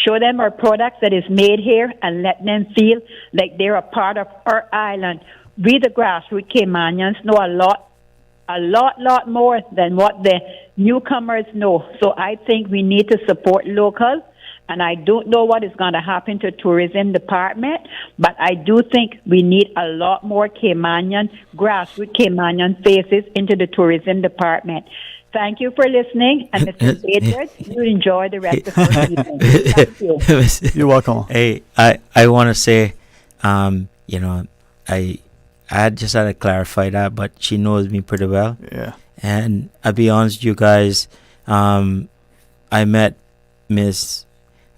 [SPEAKER 10] Show them our products that is made here and let them feel like they're a part of our island. We, the grassroots Caymanians, know a lot more than what the newcomers know. So I think we need to support local, and I don't know what is going to happen to tourism department, but I do think we need a lot more grassroots Caymanian faces into the tourism department. Thank you for listening, and Mr. Edwards, you enjoy the rest of your evening. Thank you.
[SPEAKER 6] You're welcome.
[SPEAKER 2] Hey, I want to say, I just had to clarify that, but she knows me pretty well.
[SPEAKER 6] Yeah.
[SPEAKER 2] And I'll be honest with you guys, I met Miss,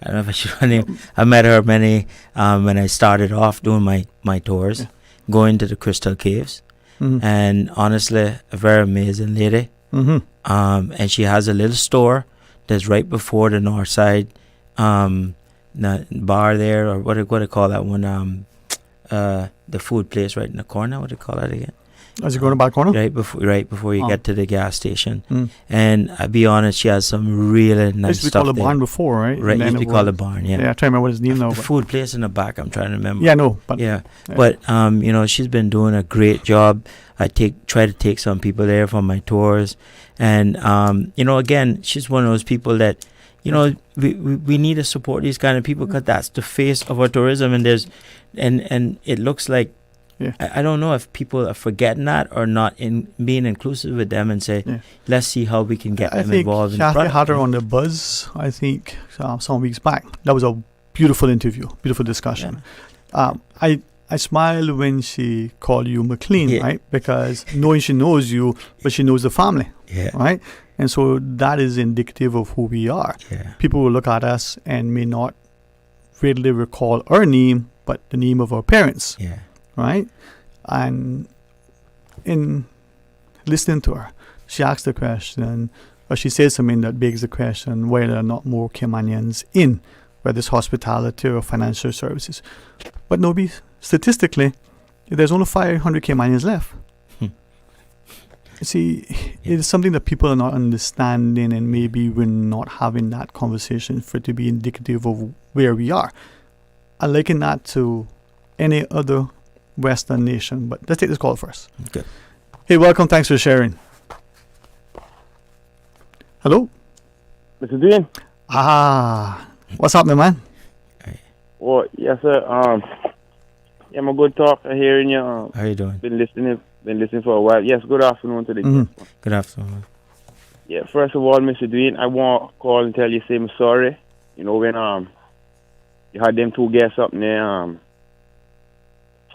[SPEAKER 2] I don't know if I should her name, I met her many when I started off doing my tours, going to the Crystal Caves.
[SPEAKER 6] Mm-hmm.
[SPEAKER 2] And honestly, a very amazing lady.
[SPEAKER 6] Mm-hmm.
[SPEAKER 2] And she has a little store that's right before the north side bar there, or what do you call that one? The food place right in the corner. What do you call that again?
[SPEAKER 6] As you go to the back corner?
[SPEAKER 2] Right before you get to the gas station. And I'll be honest, she has some really nice stuff.
[SPEAKER 6] Used to be called a barn before, right?
[SPEAKER 2] Right, used to be called a barn, yeah.
[SPEAKER 6] Yeah, I'm trying to remember what his name now.
[SPEAKER 2] The food place in the back, I'm trying to remember.
[SPEAKER 6] Yeah, no. But
[SPEAKER 2] yeah. But she's been doing a great job. I try to take some people there for my tours. And again, she's one of those people that, you know, we need to support these kind of people because that's the face of our tourism, and and it looks like I don't know if people are forgetting that or not in being inclusive with them and say, let's see how we can get them involved.
[SPEAKER 6] Kathy had her on the Buzz, I think, some weeks back. That was a beautiful interview, beautiful discussion. I smiled when she called you McLean, right? Because knowing she knows you, but she knows the family, right? And so that is indicative of who we are. People will look at us and may not readily recall our name, but the name of our parents, right? And in listening to her, she asked the question, or she says something that begs the question whether or not more Caymanians in, whether it's hospitality or financial services. But nobody, statistically, there's only 500 Caymanians left. See, it is something that people are not understanding, and maybe we're not having that conversation for it to be indicative of where we are. I liken that to any other Western nation, but let's take this call first.
[SPEAKER 2] Okay.
[SPEAKER 6] Hey, welcome. Thanks for sharing. Hello?
[SPEAKER 15] Mr. Dwayne?
[SPEAKER 6] What's happening, man?
[SPEAKER 15] Well, yes, sir. I'm a good talk. I'm hearing you.
[SPEAKER 2] How you doing?
[SPEAKER 15] Been listening for a while. Yes, good afternoon to the
[SPEAKER 2] Good afternoon.
[SPEAKER 15] Yeah, first of all, Mr. Dwayne, I want to call and tell you, say I'm sorry. You know, when you had them two guests up there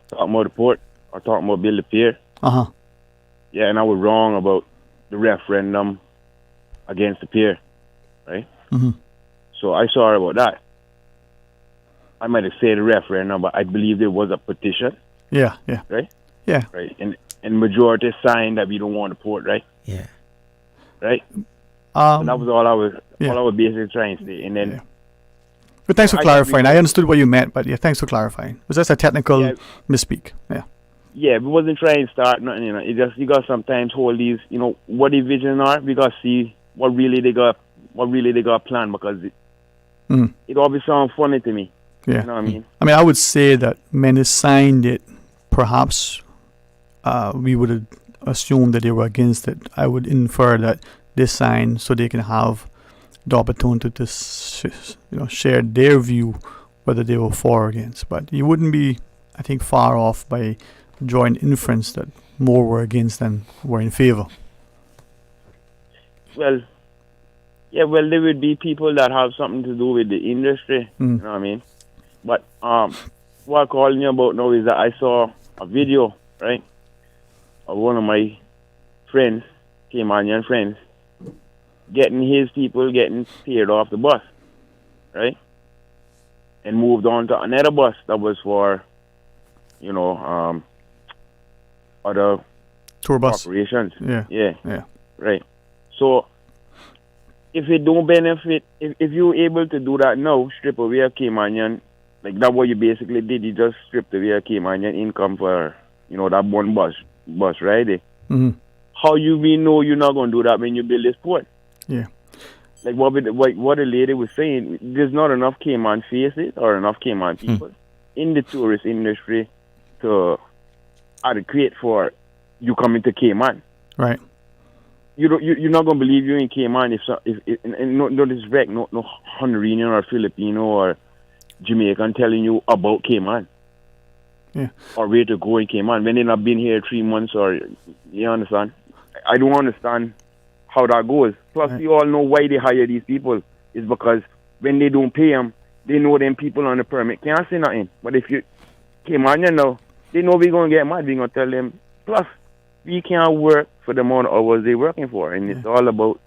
[SPEAKER 15] talking about the port or talking about build the pier. Yeah, and I was wrong about the referendum against the pier, right? So I'm sorry about that. I might have said the referendum, but I believe there was a petition.
[SPEAKER 6] Yeah.
[SPEAKER 15] Right?
[SPEAKER 6] Yeah.
[SPEAKER 15] Right. And majority signed that we don't want the port, right?
[SPEAKER 2] Yeah.
[SPEAKER 15] Right? And that was all I was basically trying to say. And then
[SPEAKER 6] But thanks for clarifying. I understood what you meant, but thanks for clarifying. Was that a technical misspeak?
[SPEAKER 15] Yeah, we wasn't trying to start nothing, you know. It just you got sometimes hold these, you know, what the vision are, we gotta see what really they got planned, because it always sounds funny to me.
[SPEAKER 6] Yeah.
[SPEAKER 15] You know what I mean?
[SPEAKER 6] I would say that many signed it, perhaps we would have assumed that they were against it. I would infer that they signed so they can have the opportunity to share their view, whether they were for or against. But you wouldn't be, I think, far off by drawing inference that more were against than were in favor.
[SPEAKER 15] Well, there would be people that have something to do with the industry. You know what I mean? But what I'm calling you about now is that I saw a video, right, of one of my friends, Caymanian friends, getting his people getting cleared off the bus, right, and moved on to another bus that was for, you know, other
[SPEAKER 6] tour bus
[SPEAKER 15] corporations.
[SPEAKER 6] Yeah.
[SPEAKER 15] Right. So if it don't benefit, if you're able to do that now, strip away a Caymanian, like that what you basically did, you just stripped away a Caymanian income for, you know, that one bus ride. How you we know you're not going to do that when you build this port?
[SPEAKER 6] Yeah.
[SPEAKER 15] Like what the lady was saying, there's not enough Cayman faces or enough Cayman people in the tourist industry to adequate for you coming to Cayman.
[SPEAKER 6] Right.
[SPEAKER 15] You're not gonna believe you're in Cayman if no disrespect, no Honduran or Filipino or Jamaican telling you about Cayman.
[SPEAKER 6] Yeah.
[SPEAKER 15] Or where to go in Cayman when they not been here 3 months, or you understand? I don't understand how that goes. Plus, we all know why they hire these people is because when they don't pay them, they know them people on the permit can't say nothing. But if you Caymanian now, they know we're gonna get mad. We're gonna tell them. Plus, we can't work for the amount of hours they're working for, and it's all about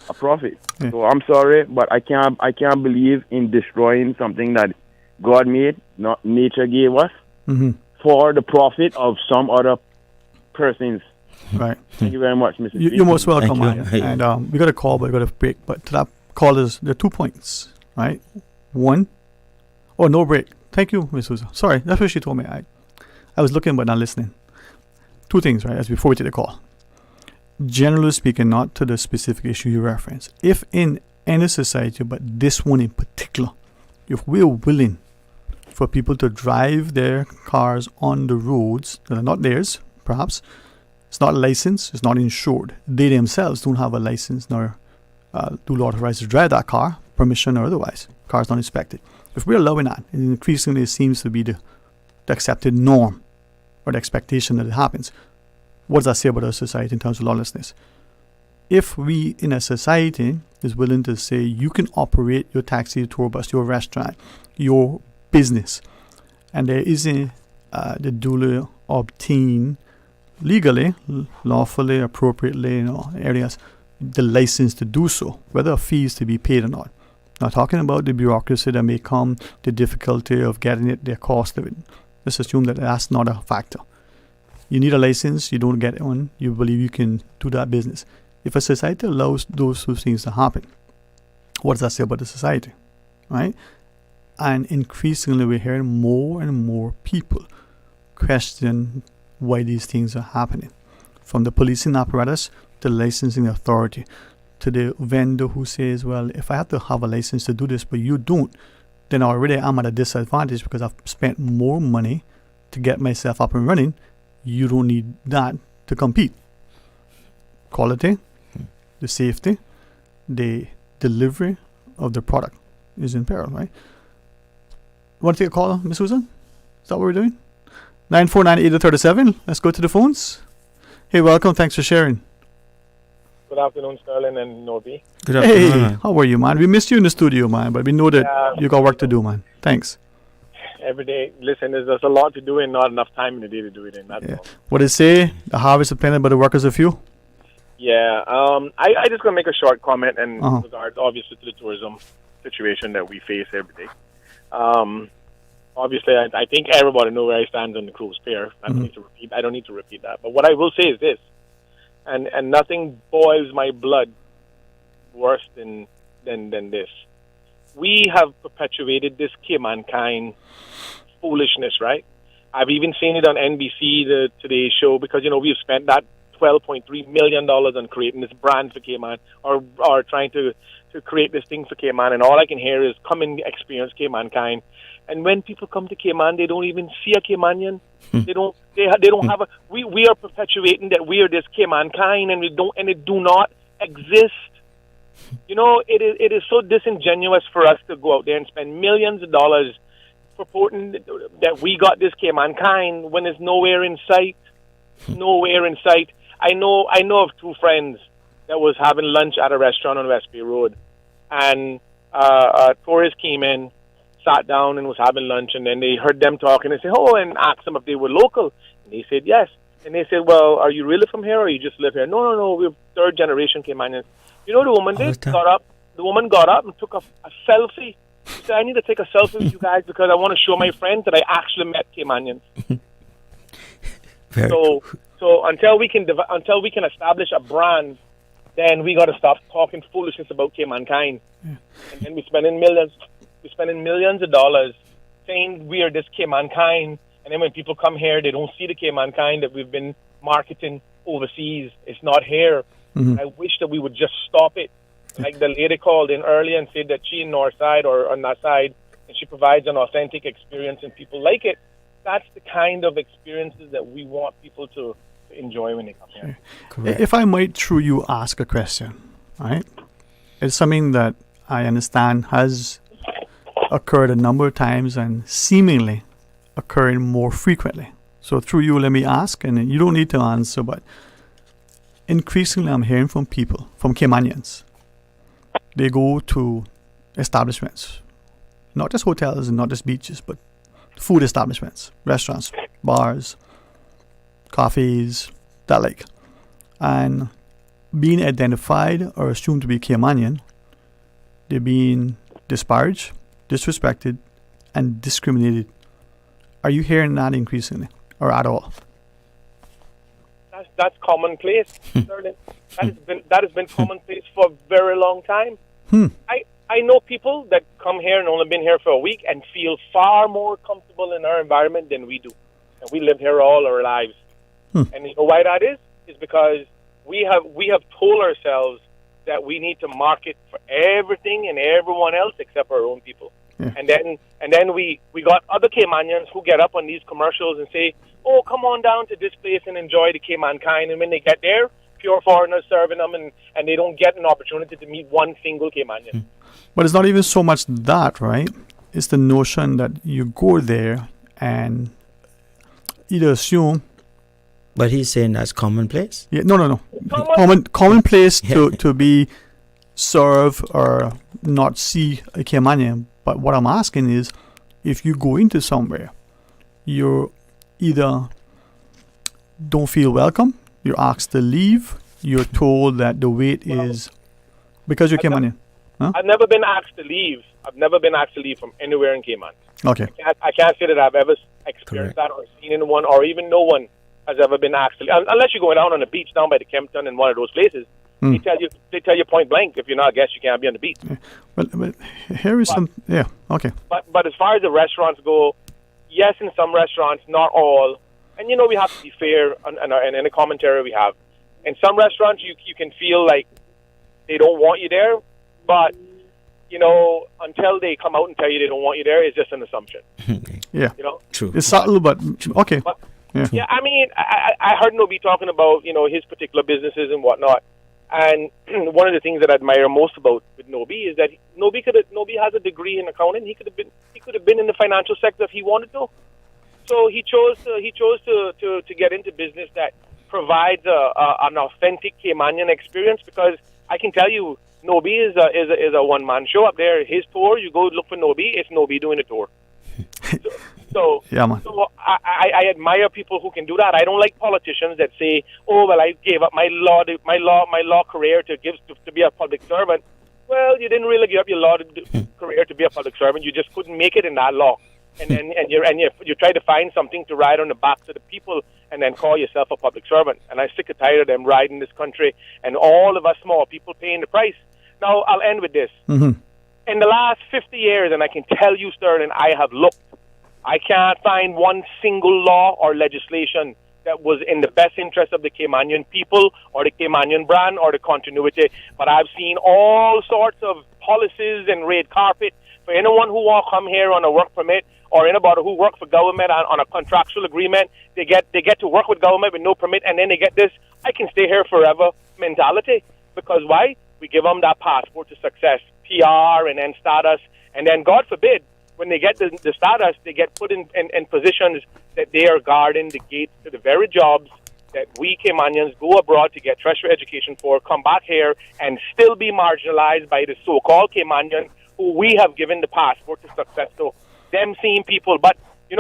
[SPEAKER 15] a profit. So I'm sorry, but I can't believe in destroying something that God made, not nature gave us, for the profit of some other persons.
[SPEAKER 6] Right.
[SPEAKER 15] Thank you very much, Mr.
[SPEAKER 6] You're most welcome, man.
[SPEAKER 2] Hey.
[SPEAKER 6] And we got a call, but we got a break. But to that call there are 2 points, right? One, no break. Thank you, Ms. Souza. Sorry, that's what she told me. I was looking but not listening. 2 things, right, as before we take the call. Generally speaking, not to the specific issue you reference. If in any society, but this one in particular, if we're willing for people to drive their cars on the roads that are not theirs, perhaps, it's not licensed, it's not insured. They themselves don't have a license nor duly authorized to drive that car, permission or otherwise. Cars not inspected. If we're allowing that, and increasingly it seems to be the accepted norm or the expectation that it happens, what does that say about our society in terms of lawlessness? If we in a society is willing to say you can operate your taxi, tour bus, your restaurant, your business, and there isn't the duly obtained legally, lawfully, appropriately, areas, the license to do so, whether a fee is to be paid or not. Not talking about the bureaucracy that may come, the difficulty of getting it, the cost of it. Let's assume that that's not a factor. You need a license, you don't get one, you believe you can do that business. If a society allows those two things to happen, what does that say about the society, right? And increasingly we're hearing more and more people question why these things are happening. From the policing apparatus to the licensing authority to the vendor who says, well, if I have to have a license to do this but you don't, then already I'm at a disadvantage because I've spent more money to get myself up and running. You don't need that to compete. Quality, the safety, the delivery of the product is in peril, right? Want to take a call, Ms. Susan? Is that what we're doing? 949-8037. Let's go to the phones. Hey, welcome. Thanks for sharing.
[SPEAKER 3] Good afternoon, Sterling and Norby.
[SPEAKER 6] Good afternoon. Hey, how are you, man? We missed you in the studio, man, but we know that you got work to do, man. Thanks.
[SPEAKER 3] Every day, listen, there's a lot to do and not enough time in the day to do it in. That's all.
[SPEAKER 6] What they say, the harvest is plenty, but the workers are few.
[SPEAKER 3] Yeah, I just going to make a short comment in regards, obviously, to the tourism situation that we face every day. Obviously, I think everybody knows where I stand on the cruise fare. I don't need to repeat that. But what I will say is this, and nothing boils my blood worse than this. We have perpetuated this Caymankind foolishness, right? I've even seen it on NBC, the Today Show, because, we've spent that $12.3 million on creating this brand for Cayman or trying to create this thing for Cayman. And all I can hear is come and experience Caymankind. And when people come to Cayman, they don't even see a Caymanian. They don't have a, we are perpetuating that we are this Caymankind and it do not exist. It is so disingenuous for us to go out there and spend millions of dollars purporting that we got this Caymankind when it's nowhere in sight. Nowhere in sight. I know of two friends that was having lunch at a restaurant on West Bay Road, and a tourist came in, sat down, and was having lunch, and then they heard them talking and said, and asked them if they were local, and they said yes, and they said, well, are you really from here or you just live here? No, we're third generation Caymanians. The woman The woman got up and took a selfie. She said, I need to take a selfie with you guys because I want to show my friends that I actually met Caymanians. So until we can establish a brand, then we got to stop talking foolishness about Caymankind. And then we're spending millions of dollars saying we are this Caymankind, and then when people come here, they don't see the Caymankind that we've been marketing overseas. It's not here. I wish that we would just stop it. Like the lady called in earlier and said that she in Northside or on that side, and she provides an authentic experience and people like it. That's the kind of experiences that we want people to enjoy when they come here.
[SPEAKER 6] Correct. If I might through you ask a question, right? It's something that I understand has occurred a number of times and seemingly occurring more frequently. So through you, let me ask, and you don't need to answer, but increasingly I'm hearing from people, from Caymanians. They go to establishments, not just hotels and not just beaches, but food establishments, restaurants, bars, coffees, that like. And being identified or assumed to be Caymanian, they're being disparaged, disrespected, and discriminated. Are you hearing that increasingly or at all?
[SPEAKER 3] That's commonplace. That has been commonplace for a very long time. I know people that come here and only been here for a week and feel far more comfortable in our environment than we do. And we live here all our lives. And you know why that is? It's because we have told ourselves that we need to market for everything and everyone else except our own people. Yeah. And then we got other Caymanians who get up on these commercials and say, oh, come on down to this place and enjoy the Caymankind. And when they get there, pure foreigners serving them, and they don't get an opportunity to meet one single Caymanian.
[SPEAKER 6] But it's not even so much that, right? It's the notion that you go there and either assume.
[SPEAKER 2] But he's saying that's commonplace.
[SPEAKER 6] Yeah, no. Commonplace to be served or not see a Caymanian. But what I'm asking is, if you go into somewhere, you're either don't feel welcome, you're asked to leave, you're told that the wait is because you're Caymanian. Huh?
[SPEAKER 3] I've never been asked to leave. I've never been asked to leave from anywhere in Cayman.
[SPEAKER 6] Okay.
[SPEAKER 3] I can't say that I've ever experienced that or seen anyone, or even no one has ever been asked to leave. Unless you're going down on the beach down by the Kempton in one of those places. They tell you point blank, if you're not a guest, you can't be on the beach.
[SPEAKER 6] Yeah. But here is okay.
[SPEAKER 3] But as far as the restaurants go, yes, in some restaurants, not all. And we have to be fair and in the commentary we have. In some restaurants, you can feel like they don't want you there, but until they come out and tell you they don't want you there, it's just an assumption.
[SPEAKER 6] Yeah,
[SPEAKER 2] true.
[SPEAKER 6] It's subtle, but okay.
[SPEAKER 3] Yeah, I mean, I heard Nobi talking about his particular businesses and whatnot, and one of the things that I admire most about with Nobi is that Nobi has a degree in accounting. He could have been in the financial sector if he wanted to. So he chose to get into business that provides an authentic Caymanian experience, because I can tell you, Nobi is a one-man show up there. His tour, you go look for Nobi, it's Nobi doing the tour. So I admire people who can do that. I don't like politicians that say, "Oh, well, I gave up my law career to be a public servant." Well, you didn't really give up your law career to be a public servant. You just couldn't make it in that law, and you try to find something to ride on the backs of the people, and then call yourself a public servant. And I'm sick and tired of them riding this country, and all of us small people paying the price. Now, I'll end with this.
[SPEAKER 6] Mm-hmm.
[SPEAKER 3] In the last 50 years, and I can tell you, Sterling, I have looked, I can't find one single law or legislation that was in the best interest of the Caymanian people or the Caymanian brand or the continuity. But I've seen all sorts of policies and red carpet for anyone who wants to come here on a work permit, or anybody who work for government on a contractual agreement. They get to work with government with no permit, and then they get this "I can stay here forever" mentality. Because why? We give them that passport to success, PR, and then status, and then God forbid, when they get the status, they get put in positions that they are guarding the gates to the very jobs that we Caymanians go abroad to get tertiary education for, come back here and still be marginalized by the so-called Caymanian who we have given the passport to success to. Them same people, but in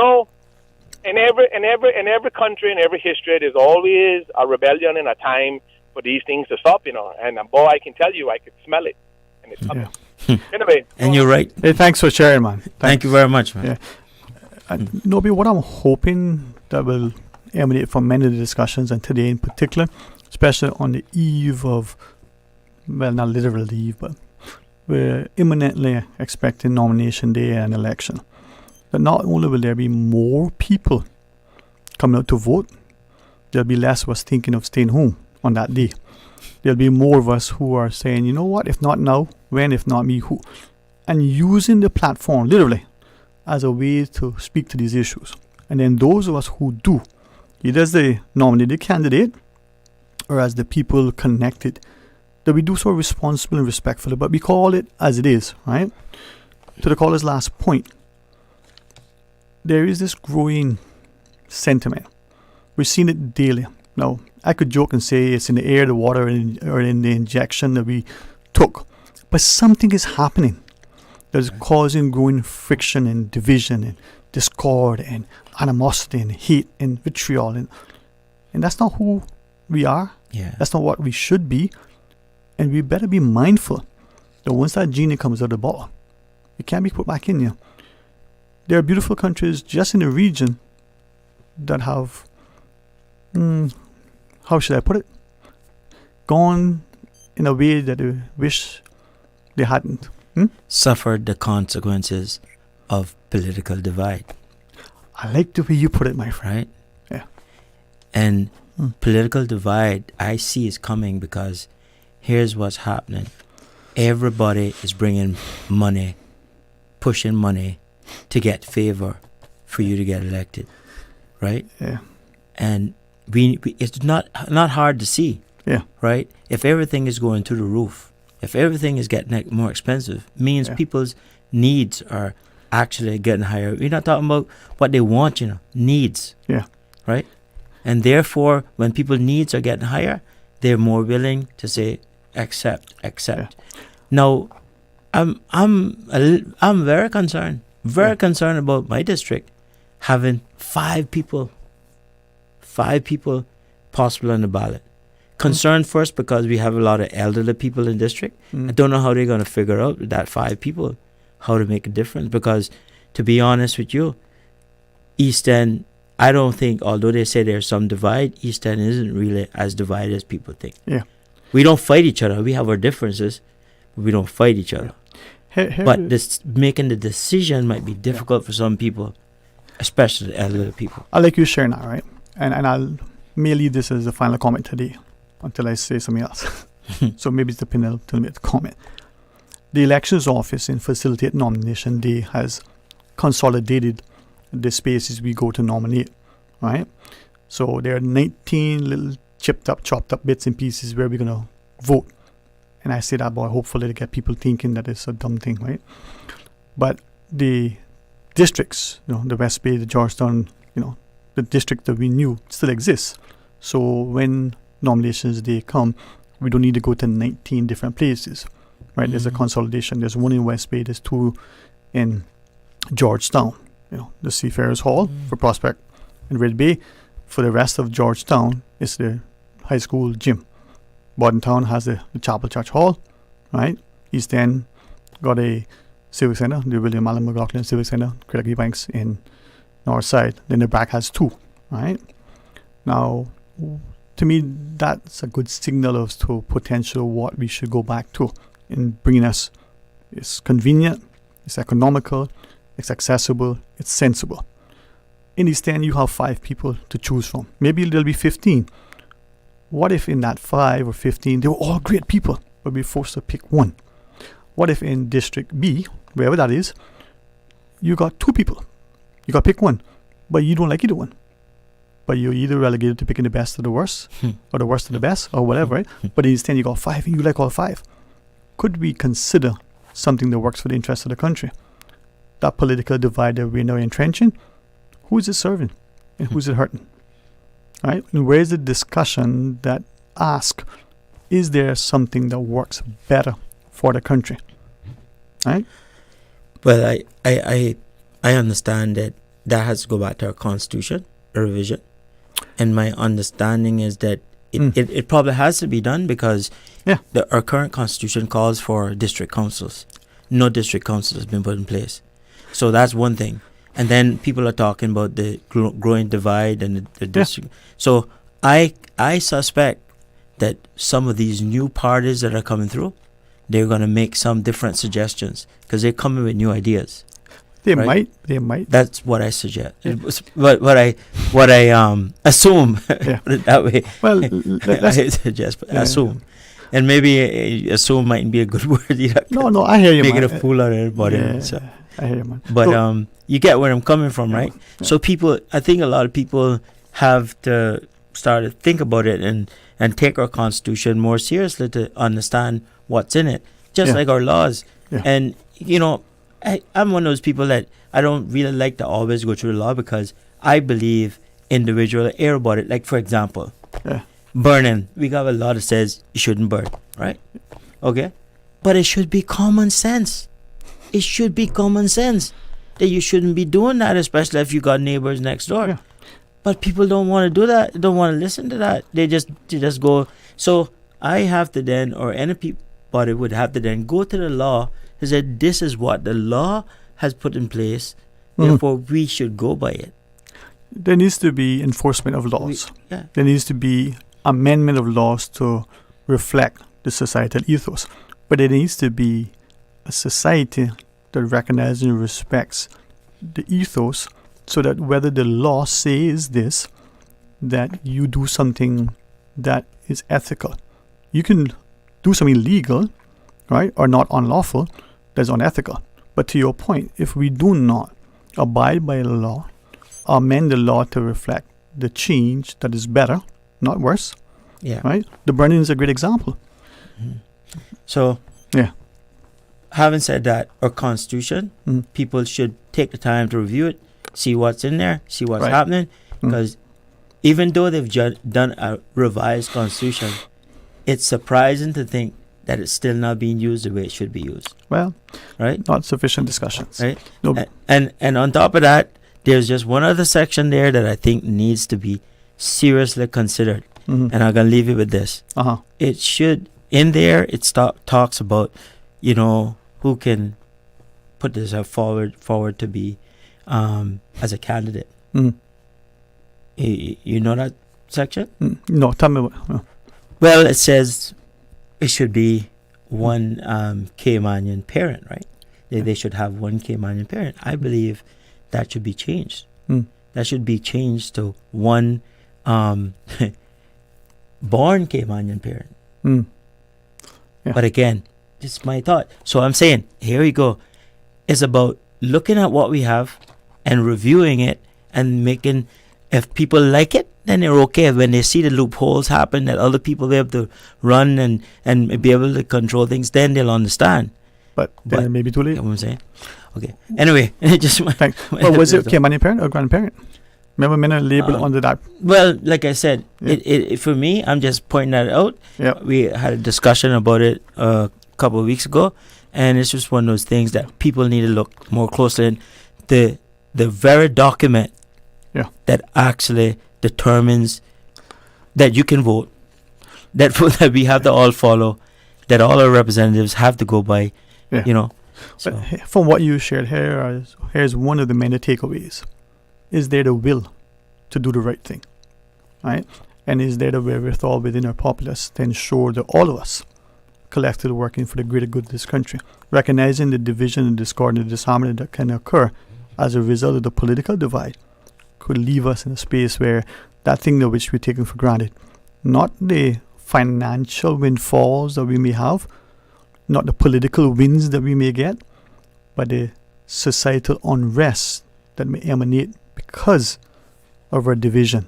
[SPEAKER 3] every country, in every history, there's always a rebellion and a time for these things to stop. And boy, I can tell you, I could smell it, and it's coming. Anyway,
[SPEAKER 2] and you're right.
[SPEAKER 6] Hey, thanks for sharing, man.
[SPEAKER 2] Thank you very much, man.
[SPEAKER 6] Yeah. Nobi, what I'm hoping that will emanate from many of the discussions, and today in particular, especially on the eve of, well, not literal eve, but we're imminently expecting nomination day and election. That not only will there be more people coming out to vote, there'll be less of us thinking of staying home on that day. There'll be more of us who are saying, you know what, if not now, when, if not me, who? And using the platform, literally, as a way to speak to these issues. And then those of us who do, either as the nominated candidate or as the people connected, that we do so responsibly and respectfully, but we call it as it is, right? To the caller's last point, there is this growing sentiment. We've seen it daily. Now, I could joke and say it's in the air, the water, or in the injection that we took. But something is happening that is causing growing friction and division and discord and animosity and hate and vitriol. And that's not who we are.
[SPEAKER 2] Yeah.
[SPEAKER 6] That's not what we should be. And we better be mindful that once that genie comes out of the bottle, it can't be put back in here. There are beautiful countries just in the region that have, how should I put it, gone in a way that they wish they hadn't.
[SPEAKER 2] Suffered the consequences of political divide.
[SPEAKER 6] I like the way you put it, my friend.
[SPEAKER 2] Right?
[SPEAKER 6] Yeah.
[SPEAKER 2] And political divide, I see is coming because here's what's happening. Everybody is bringing money, pushing money to get favor for you to get elected, right?
[SPEAKER 6] Yeah.
[SPEAKER 2] And we it's not hard to see.
[SPEAKER 6] Yeah.
[SPEAKER 2] Right? If everything is going through the roof, if everything is getting more expensive, means people's needs are actually getting higher. We're not talking about what they want, needs.
[SPEAKER 6] Yeah.
[SPEAKER 2] Right? And therefore, when people's needs are getting higher, they're more willing to say, accept.
[SPEAKER 6] Yeah.
[SPEAKER 2] Now, I'm very concerned about my district having five people possible on the ballot. Concerned first because we have a lot of elderly people in the district. I don't know how they're going to figure out with that 5 people how to make a difference, because to be honest with you, East End, I don't think, although they say there's some divide, East End isn't really as divided as people think.
[SPEAKER 6] Yeah.
[SPEAKER 2] We don't fight each other. We have our differences, but we don't fight each other. But making the decision might be difficult for some people, especially the elderly people.
[SPEAKER 6] I'll let you share now, right? And I'll may leave this as the final comment today until I say something else. So maybe it's the penultimate comment. The elections office in facilitate nomination day has consolidated the spaces we go to nominate, right? So there are 19 little chopped up bits and pieces where we're going to vote. And I say that, boy, hopefully to get people thinking that it's a dumb thing, right? But the districts, the West Bay, the Georgetown, the district that we knew still exists. So when nominations day come, we don't need to go to 19 different places, right? There's a consolidation. There's one in West Bay. There's 2 in Georgetown. The Seafarers Hall for Prospect and Red Bay. For the rest of Georgetown, it's the high school gym. Bordentown has the Chapel Church Hall, right? East End got a Civic Center, the William Allen McLaughlin Civic Center, Dwayne Ebanks in North Side. Then the back has 2, right? Now, to me, that's a good signal as to potential what we should go back to in bringing us. It's convenient, it's economical, it's accessible, it's sensible. In East End, you have 5 people to choose from. Maybe there'll be 15. What if in that 5 or 15, they were all great people, but we're forced to pick one? What if in District B, wherever that is, you got 2 people? You got to pick one, but you don't like either one. But you're either relegated to picking the best of the worst, or the worst of the best, or whatever, right? But instead you got 5 and you like all 5. Could we consider something that works for the interest of the country? That political divide that we're now entrenching, who is it serving and who's it hurting? Right? And where's the discussion that asks, is there something that works better for the country? Right?
[SPEAKER 2] Well, I understand that has to go back to our constitution, a revision. And my understanding is that it probably has to be done because our current constitution calls for district councils. No district council has been put in place. So that's one thing. And then people are talking about the growing divide and the district. So I suspect that some of these new parties that are coming through, they're going to make some different suggestions because they're coming with new ideas.
[SPEAKER 6] They might.
[SPEAKER 2] That's what I suggest. What I assume. Put it that way.
[SPEAKER 6] Well,
[SPEAKER 2] I suggest assume. And maybe assume mightn't be a good word either.
[SPEAKER 6] No, I hear you,
[SPEAKER 2] making
[SPEAKER 6] man.
[SPEAKER 2] a fool out of everybody. So.
[SPEAKER 6] I hear you, man.
[SPEAKER 2] But you get where I'm coming from, right?
[SPEAKER 6] Yeah.
[SPEAKER 2] So I think a lot of people have to start to think about it and take our constitution more seriously to understand what's in it, just like our laws.
[SPEAKER 6] Yeah.
[SPEAKER 2] And I'm one of those people that I don't really like to always go through the law because I believe individually air about it. Like for example, burning. We got a law that says you shouldn't burn, right? Okay, but it should be common sense. It should be common sense that you shouldn't be doing that, especially if you got neighbors next door.
[SPEAKER 6] Yeah.
[SPEAKER 2] But people don't want to do that. They don't want to listen to that. They just go. So I have to then, or anybody would have to then go to the law and say, this is what the law has put in place. Therefore, we should go by it.
[SPEAKER 6] There needs to be enforcement of laws. There needs to be amendment of laws to reflect the societal ethos. But there needs to be a society that recognizes and respects the ethos so that whether the law says this, that you do something that is ethical. You can do something illegal, right, or not unlawful, that's unethical. But to your point, if we do not abide by the law, amend the law to reflect the change that is better, not worse,
[SPEAKER 2] Yeah.
[SPEAKER 6] Right? The burning is a great example.
[SPEAKER 2] So,
[SPEAKER 6] yeah.
[SPEAKER 2] Having said that, our Constitution, people should take the time to review it, see what's in there, see what's happening, because even though they've done a revised Constitution, it's surprising to think that it's still not being used the way it should be used.
[SPEAKER 6] Well,
[SPEAKER 2] right?
[SPEAKER 6] Not sufficient discussions.
[SPEAKER 2] Right?
[SPEAKER 6] Nope.
[SPEAKER 2] And on top of that, there's just one other section there that I think needs to be seriously considered. And I'm going to leave you with this. It should, in there, it talks about, who can put this forward to be as a candidate. You know that section?
[SPEAKER 6] No, tell me what.
[SPEAKER 2] Well, it says it should be one Caymanian parent, right? They should have one Caymanian parent. I believe that should be changed. That should be changed to one born Caymanian parent. But again, this is my thought. So I'm saying, here we go. It's about looking at what we have and reviewing it and making, if people like it, then they're okay. When they see the loopholes happen, that other people will be able to run and be able to control things, then they'll understand.
[SPEAKER 6] But then it may be too late.
[SPEAKER 2] You know what I'm saying? Okay. Anyway, just
[SPEAKER 6] well, was it Caymanian parent or grandparent? Remember, men are labeled under that.
[SPEAKER 2] Well, like I said, it for me, I'm just pointing that out.
[SPEAKER 6] Yeah.
[SPEAKER 2] We had a discussion about it a couple of weeks ago, and it's just one of those things that people need to look more closely in. The very document that actually determines that you can vote, that we have to all follow, that all our representatives have to go by, So.
[SPEAKER 6] But from what you shared here, here's one of the many takeaways. Is there the will to do the right thing? Right? And is there the wherewithal within our populace to ensure that all of us collectively working for the greater good of this country, recognizing the division and discord and disharmony that can occur as a result of the political divide, could leave us in a space where that thing that which we're taking for granted, not the financial windfalls that we may have, not the political wins that we may get, but the societal unrest that may emanate because of our division.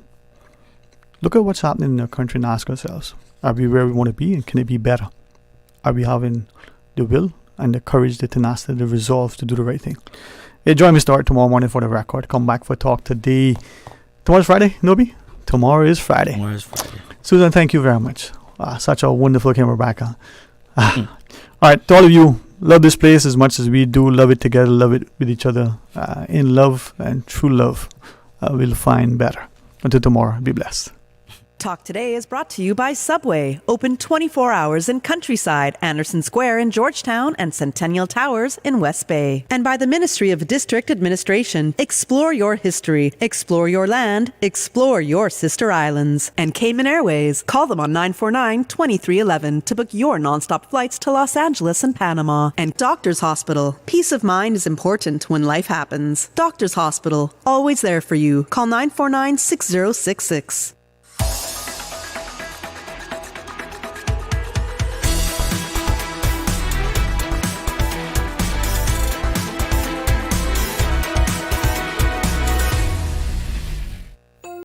[SPEAKER 6] Look at what's happening in our country and ask ourselves, are we where we want to be, and can it be better? Are we having the will and the courage, the tenacity, the resolve to do the right thing? Hey, join me start tomorrow morning for the record. Come back for talk today. Tomorrow's Friday, Nobi? Tomorrow is Friday.
[SPEAKER 2] Tomorrow is Friday.
[SPEAKER 6] Susan, thank you very much. Such a wonderful camera back. All right, to all of you, love this place as much as we do. Love it together, love it with each other. In love and true love, we'll find better. Until tomorrow, be blessed.
[SPEAKER 1] Talk Today is brought to you by Subway, open 24 hours in Countryside, Anderson Square in Georgetown, and Centennial Towers in West Bay. And by the Ministry of District Administration, explore your history, explore your land, explore your sister islands. And Cayman Airways, call them on 949-2311 to book your nonstop flights to Los Angeles and Panama. And Doctors Hospital, peace of mind is important when life happens. Doctors Hospital, always there for you. Call 949-6066.